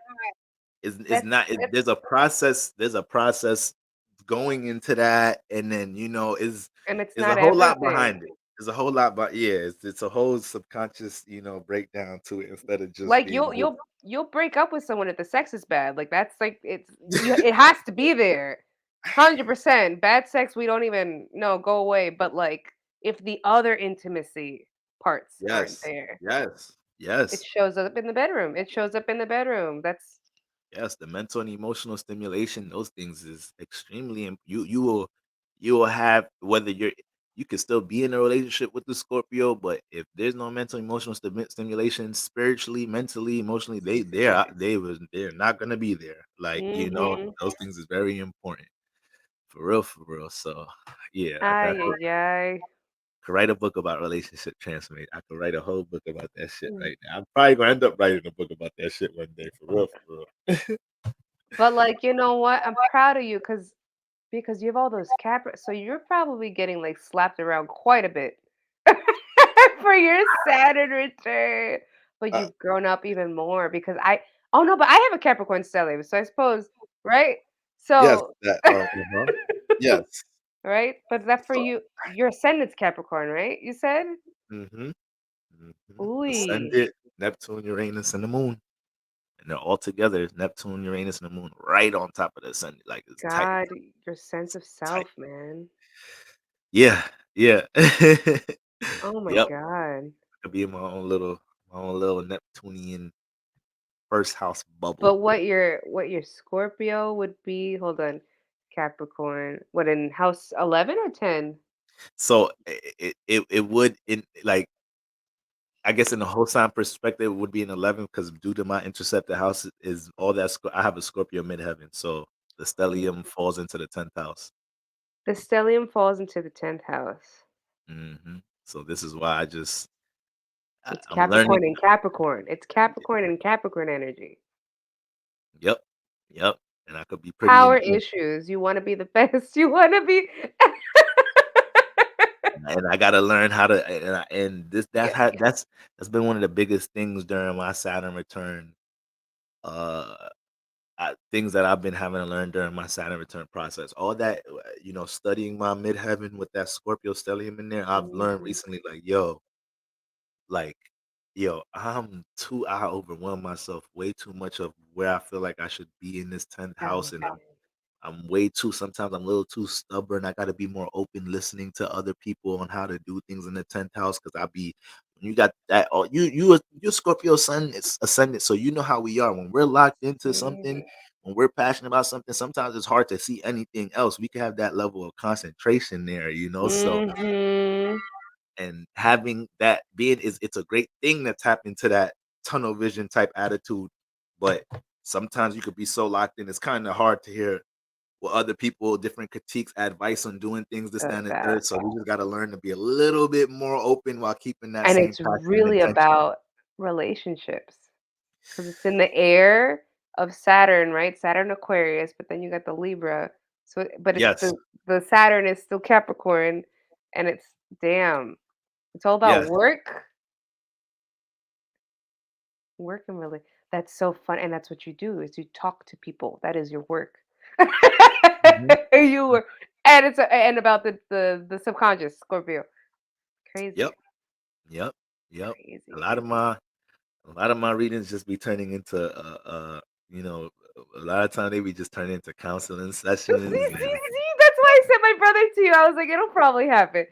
[SPEAKER 1] is
[SPEAKER 2] that's
[SPEAKER 1] not there's a process going into that, and then
[SPEAKER 2] and it's
[SPEAKER 1] is a
[SPEAKER 2] not
[SPEAKER 1] whole lot
[SPEAKER 2] everything.
[SPEAKER 1] behind it. There's a whole lot, but yeah, it's a whole subconscious breakdown to it instead of just
[SPEAKER 2] Like
[SPEAKER 1] being
[SPEAKER 2] you'll break up with someone if the sex is bad. Like that's like it has to be there. 100%. Bad sex we don't even no go away, but like if the other intimacy parts aren't
[SPEAKER 1] yes,
[SPEAKER 2] there,
[SPEAKER 1] yes,
[SPEAKER 2] it
[SPEAKER 1] yes.
[SPEAKER 2] shows up in the bedroom. It shows up in the bedroom. That's
[SPEAKER 1] Yes, the mental and emotional stimulation, those things is extremely you will have whether you could still be in a relationship with the Scorpio, but if there's no mental emotional stimulation spiritually, mentally, emotionally, they're not gonna be there. Like,
[SPEAKER 2] mhm.
[SPEAKER 1] those things is very important. For real, for real. So yeah,
[SPEAKER 2] Ay ay ay.
[SPEAKER 1] could write a book about relationship transformation. I could write a whole book about that shit right now. I'm probably gonna end up writing a book about that shit one day, for real, for real.
[SPEAKER 2] But like, you know what? I'm proud of you because you have all those so you're probably getting like slapped around quite a bit for your Saturn return. But
[SPEAKER 1] Uh,
[SPEAKER 2] you've grown up even more because oh no, but I have a Capricorn stellium, so I suppose, right?
[SPEAKER 1] yes,
[SPEAKER 2] So,
[SPEAKER 1] that yes.
[SPEAKER 2] right? But that for
[SPEAKER 1] So,
[SPEAKER 2] your ascendant's Capricorn, right? You said?
[SPEAKER 1] mhm,
[SPEAKER 2] Ooh,
[SPEAKER 1] Ascended, Neptune, Uranus, and the moon, and they're all together. Neptune, Uranus, and the moon, right on top of the ascendant. Like it's tight,
[SPEAKER 2] God, your sense of
[SPEAKER 1] tight.
[SPEAKER 2] self, man.
[SPEAKER 1] Yeah, yeah.
[SPEAKER 2] Oh my
[SPEAKER 1] Yep.
[SPEAKER 2] God.
[SPEAKER 1] Could be in my own little Neptunian first house bubble.
[SPEAKER 2] But what your Scorpio would be, hold on, Capricorn, what in house 11 or 10?
[SPEAKER 1] So it would in like I guess in the whole sign perspective, it would be an 11 because due to my intercepted house is all that. I have a Scorpio midheaven, so the
[SPEAKER 2] Mm.
[SPEAKER 1] stellium falls into the 10th house.
[SPEAKER 2] The stellium falls into the 10th house.
[SPEAKER 1] So this is why
[SPEAKER 2] It's
[SPEAKER 1] I'm learning.
[SPEAKER 2] Capricorn and Capricorn. It's Capricorn and Capricorn energy.
[SPEAKER 1] Yep, yep, and I could be pretty
[SPEAKER 2] Power
[SPEAKER 1] intense,
[SPEAKER 2] issues. You want to be the best. You want to be
[SPEAKER 1] and I gotta learn how to. And this
[SPEAKER 2] Yeah,
[SPEAKER 1] that's been one of the biggest things during my Saturn return. Uh, things that I've been having to learn during my Saturn return process. All that, studying my midheaven with that Scorpio stellium in there, I've learned
[SPEAKER 2] mhm.
[SPEAKER 1] recently, like, I overwhelm myself way too much of where I feel like I should be in this 10th house, and
[SPEAKER 2] Elevate.
[SPEAKER 1] I'm way too sometimes I'm a little too stubborn. I gotta be more open listening to other people on how to do things in the 10th house because I be when you got that oh you Scorpio sun is ascendant, so you know how we are. When we're locked into something,
[SPEAKER 2] Mhm.
[SPEAKER 1] when we're passionate about something, sometimes it's hard to see anything else. We can have that level of concentration there, you know. So
[SPEAKER 2] Mhm.
[SPEAKER 1] and having that being is it's a great thing to tap into that tunnel vision type attitude. But sometimes you could be so locked in, it's kind of hard to hear what other people, different critiques, advice on doing things, this, that,
[SPEAKER 2] Does
[SPEAKER 1] and the
[SPEAKER 2] that.
[SPEAKER 1] third. So we just got to learn to be a little bit more open while keeping that
[SPEAKER 2] And
[SPEAKER 1] same
[SPEAKER 2] it's
[SPEAKER 1] passion and
[SPEAKER 2] really
[SPEAKER 1] intention.
[SPEAKER 2] about relationships because it's in the air of Saturn, right? Saturn Aquarius, but then you got the Libra. So, but it's
[SPEAKER 1] Yes,
[SPEAKER 2] the Saturn is still Capricorn, and it's damn. It's all about
[SPEAKER 1] yes.
[SPEAKER 2] work, work and really. That's so fun, and that's what you do is you talk to people. That is your work.
[SPEAKER 1] Mhm.
[SPEAKER 2] You were, and it's and about the subconscious Scorpio.
[SPEAKER 1] Yep,
[SPEAKER 2] Crazy,
[SPEAKER 1] yep, yep. A
[SPEAKER 2] crazy,
[SPEAKER 1] lot of
[SPEAKER 2] crazy.
[SPEAKER 1] my a lot of my readings just be turning into you know, a lot of time they be just turning into counseling
[SPEAKER 2] See,
[SPEAKER 1] sessions
[SPEAKER 2] see,
[SPEAKER 1] and
[SPEAKER 2] see, that's why I sent my brother to you. I was like, it'll probably happen.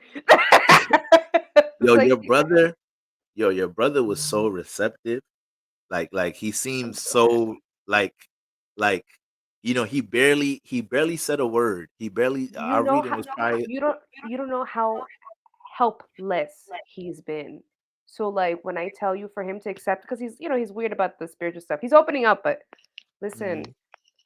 [SPEAKER 2] It's
[SPEAKER 1] yo,
[SPEAKER 2] like,
[SPEAKER 1] your brother was so receptive. Like he
[SPEAKER 2] I'm
[SPEAKER 1] seems
[SPEAKER 2] so happy.
[SPEAKER 1] so like like he barely said a word. He barely
[SPEAKER 2] You
[SPEAKER 1] our
[SPEAKER 2] know
[SPEAKER 1] reading
[SPEAKER 2] how
[SPEAKER 1] was probably
[SPEAKER 2] you don't know how helpless he's been. So like when I tell you for him to accept, because he's he's weird about the spiritual stuff. He's opening up, but listen,
[SPEAKER 1] mm,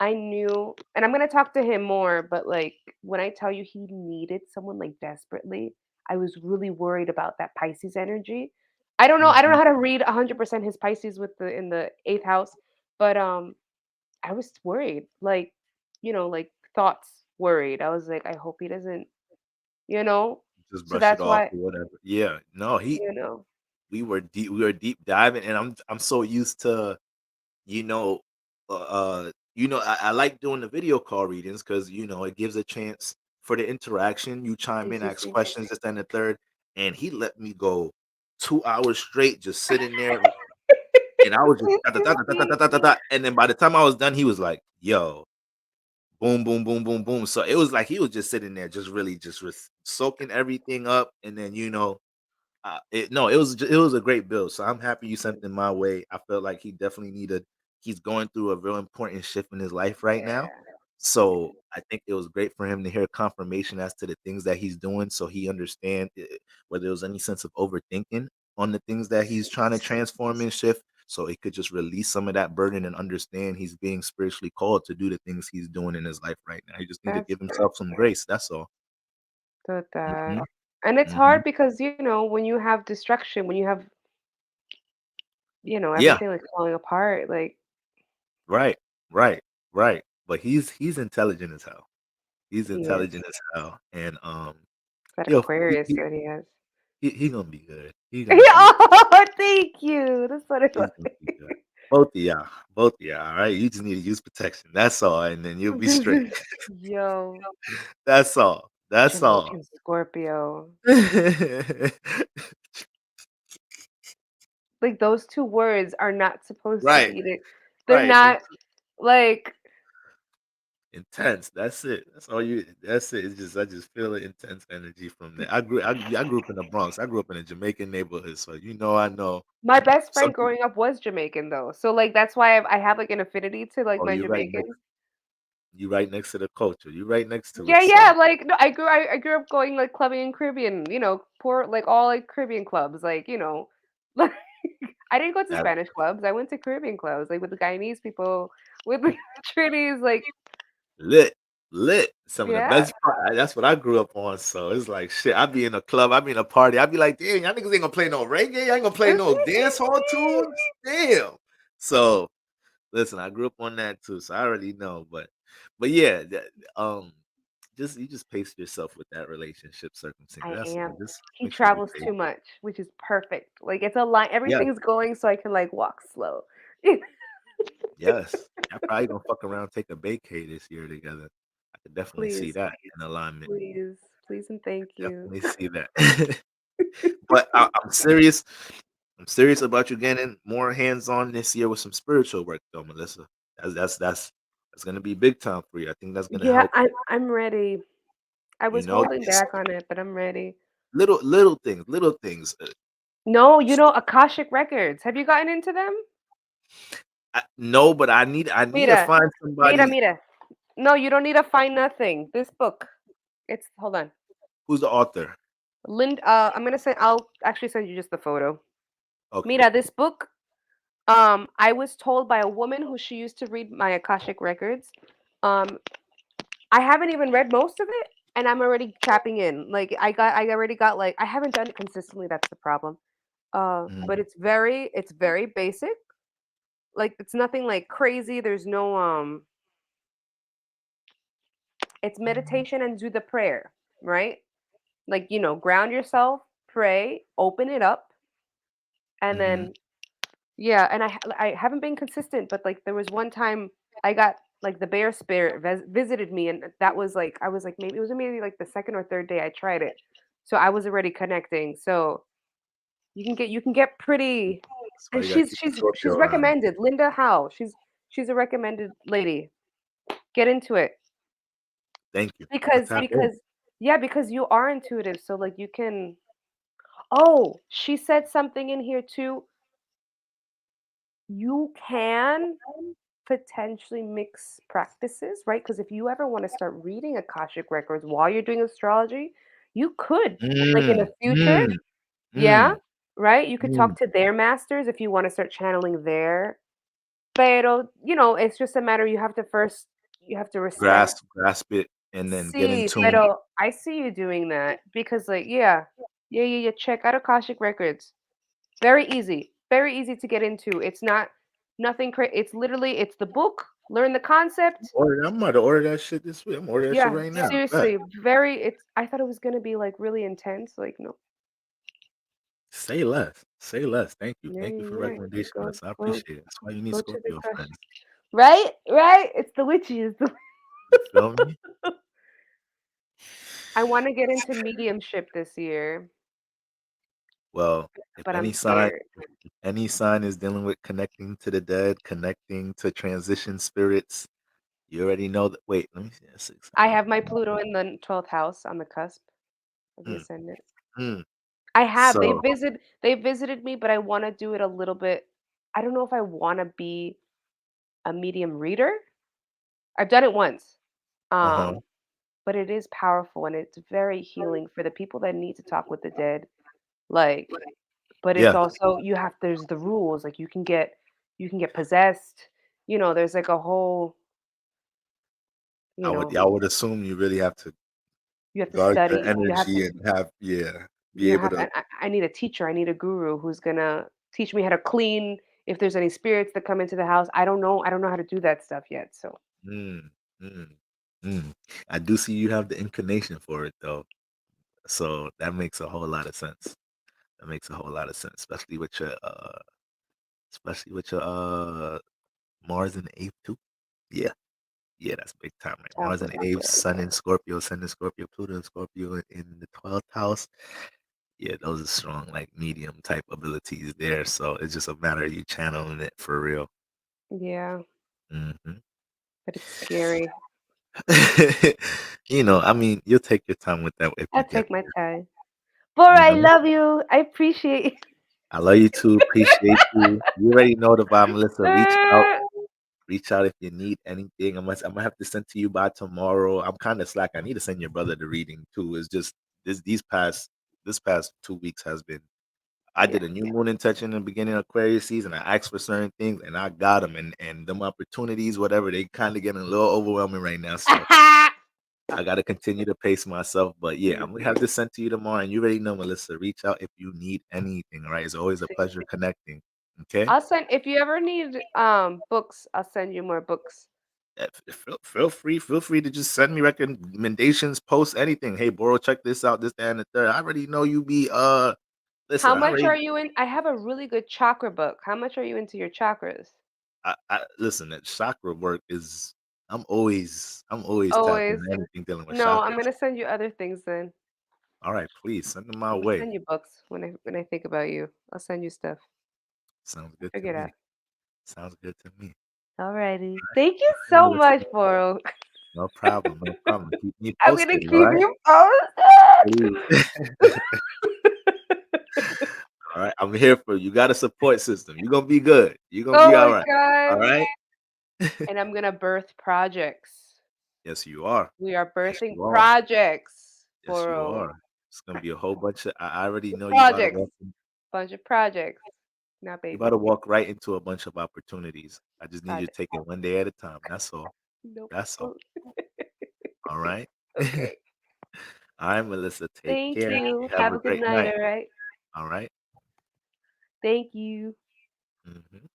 [SPEAKER 2] I knew, and I'm gonna talk to him more, but like when I tell you he needed someone like desperately, I was really worried about that Pisces energy. I don't know
[SPEAKER 1] mhm,
[SPEAKER 2] how to read 100% his Pisces with the in the eighth house, but I was worried, like like thoughts worried. I was like, I hope he doesn't, you know.
[SPEAKER 1] just
[SPEAKER 2] So
[SPEAKER 1] brush it
[SPEAKER 2] that's
[SPEAKER 1] off
[SPEAKER 2] why,
[SPEAKER 1] or whatever. Yeah. No, he
[SPEAKER 2] you know,
[SPEAKER 1] we were deep diving and I'm so used to you know, I like doing the video call readings because it gives a chance for the interaction. You chime
[SPEAKER 2] see,
[SPEAKER 1] in,
[SPEAKER 2] see,
[SPEAKER 1] ask
[SPEAKER 2] see.
[SPEAKER 1] questions, this, that, and the third, and he let me go 2 hours straight, just sitting there, and I was just da, da, da, da, da, da, da, da, da, and then by the time I was done, he was like, "Yo, boom, boom, boom, boom, boom." So it was like he was just sitting there, just really just soaking everything up, and then no, it was a great build. So I'm happy you sent them my way. I felt like he's going through a real important shift in his life right now.
[SPEAKER 2] Yeah,
[SPEAKER 1] So I think it was great for him to hear confirmation as to the things that he's doing so he understand whether there was any sense of overthinking on the things that he's trying to transform and shift. So it could just release some of that burden and understand he's being spiritually called to do the things he's doing in his life right now. He just need to
[SPEAKER 2] that's
[SPEAKER 1] give himself some
[SPEAKER 2] perfect.
[SPEAKER 1] grace. That's all.
[SPEAKER 2] So that,
[SPEAKER 1] Hmm.
[SPEAKER 2] and it's
[SPEAKER 1] Hmm.
[SPEAKER 2] hard because when you have destruction, when you have
[SPEAKER 1] Yeah.
[SPEAKER 2] everything like falling apart, like
[SPEAKER 1] Right, right, right. But he's intelligent as hell. He's
[SPEAKER 2] he is
[SPEAKER 1] intelligent as hell, and
[SPEAKER 2] that
[SPEAKER 1] he'll
[SPEAKER 2] Aquarius that he has.
[SPEAKER 1] he gonna be good. He gonna be
[SPEAKER 2] Oh, thank you. That's what I
[SPEAKER 1] he's
[SPEAKER 2] love.
[SPEAKER 1] gonna be good. Both of y'all. All right, you just need to use protection. That's all, and then you'll be straight.
[SPEAKER 2] Yo,
[SPEAKER 1] That's all. That's all.
[SPEAKER 2] Jamaican Scorpio. Like those two words are not supposed to
[SPEAKER 1] Right,
[SPEAKER 2] be there. They're
[SPEAKER 1] right.
[SPEAKER 2] not like
[SPEAKER 1] Intense. That's it. That's all you. That's it. It's just I just feel the intense energy from there. I grew up in the Bronx. I grew up in a Jamaican neighborhood, so I know
[SPEAKER 2] my best friend
[SPEAKER 1] something.
[SPEAKER 2] growing up was Jamaican though. So like that's why I have like an affinity to like
[SPEAKER 1] Oh,
[SPEAKER 2] my Jamaicans.
[SPEAKER 1] you right next to the culture. You right next to
[SPEAKER 2] Yeah,
[SPEAKER 1] it.
[SPEAKER 2] yeah.
[SPEAKER 1] So
[SPEAKER 2] Like no, I grew up going like clubbing in Caribbean, poor like all like Caribbean clubs, like I didn't go to
[SPEAKER 1] that
[SPEAKER 2] Spanish clubs. I went to Caribbean clubs, like with the Guyanese people, with the Trinis, like
[SPEAKER 1] lit, lit. Some of the
[SPEAKER 2] yeah.
[SPEAKER 1] best part. That's what I grew up on. So it's like shit. I be in a club. I be in a party. I be like, damn, y'all niggas ain't gonna play no reggae. Y'all ain't gonna play no dance hall tunes. Damn. So listen, I grew up on that too. So I already know. But yeah, um, just you just pace yourself with that relationship circumstance.
[SPEAKER 2] I
[SPEAKER 1] That's all.
[SPEAKER 2] am.
[SPEAKER 1] Just
[SPEAKER 2] He
[SPEAKER 1] make sure you
[SPEAKER 2] travels
[SPEAKER 1] pace.
[SPEAKER 2] too much, which is perfect. Like it's a line.
[SPEAKER 1] Yeah.
[SPEAKER 2] Everything's going so I can like walk slow.
[SPEAKER 1] Yes. I probably gonna fuck around, take a vacay this year together. I could definitely see
[SPEAKER 2] Please,
[SPEAKER 1] that in alignment.
[SPEAKER 2] please, please, and thank you.
[SPEAKER 1] Definitely see that. But I'm serious. I'm serious about you getting more hands on this year with some spiritual work, though, Melissa. That's That's gonna be big time for you. I think that's gonna
[SPEAKER 2] Yeah,
[SPEAKER 1] help.
[SPEAKER 2] I'm ready. I
[SPEAKER 1] You
[SPEAKER 2] was
[SPEAKER 1] know,
[SPEAKER 2] holding
[SPEAKER 1] just
[SPEAKER 2] back on it, but I'm ready.
[SPEAKER 1] little things, little things.
[SPEAKER 2] No, you know,
[SPEAKER 1] St-
[SPEAKER 2] Akashic Records. Have you gotten into them?
[SPEAKER 1] no, but I need to
[SPEAKER 2] Mira,
[SPEAKER 1] find
[SPEAKER 2] mira,
[SPEAKER 1] somebody
[SPEAKER 2] mira. No, you don't need to find nothing. This book. It's hold on.
[SPEAKER 1] who's the author.
[SPEAKER 2] I'm gonna send. I'll actually send you just the photo.
[SPEAKER 1] Okay.
[SPEAKER 2] Mira, this book. I was told by a woman who she used to read my Akashic records. Um, I haven't even read most of it, and I'm already tapping in. Like I already got like I haven't done it consistently. That's the problem. But
[SPEAKER 1] Mhm,
[SPEAKER 2] it's very basic. Like it's nothing like crazy. There's no It's meditation and do the prayer, right? Like ground yourself, pray, open it up, and
[SPEAKER 1] mhm.
[SPEAKER 2] then yeah. And I haven't been consistent, but like there was one time I got like the bear spirit visited me, and that was like I was like maybe it was maybe like the second or third day I tried it, so I was already connecting. So you can get pretty,
[SPEAKER 1] That's why
[SPEAKER 2] and
[SPEAKER 1] you gotta
[SPEAKER 2] she's
[SPEAKER 1] keep the
[SPEAKER 2] she's
[SPEAKER 1] Scorpio
[SPEAKER 2] she's
[SPEAKER 1] around.
[SPEAKER 2] recommended Linda Howe. She's a recommended lady. Get into it
[SPEAKER 1] Thank you. I'm gonna
[SPEAKER 2] because
[SPEAKER 1] tap in.
[SPEAKER 2] because yeah, because you are intuitive, so like you can. Oh, she said something in here too. You can potentially mix practices, right? Because if you ever want to start reading Akashic records while you're doing astrology, you could, like in the
[SPEAKER 1] Mm,
[SPEAKER 2] future,
[SPEAKER 1] mm,
[SPEAKER 2] yeah,
[SPEAKER 1] mm,
[SPEAKER 2] right? You could
[SPEAKER 1] mm.
[SPEAKER 2] talk to their masters if you want to start channeling their. Pero, it's just a matter you have to respect.
[SPEAKER 1] Grasp it, and then get in
[SPEAKER 2] See,
[SPEAKER 1] tune.
[SPEAKER 2] pero I see you doing that because, like, yeah, yeah, yeah, yeah. Check out Akashic records. Very easy. Very easy to get into. It's not nothing it's literally it's the book, learn the concept.
[SPEAKER 1] I'm about to order that shit this week. I'm ordering that shit
[SPEAKER 2] Yeah,
[SPEAKER 1] right now. Bet.
[SPEAKER 2] seriously, very it's I thought it was going to be like really intense, like no.
[SPEAKER 1] Say less. Say less. Thank you.
[SPEAKER 2] Yeah,
[SPEAKER 1] Thank you
[SPEAKER 2] yeah,
[SPEAKER 1] for
[SPEAKER 2] yeah.
[SPEAKER 1] recommendation,
[SPEAKER 2] Go
[SPEAKER 1] Melissa. I
[SPEAKER 2] go
[SPEAKER 1] appreciate it. That's why you need
[SPEAKER 2] go to the
[SPEAKER 1] Scorpio
[SPEAKER 2] Akash.
[SPEAKER 1] friends.
[SPEAKER 2] Right? Right? It's the witches.
[SPEAKER 1] You feel me?
[SPEAKER 2] I want to get into mediumship this year,
[SPEAKER 1] Well, if
[SPEAKER 2] but I'm
[SPEAKER 1] any sign
[SPEAKER 2] scared.
[SPEAKER 1] any sign is dealing with connecting to the dead, connecting to transition spirits, you already know that. Wait, let me see. That's six
[SPEAKER 2] I
[SPEAKER 1] sign.
[SPEAKER 2] have my Pluto in the 12th house on the cusp of the
[SPEAKER 1] Mm,
[SPEAKER 2] ascendant.
[SPEAKER 1] mm.
[SPEAKER 2] I have.
[SPEAKER 1] So,
[SPEAKER 2] They visited me, but I want to do it a little bit. I don't know if I want to be a medium reader. I've done it once.
[SPEAKER 1] uh-huh.
[SPEAKER 2] Um, but it is powerful and it's very healing for the people that need to talk with the dead. Like, but it's
[SPEAKER 1] Yeah,
[SPEAKER 2] also there's the rules. Like you can get possessed. There's like a whole, you know,
[SPEAKER 1] I would assume you really have to
[SPEAKER 2] you have to
[SPEAKER 1] guard your
[SPEAKER 2] study. You have to
[SPEAKER 1] energy and have, yeah, be
[SPEAKER 2] you
[SPEAKER 1] able
[SPEAKER 2] have
[SPEAKER 1] to.
[SPEAKER 2] I need a teacher. I need a guru who's gonna teach me how to clean if there's any spirits that come into the house. I don't know. I don't know how to do that stuff yet. So
[SPEAKER 1] Mm, mm, mm. I do see you have the inclination for it though. So that makes a whole lot of sense. That makes a whole lot of sense, especially with your Mars in the eighth too. Yeah, yeah, that's big time, right?
[SPEAKER 2] talk
[SPEAKER 1] Mars in
[SPEAKER 2] with
[SPEAKER 1] the
[SPEAKER 2] the
[SPEAKER 1] eighth,
[SPEAKER 2] dead.
[SPEAKER 1] Sun in Scorpio, Sun in Scorpio, Pluto in Scorpio in the 12th house. Yeah, those are strong, like medium type abilities there. So it's just a matter of you channeling it for real.
[SPEAKER 2] Yeah,
[SPEAKER 1] Hmm.
[SPEAKER 2] but it's scary.
[SPEAKER 1] I mean, you'll take your time with that if
[SPEAKER 2] I'll
[SPEAKER 1] you get
[SPEAKER 2] take my
[SPEAKER 1] there.
[SPEAKER 2] time. Bora,
[SPEAKER 1] You
[SPEAKER 2] I
[SPEAKER 1] know,
[SPEAKER 2] love you. I appreciate
[SPEAKER 1] I love you too. Appreciate you. You already know the vibe, Melissa. Reach out.
[SPEAKER 2] you.
[SPEAKER 1] Reach out if you need anything. I'm gonna have to send to you by tomorrow. I'm kind of slack. I need to send your brother the reading too. It's just this past 2 weeks has been. I
[SPEAKER 2] Yeah.
[SPEAKER 1] did a new moon intention in the beginning of Aquarius season. I asked for certain things and I got them, and them opportunities, whatever, they kind of getting a little overwhelming right now. So I got to continue to pace myself. But yeah, I'm gonna have this sent to you tomorrow. And you already know, Melissa. Reach out if you need anything. All right, it's always a pleasure connecting. Okay.
[SPEAKER 2] I'll send if you ever need books, I'll send you more books.
[SPEAKER 1] Feel free to just send me recommendations, post anything. Hey, Boro, check this out, this, that, and the third. I already know you be listen,
[SPEAKER 2] How
[SPEAKER 1] I
[SPEAKER 2] much
[SPEAKER 1] already
[SPEAKER 2] are you in? I have a really good chakra book. How much are you into your chakras?
[SPEAKER 1] I listen, that chakra work is I'm always tapping
[SPEAKER 2] Always.
[SPEAKER 1] into anything dealing with
[SPEAKER 2] No, I'm
[SPEAKER 1] chakras.
[SPEAKER 2] gonna send you other things then.
[SPEAKER 1] All right, please send them my
[SPEAKER 2] I'm gonna
[SPEAKER 1] way.
[SPEAKER 2] send you books when I think about you. I'll send you stuff.
[SPEAKER 1] Sounds good to
[SPEAKER 2] Figure it out.
[SPEAKER 1] me. Sounds good to me.
[SPEAKER 2] Alrighty. Thank you
[SPEAKER 1] All right,
[SPEAKER 2] so
[SPEAKER 1] Melissa.
[SPEAKER 2] much, Boro.
[SPEAKER 1] No problem. No problem. Keep me
[SPEAKER 2] I'm gonna
[SPEAKER 1] posted.
[SPEAKER 2] keep
[SPEAKER 1] All right.
[SPEAKER 2] you posted.
[SPEAKER 1] Please. All right. I'm here for you. You got a support system. You're gonna be good. You're gonna
[SPEAKER 2] Oh
[SPEAKER 1] be all
[SPEAKER 2] my
[SPEAKER 1] right.
[SPEAKER 2] god.
[SPEAKER 1] All right.
[SPEAKER 2] And I'm gonna birth projects.
[SPEAKER 1] Yes, you are.
[SPEAKER 2] We are
[SPEAKER 1] Yes,
[SPEAKER 2] birthing
[SPEAKER 1] you are.
[SPEAKER 2] projects,
[SPEAKER 1] Yes, you
[SPEAKER 2] Boro.
[SPEAKER 1] are. It's gonna be a whole bunch of. I already know you about to
[SPEAKER 2] Projects.
[SPEAKER 1] walk.
[SPEAKER 2] Bunch of projects. Not
[SPEAKER 1] You about
[SPEAKER 2] babies.
[SPEAKER 1] to walk right into a bunch of opportunities. I just need you to
[SPEAKER 2] Projects.
[SPEAKER 1] take it one day at a time. That's all.
[SPEAKER 2] Nope.
[SPEAKER 1] That's all. All right.
[SPEAKER 2] Okay.
[SPEAKER 1] All right, Melissa. Take
[SPEAKER 2] Thank
[SPEAKER 1] care.
[SPEAKER 2] you.
[SPEAKER 1] You have
[SPEAKER 2] Have a
[SPEAKER 1] a
[SPEAKER 2] good
[SPEAKER 1] great
[SPEAKER 2] night,
[SPEAKER 1] night.
[SPEAKER 2] all right?
[SPEAKER 1] All right.
[SPEAKER 2] Thank you.
[SPEAKER 1] Mhm.